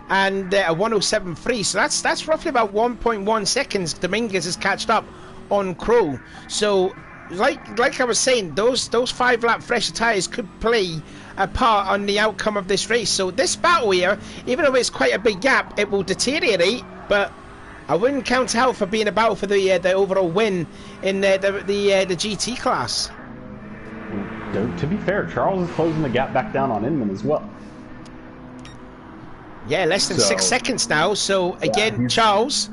and a 107.3, so that's roughly about 1.1 seconds Dominguez has catched up on Crow. So like I was saying, those 5 lap fresher tyres could play a part on the outcome of this race. So this battle here, even though it's quite a big gap, it will deteriorate, but I wouldn't count out for being a battle for the overall win in the GT class.
To be fair, Charles is closing the gap back down on Inman as well.
Yeah, less than 6 seconds now. So again, Charles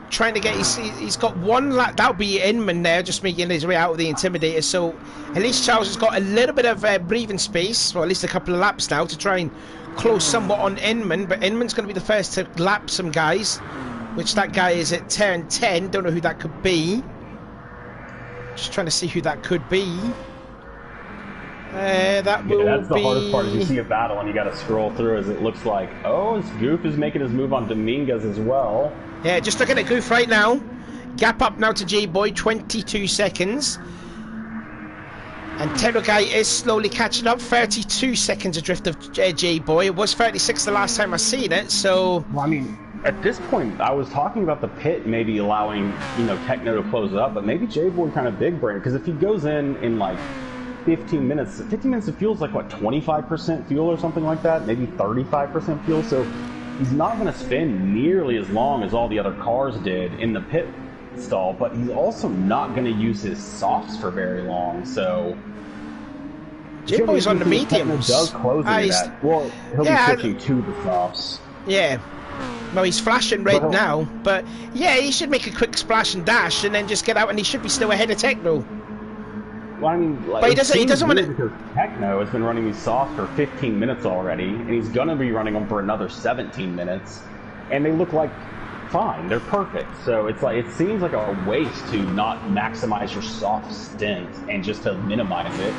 trying to get he's got 1 lap. That'll be Inman there, just making his way out of the Intimidator. So at least Charles has got a little bit of breathing space, or at least a couple of laps now, to try and close somewhat on Inman. But Inman's going to be the first to lap some guys, which that guy is at turn 10. Don't know who that could be. Just trying to see who that could be. That's the
hardest part, is you see a battle and you got to scroll through, as it looks like, Goof is making his move on Dominguez as well.
Yeah, just looking at Goof right now. Gap up now to J-Boy, 22 seconds. And Terroguy is slowly catching up, 32 seconds adrift of J-Boy. It was 36 the last time I seen it, so...
Well, I mean, at this point, I was talking about the pit maybe allowing, Techno to close up, but maybe J-Boy kind of big brain, because if he goes in like 15 minutes of fuel is like, what, 25% fuel or something like that? Maybe 35% fuel, so he's not going to spend nearly as long as all the other cars did in the pit stall, but he's also not going to use his softs for very long, so...
J-Boy's on the mediums.
Does close that. Well, he'll be switching to the softs.
Yeah. Well, he's flashing red now, but yeah, he should make a quick splash and dash and then just get out, and he should be still ahead of Techno.
Well, I mean, like,
but he doesn't want to.
Because Techno has been running these softs for 15 minutes already, and he's going to be running them for another 17 minutes, and they look like fine. They're perfect. So it's like, it seems like a waste to not maximize your soft stint and just to minimize it.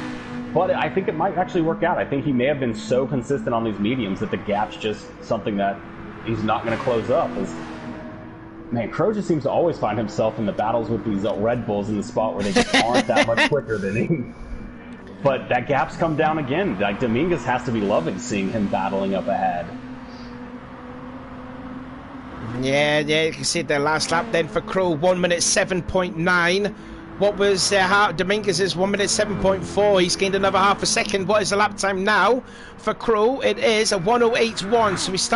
But I think it might actually work out. I think he may have been so consistent on these mediums that the gap's just something that he's not going to close up. Man, Crow just seems to always find himself in the battles with these Red Bulls in the spot where they just aren't that much quicker than him. But that gap's come down again. Like, Dominguez has to be loving seeing him battling up ahead.
Yeah, you can see the last lap then for Crow, 1 minute 7.9. What was Dominguez's 1 minute 7.4? He's gained another half a second. What is the lap time now for Crow? It is a 1:08.1. So his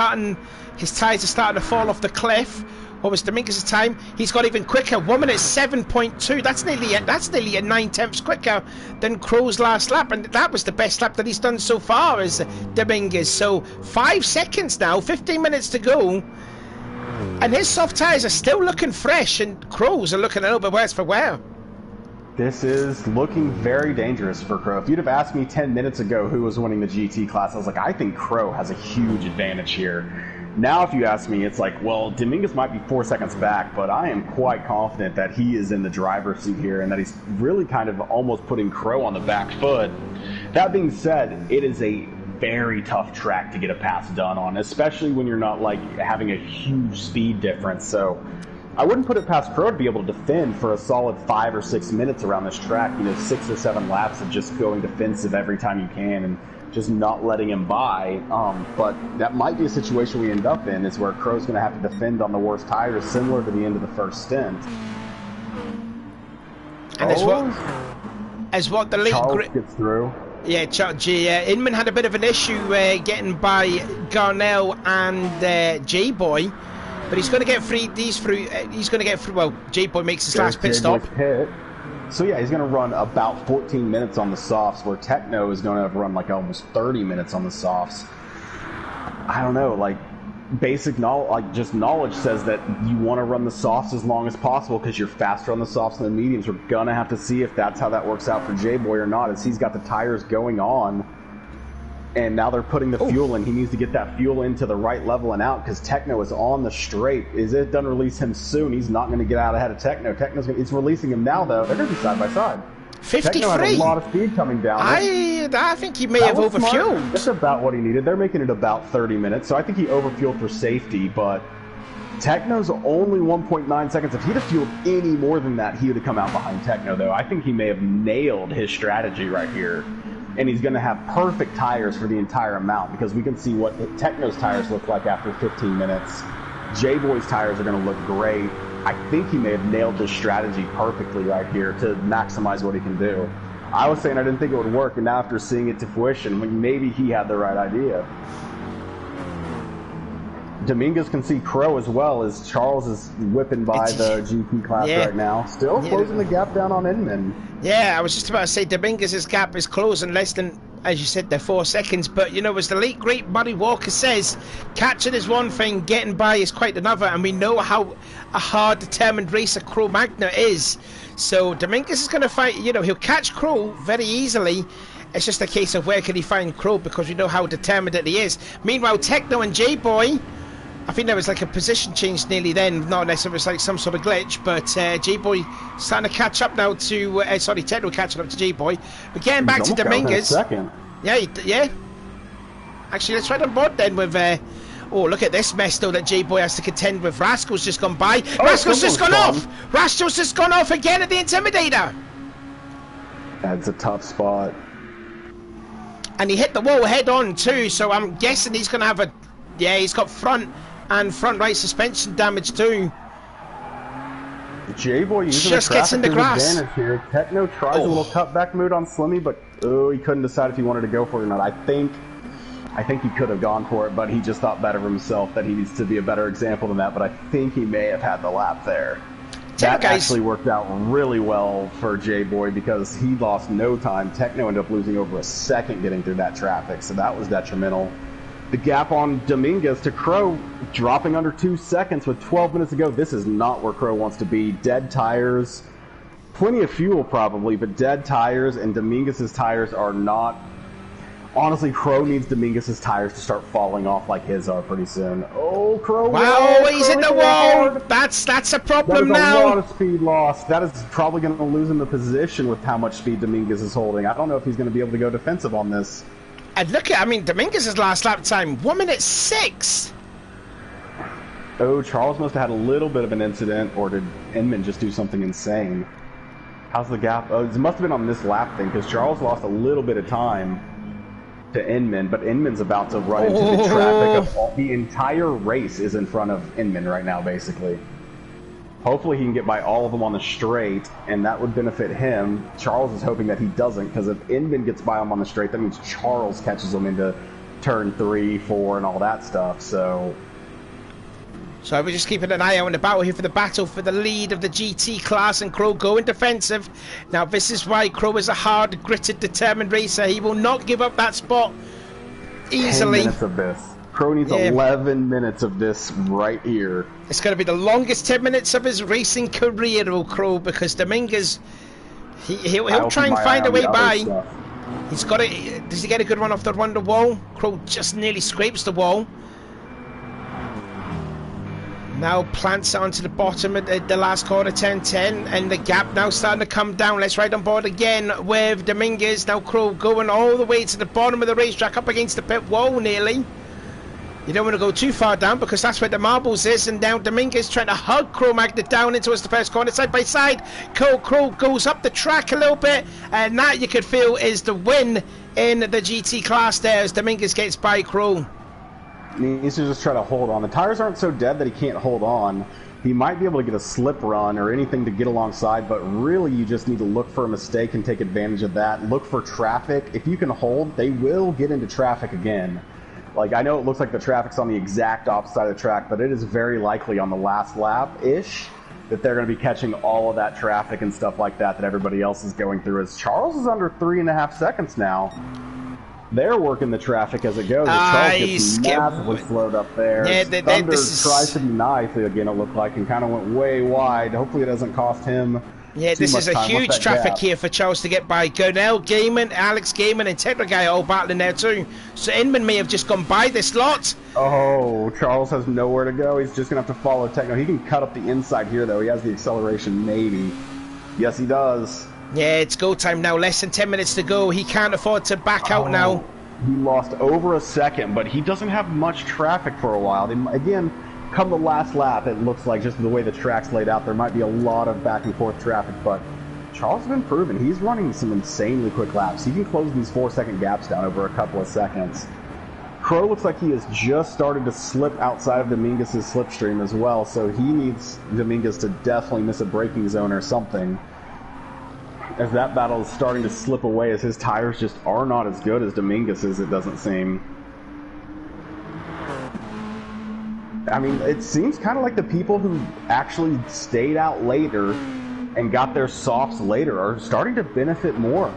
tyres are starting to fall off the cliff. What was Dominguez's time? He's got even quicker, 1 minute 7.2. That's nearly a 9/10 quicker than Crow's last lap, and that was the best lap that he's done so far as Dominguez. So 5 seconds now, 15 minutes to go. And his soft tyres are still looking fresh, and Crow's are looking a little bit worse for wear.
This is looking very dangerous for Crow. If you'd have asked me 10 minutes ago who was winning the GT class, I was like, I think Crow has a huge advantage here. Now, if you ask me, it's like, well, Dominguez might be 4 seconds back, but I am quite confident that he is in the driver's seat here and that he's really kind of almost putting Crow on the back foot. That being said, it is a very tough track to get a pass done on, especially when you're not like having a huge speed difference. So I wouldn't put it past Crow to be able to defend for a solid 5 or 6 minutes around this track. 6 or 7 laps of just going defensive every time you can and just not letting him by. But that might be a situation we end up in, is where Crow's going to have to defend on the worst tires, similar to the end of the first stint.
And as what the lead
Charles gets through.
Yeah, Inman had a bit of an issue getting by Garnell and J-Boy, but he's going to get through. He's going to get through. Well, J-Boy makes his last pit stop.
So yeah, he's going to run about 14 minutes on the softs, where Techno is going to run like almost 30 minutes on the softs. I don't know, like basic knowledge, like just knowledge says that you want to run the softs as long as possible because you're faster on the softs than the mediums. We're gonna have to see if that's how that works out for J-Boy or not, as he's got the tires going on, and now they're putting the fuel in. He needs to get that fuel into the right level and out, because Techno is on the straight. Is it doesn't release him soon, he's not going to get out ahead of Techno. It's releasing him now, though. They're going to be side by side.
53.
Techno had a lot of speed coming down.
I think he may have overfueled.
That's about what he needed. They're making it about 30 minutes, so I think he overfueled for safety, but Techno's only 1.9 seconds. If he'd have fueled any more than that, he would have come out behind Techno, though. I think he may have nailed his strategy right here, and he's going to have perfect tires for the entire amount, because we can see what Techno's tires look like after 15 minutes. J-Boy's tires are going to look great. I think he may have nailed this strategy perfectly right here to maximize what he can do. I was saying I didn't think it would work, and now after seeing it to fruition, maybe he had the right idea. Dominguez can see Crow as well, as Charles is whipping by the GP class right now. Still closing the gap down on Inman. Yeah,
I was just about to say Dominguez's gap is closing less than, as you said, they're 4 seconds. But, as the late, great Muddy Walker says, catching is one thing, getting by is quite another. And we know how a hard, determined racer Crow Magna is. So Dominguez is going to fight, he'll catch Crow very easily. It's just a case of where can he find Crow, because we know how determined that he is. Meanwhile, Techno and J-Boy, I think there was like a position change nearly then, not unless it was like some sort of glitch, but J-Boy starting to catch up now to, Techno catching up to J-Boy. But getting back to Dominguez. Yeah. Actually, let's right on board then with, look at this mess though that J-Boy has to contend with. Rascal's just gone by. Rascal's just gone off! Rascal's just gone off again at the Intimidator!
That's a tough spot.
And he hit the wall head on too, so I'm guessing he's going to have he's got front and front right suspension damage too.
J-Boy using
just gets in the grass
advantage here. Techno tries a little cutback mode on Slimmy, but he couldn't decide if he wanted to go for it or not. I think he could have gone for it, but he just thought better of himself, that he needs to be a better example than that. But I think he may have had the lap there. That actually worked out really well for J-Boy, because he lost no time. Techno ended up losing over a second getting through that traffic, so that was detrimental. The gap on Dominguez to Crow dropping under 2 seconds with 12 minutes to go. This is not where Crow wants to be. Dead tires, plenty of fuel probably, but dead tires, and Dominguez's tires are not. Honestly, Crow needs Dominguez's tires to start falling off like his are pretty soon. Oh, Crow!
Wow, he's in the wall. That's a problem now.
That is a lot of speed loss. That is probably going to lose him the position with how much speed Dominguez is holding. I don't know if he's going to be able to go defensive on this.
And look at, I mean, Dominguez's last lap time, 1:06.
Oh, Charles must have had a little bit of an incident, or did Inman just do something insane? How's the gap? Oh, it must have been on this lap thing, because Charles lost a little bit of time to Inman, but Inman's about to run into the traffic of the entire race is in front of Inman right now, basically. Hopefully he can get by all of them on the straight, and that would benefit him. Charles is hoping that he doesn't, because if Inman gets by him on the straight, that means Charles catches him into turn 3, 4, and all that stuff, so...
So we're just keeping an eye out on the battle here for the battle for the lead of the GT class, and Crow going defensive. Now this is why Crow is a hard, gritted, determined racer. He will not give up that spot easily.
10 minutes of this. Crow needs 11 minutes of this right here.
It's going to be the longest 10 minutes of his racing career, Crow, because Dominguez, he'll try and find a way by. He's got it. Does he get a good run off the wonder wall? Crow just nearly scrapes the wall. Now plants it onto the bottom at the last corner, 10-10, and the gap now starting to come down. Let's ride on board again with Dominguez. Now Crow going all the way to the bottom of the racetrack, up against the pit wall nearly. You don't want to go too far down, because that's where the marbles is, and now Dominguez trying to hug Crow Magnet down into the first corner, side by side. Crow goes up the track a little bit, and that you could feel is the win in the GT class there, as Dominguez gets by Crow.
He needs to just try to hold on. The tires aren't so dead that he can't hold on. He might be able to get a slip run or anything to get alongside, but really you just need to look for a mistake and take advantage of that. Look for traffic. If you can hold, they will get into traffic again. Like, I know it looks like the traffic's on the exact opposite side of the track, but it is very likely on the last lap-ish that they're going to be catching all of that traffic and stuff like that everybody else is going through. As Charles is under 3.5 seconds now. They're working the traffic as it goes. Charles gets massively slowed up there.
Yeah,
Thunder tries to be nice again, it looked like, and kind of went way wide. Hopefully it doesn't cost him.
Yeah, this is a huge traffic here for Charles to get by. Gurnell, Gaiman, Alex Gaiman, and Tetra Guy all battling there too. So Inman may have just gone by this lot.
Oh, Charles has nowhere to go. He's just going to have to follow Techno. He can cut up the inside here, though. He has the acceleration, maybe. Yes, he does.
Yeah, it's go time now. Less than 10 minutes to go. He can't afford to back out now.
He lost over a second, but he doesn't have much traffic for a while. Again, come the last lap, it looks like, just the way the track's laid out, there might be a lot of back and forth traffic, but Charles has been proven. He's running some insanely quick laps. He can close these 4-second gaps down over a couple of seconds. Crow looks like he has just started to slip outside of Dominguez's slipstream as well, so he needs Dominguez to definitely miss a braking zone or something, as that battle is starting to slip away, as his tires just are not as good as Dominguez's, it doesn't seem. I mean, it seems kind of like the people who actually stayed out later and got their softs later are starting to benefit more.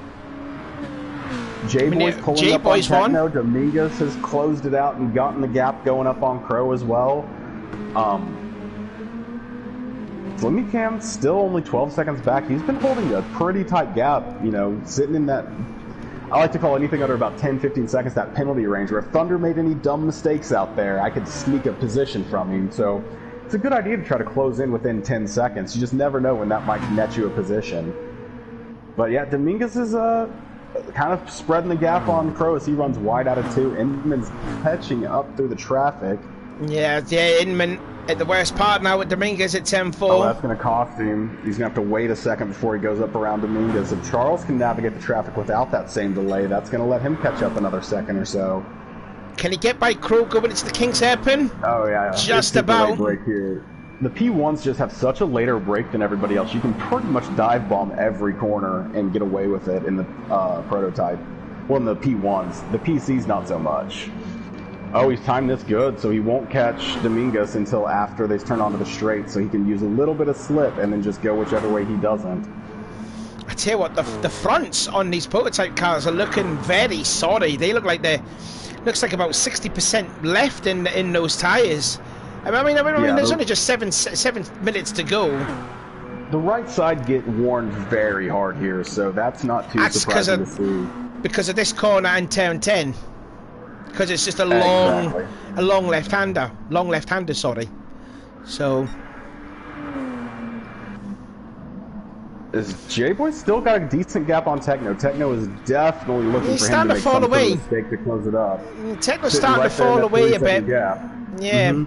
J-Boy's pulling up on Techno. Dominguez has closed it out and gotten the gap going up on Crow as well. Slimmy Cam's still only 12 seconds back. He's been holding a pretty tight gap, you know, sitting in that, I like to call anything under about 10-15 seconds that penalty range, where if Thunder made any dumb mistakes out there, I could sneak a position from him. So it's a good idea to try to close in within 10 seconds. You just never know when that might net you a position. But yeah, Dominguez is kind of spreading the gap on Crow as he runs wide out of 2. Inman's catching up through the traffic.
Yeah, Inman at the worst part now with Dominguez at 10-4.
Oh, that's going to cost him. He's going to have to wait a second before he goes up around Dominguez. If Charles can navigate the traffic without that same delay, that's going to let him catch up another second or so.
Can he get by Crow going into the King's Hairpin?
Oh, yeah.
Just about.
Break here. The P1s just have such a later break than everybody else. You can pretty much dive bomb every corner and get away with it in the prototype. Well, in the P1s. The PCs, not so much. Oh, he's timed this good, so he won't catch Dominguez until after they turn onto the straight, so he can use a little bit of slip and then just go whichever way he doesn't.
I tell you what, the fronts on these prototype cars are looking very sorry. They look like they're, looks like about 60% left in those tires. I mean, there's only just seven minutes to go.
The right side get worn very hard here, so that's not too surprising to see.
Because of this corner and turn 10. Because it's just a long left-hander, sorry. So...
Is J-Boy still got a decent gap on Techno? Techno is definitely looking for him to make some sort of mistake to close it up.
Techno's starting to fall away a bit.
Gap.
Yeah.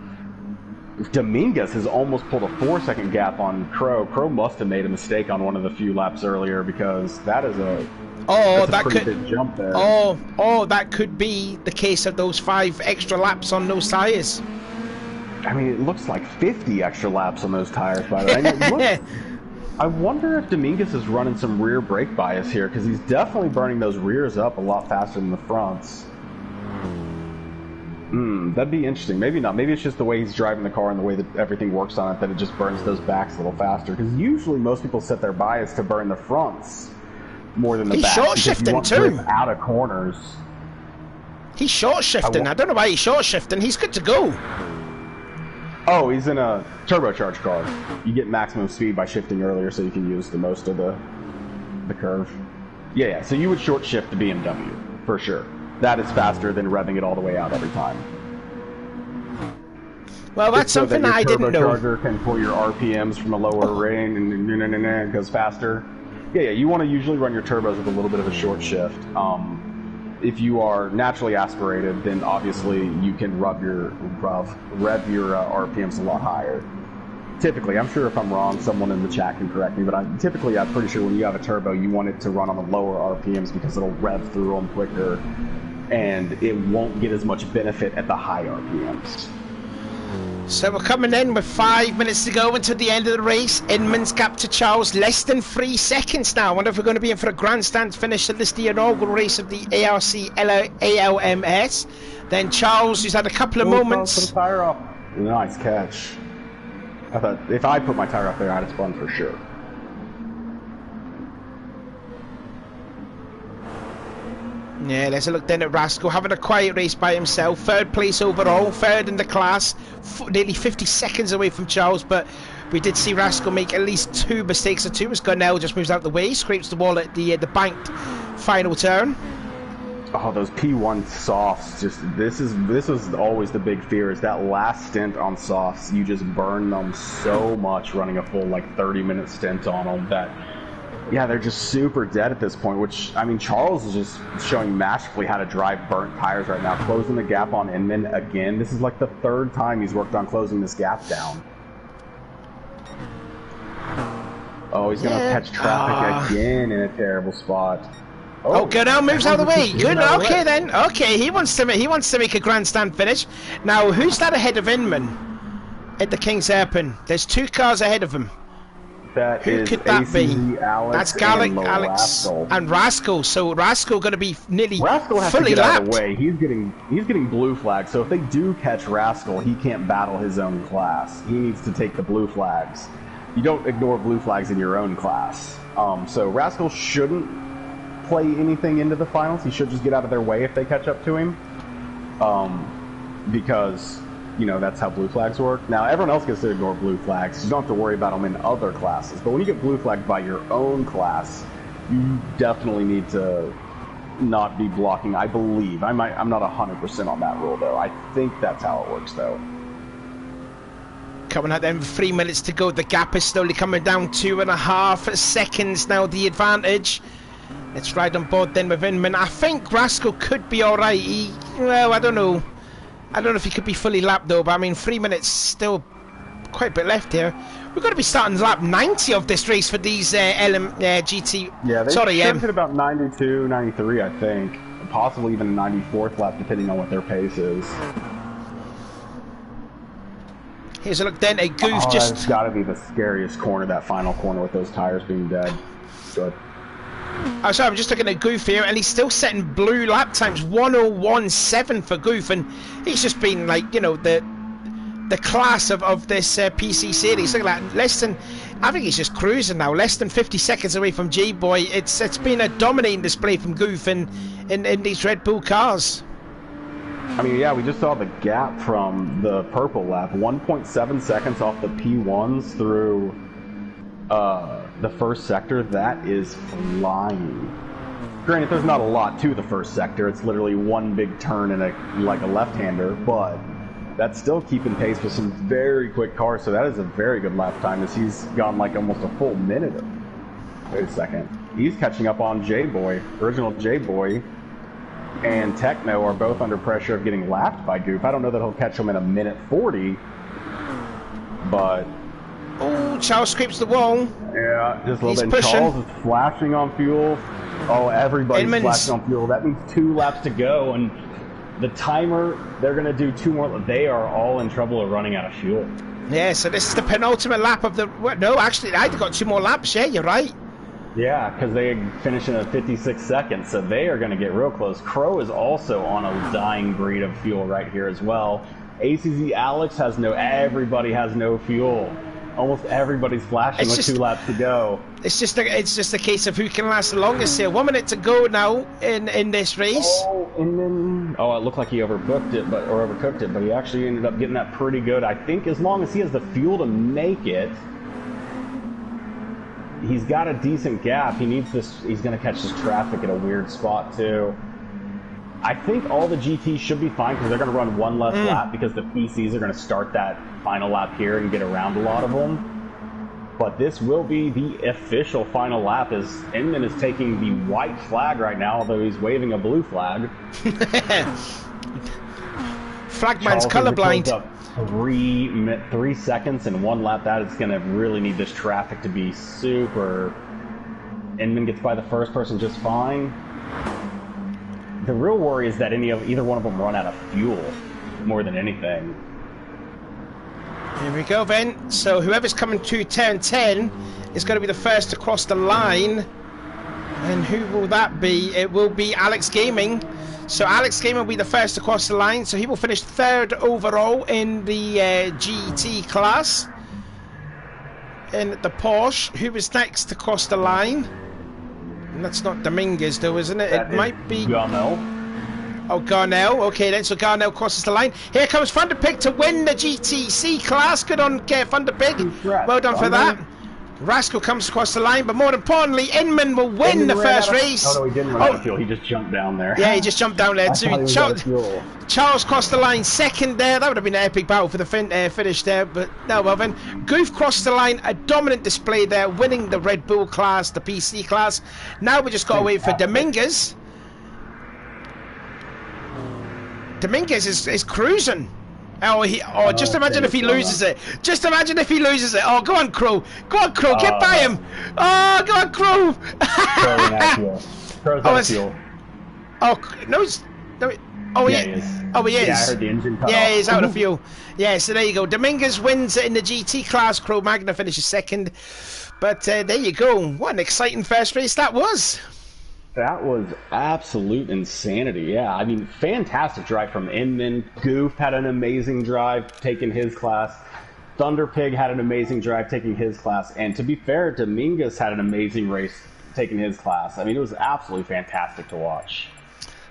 Dominguez has almost pulled a 4-second gap on Crow. Crow must have made a mistake on one of the few laps earlier, because that is a pretty big jump there.
That could be the case of those 5 extra laps on those tires.
I mean, it looks like 50 extra laps on those tires, by the way. I wonder if Dominguez is running some rear brake bias here, because he's definitely burning those rears up a lot faster than the fronts. That'd be interesting. Maybe not. Maybe it's just the way he's driving the car and the way that everything works on it that it just burns those backs a little faster. Because usually most people set their bias to burn the fronts more than the backs.
He's short shifting too.
Out of corners.
He's short shifting. I don't know why he's short shifting. He's good to go.
Oh, he's in a turbocharged car. You get maximum speed by shifting earlier, so you can use the most of the curve. Yeah. So you would short shift the BMW for sure. That is faster than revving it all the way out every time.
Well, that's something that I didn't know.
Your turbocharger can pull your RPMs from a lower range and it goes faster. Yeah. You want to usually run your turbos with a little bit of a short shift. If you are naturally aspirated, then obviously you can rev your RPMs a lot higher. Typically, I'm sure if I'm wrong, someone in the chat can correct me, but I'm pretty sure when you have a turbo, you want it to run on the lower RPMs because it'll rev through them quicker, and it won't get as much benefit at the high RPMs.
So we're coming in with 5 minutes to go until the end of the race. Inman's gap to Charles, less than 3 seconds now. I wonder if we're going to be in for a grandstand finish at this, the inaugural race of the ALMS. Then Charles, who's had a couple of moments.
Put the tire off. Nice catch. I thought if I put my tire up there, I'd have spun for sure.
Yeah, let's look then at Rascal, having a quiet race by himself. 3rd place overall, 3rd in the class, nearly 50 seconds away from Charles, but we did see Rascal make at least 2 mistakes or 2 as Gunnell just moves out the way, scrapes the wall at the banked final turn.
Oh, those P1 softs, this was always the big fear, is that last stint on softs, you just burn them so much running a full 30-minute stint on them that... Yeah, they're just super dead at this point, which, I mean, Charles is just showing masterfully how to drive burnt tires right now, closing the gap on Inman again. This is like the 3rd time he's worked on closing this gap down. Oh, he's going to catch traffic again in a terrible spot.
Oh, Gunnell moves out of the way. Good. Okay, then. Okay, he wants to make a grandstand finish. Now, who's that ahead of Inman at the King's Hairpin? There's 2 cars ahead of him.
Who could that be?
That's Alex and Rascal. So Rascal going to be nearly
Rascal has
fully
to get
lapped.
Out of the way. He's getting blue flags. So if they do catch Rascal, he can't battle his own class. He needs to take the blue flags. You don't ignore blue flags in your own class. So Rascal shouldn't play anything into the finals. He should just get out of their way if they catch up to him. Because that's how blue flags work. Now, everyone else gets to ignore blue flags. You don't have to worry about them in other classes. But when you get blue flagged by your own class, you definitely need to not be blocking, I believe. I'm not 100% on that rule, though. I think that's how it works, though.
Coming out then, 3 minutes to go. The gap is slowly coming down, 2.5 seconds now, the advantage. Let's ride on board then with Inman. I think Rascal could be alright. Well, I don't know. I don't know if he could be fully lapped though, but I mean 3 minutes, still quite a bit left here. We're going to be starting lap 90 of this race for these GT.
Yeah, they should hit about 92, 93, I think. Possibly even a 94th lap, depending on what their pace is.
Here's a look then, a goof
That's got to be the scariest corner, that final corner with those tires being dead. Good.
Oh, sorry, I'm just looking at Goof here, and he's still setting blue lap times, 1:01.7 for Goof, and he's just been like, the class of this PC series. Look at that, I think he's just cruising now, less than 50 seconds away from J-Boy. It's been a dominating display from Goof in these Red Bull cars.
I mean, yeah, we just saw the gap from the purple lap, 1.7 seconds off the P1s through The first sector, that is flying. Granted, there's not a lot to the first sector. It's literally one big turn and a left-hander, but that's still keeping pace with some very quick cars. So that is a very good lap time, as he's gone like almost a full minute. Wait a second. He's catching up on J-Boy. Original J-Boy and Techno are both under pressure of getting lapped by Goof. I don't know that he'll catch him in a minute 40, but...
Oh, Charles scrapes the wall.
Yeah, just a little bit.
Pushing.
Charles is flashing on fuel. Oh, everybody's flashing on fuel. That means 2 laps to go, and the timer, they're going to do 2 more. They are all in trouble of running out of fuel.
Yeah, so this is the penultimate lap of the... No, actually, I've got 2 more laps. Yeah, you're right.
Yeah, because they finish in a 56 seconds, so they are going to get real close. Crow is also on a dying breed of fuel right here as well. ACZ Alex has no... Everybody has no fuel. Almost everybody's flashing with 2 laps to go.
It's just a case of who can last the longest here. 1 minute to go now in this race.
Oh, and then it looked like he overcooked it, but he actually ended up getting that pretty good. I think as long as he has the fuel to make it, he's got a decent gap. He needs this. He's going to catch this traffic at a weird spot too. I think all the GTs should be fine because they're going to run 1 less lap because the PCs are going to start that final lap here and get around a lot of them. But this will be the official final lap, as Inman is taking the white flag right now, although he's waving a blue flag.
Flagman's colorblind.
3 seconds in 1 lap. That is going to really need this traffic to be super. Inman gets by the first person just fine. The real worry is that either one of them run out of fuel more than anything.
Here we go then. So whoever's coming to turn 10 is going to be the first to cross the line. And who will that be? It will be Alex Gaming. So Alex Gaming will be the first to cross the line. So he will finish 3rd overall in the GT class. In the Porsche. Who is next to cross the line? And that's not Dominguez though, isn't it? It might be...
Garnell.
Oh, Garnell. Okay, then. So Garnell crosses the line. Here comes Thunderpig to win the GTC class. Good on Thunderpig. Well done for that. Rascal comes across the line, but more importantly, Inman will win the first race.
Oh, no, he didn't run out of fuel. He just jumped down there.
Yeah, he just jumped down there too. Charles crossed the line 2nd there. That would have been an epic battle for the finish there, but no, well then. Goof crossed the line, a dominant display there, winning the Red Bull class, the PC class. Now we just got to wait for Dominguez. Dominguez is cruising. Just imagine if he loses it. Just imagine if he loses it. Oh, go on, Crow. Go on, Crow. Get by him. Oh, go on, Crow.
Crow's out of fuel.
Oh, no, he is. Oh, he is.
Yeah, I heard the engine cut
Yeah,
off.
he's out of fuel. Yeah, so there you go. Dominguez wins it in the GT class. Crow Magna finishes 2nd. But there you go. What an exciting first race that was.
That was absolute insanity. Yeah, I mean, fantastic drive from Inman. Goof had an amazing drive taking his class. Thunderpig had an amazing drive taking his class. And to be fair, Dominguez had an amazing race taking his class. I mean, it was absolutely fantastic to watch.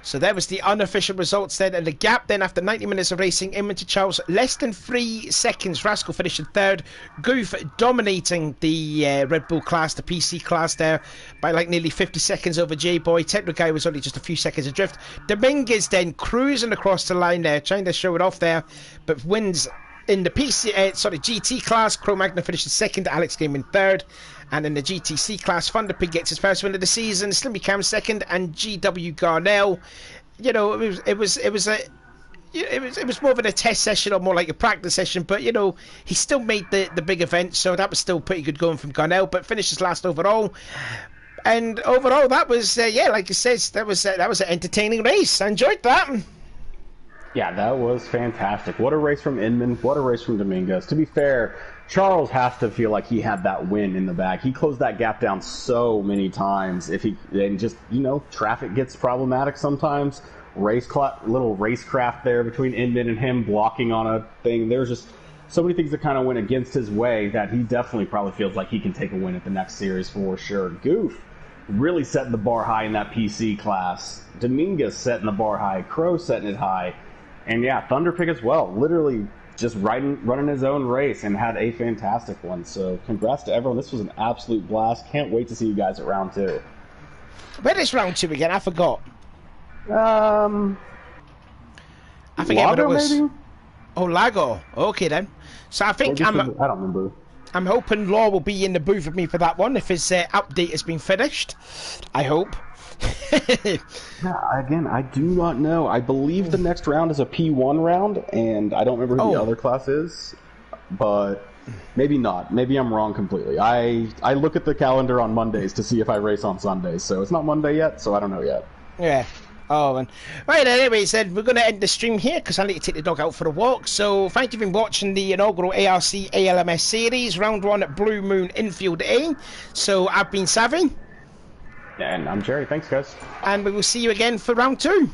So that was the unofficial results then, and the gap then after 90 minutes of racing, Inman to Charles, less than 3 seconds. Rascal finished in 3rd. Goof dominating the Red Bull class, the PC class there, by like nearly 50 seconds over J-Boy. Techno Guy was only just a few seconds adrift. Dominguez then cruising across the line there, trying to show it off there, but wins in the GT class. Crow Magna finished in 2nd, Alex Gaming 3rd. And in the GTC class, Thunderpig gets his first win of the season. Slimmy Cam 2nd, and GW Garnell. You know, it was more of a test session or more like a practice session. But you know, he still made the big event, so that was still pretty good going from Garnell. But finishes last overall. And overall, that was like you said, that was an entertaining race. I enjoyed that.
Yeah, that was fantastic. What a race from Inman. What a race from Dominguez. To be fair, Charles has to feel like he had that win in the bag. He closed that gap down so many times. Traffic gets problematic sometimes. Little racecraft there between Inman and him blocking on a thing. There's just so many things that kind of went against his way that he definitely probably feels like he can take a win at the next series for sure. Goof really setting the bar high in that PC class. Dominguez setting the bar high. Crow setting it high. And yeah, Thunderpig as well. Literally just running his own race and had a fantastic one. So congrats to everyone. This was an absolute blast. Can't wait to see you guys at round 2.
Where is round 2 again? I forgot.
I
forget what it was.
Maybe?
Oh, Lago. Okay then. So I think
I don't remember.
I'm hoping Law will be in the booth with me for that one if his update has been finished. I hope.
Again, I do not know. I believe the next round is a P1 round, and I don't remember who the other class is, but maybe not. Maybe I'm wrong completely. I look at the calendar on Mondays to see if I race on Sundays, so it's not Monday yet, so I don't know yet.
Yeah. Oh, and right, anyways, then we're going to end the stream here because I need to take the dog out for a walk. So thank you for watching the inaugural ARC ALMS series, round 1 at Blue Moon Infield A. So I've been Savvy.
And I'm Jerry. Thanks, guys.
And we will see you again for round 2.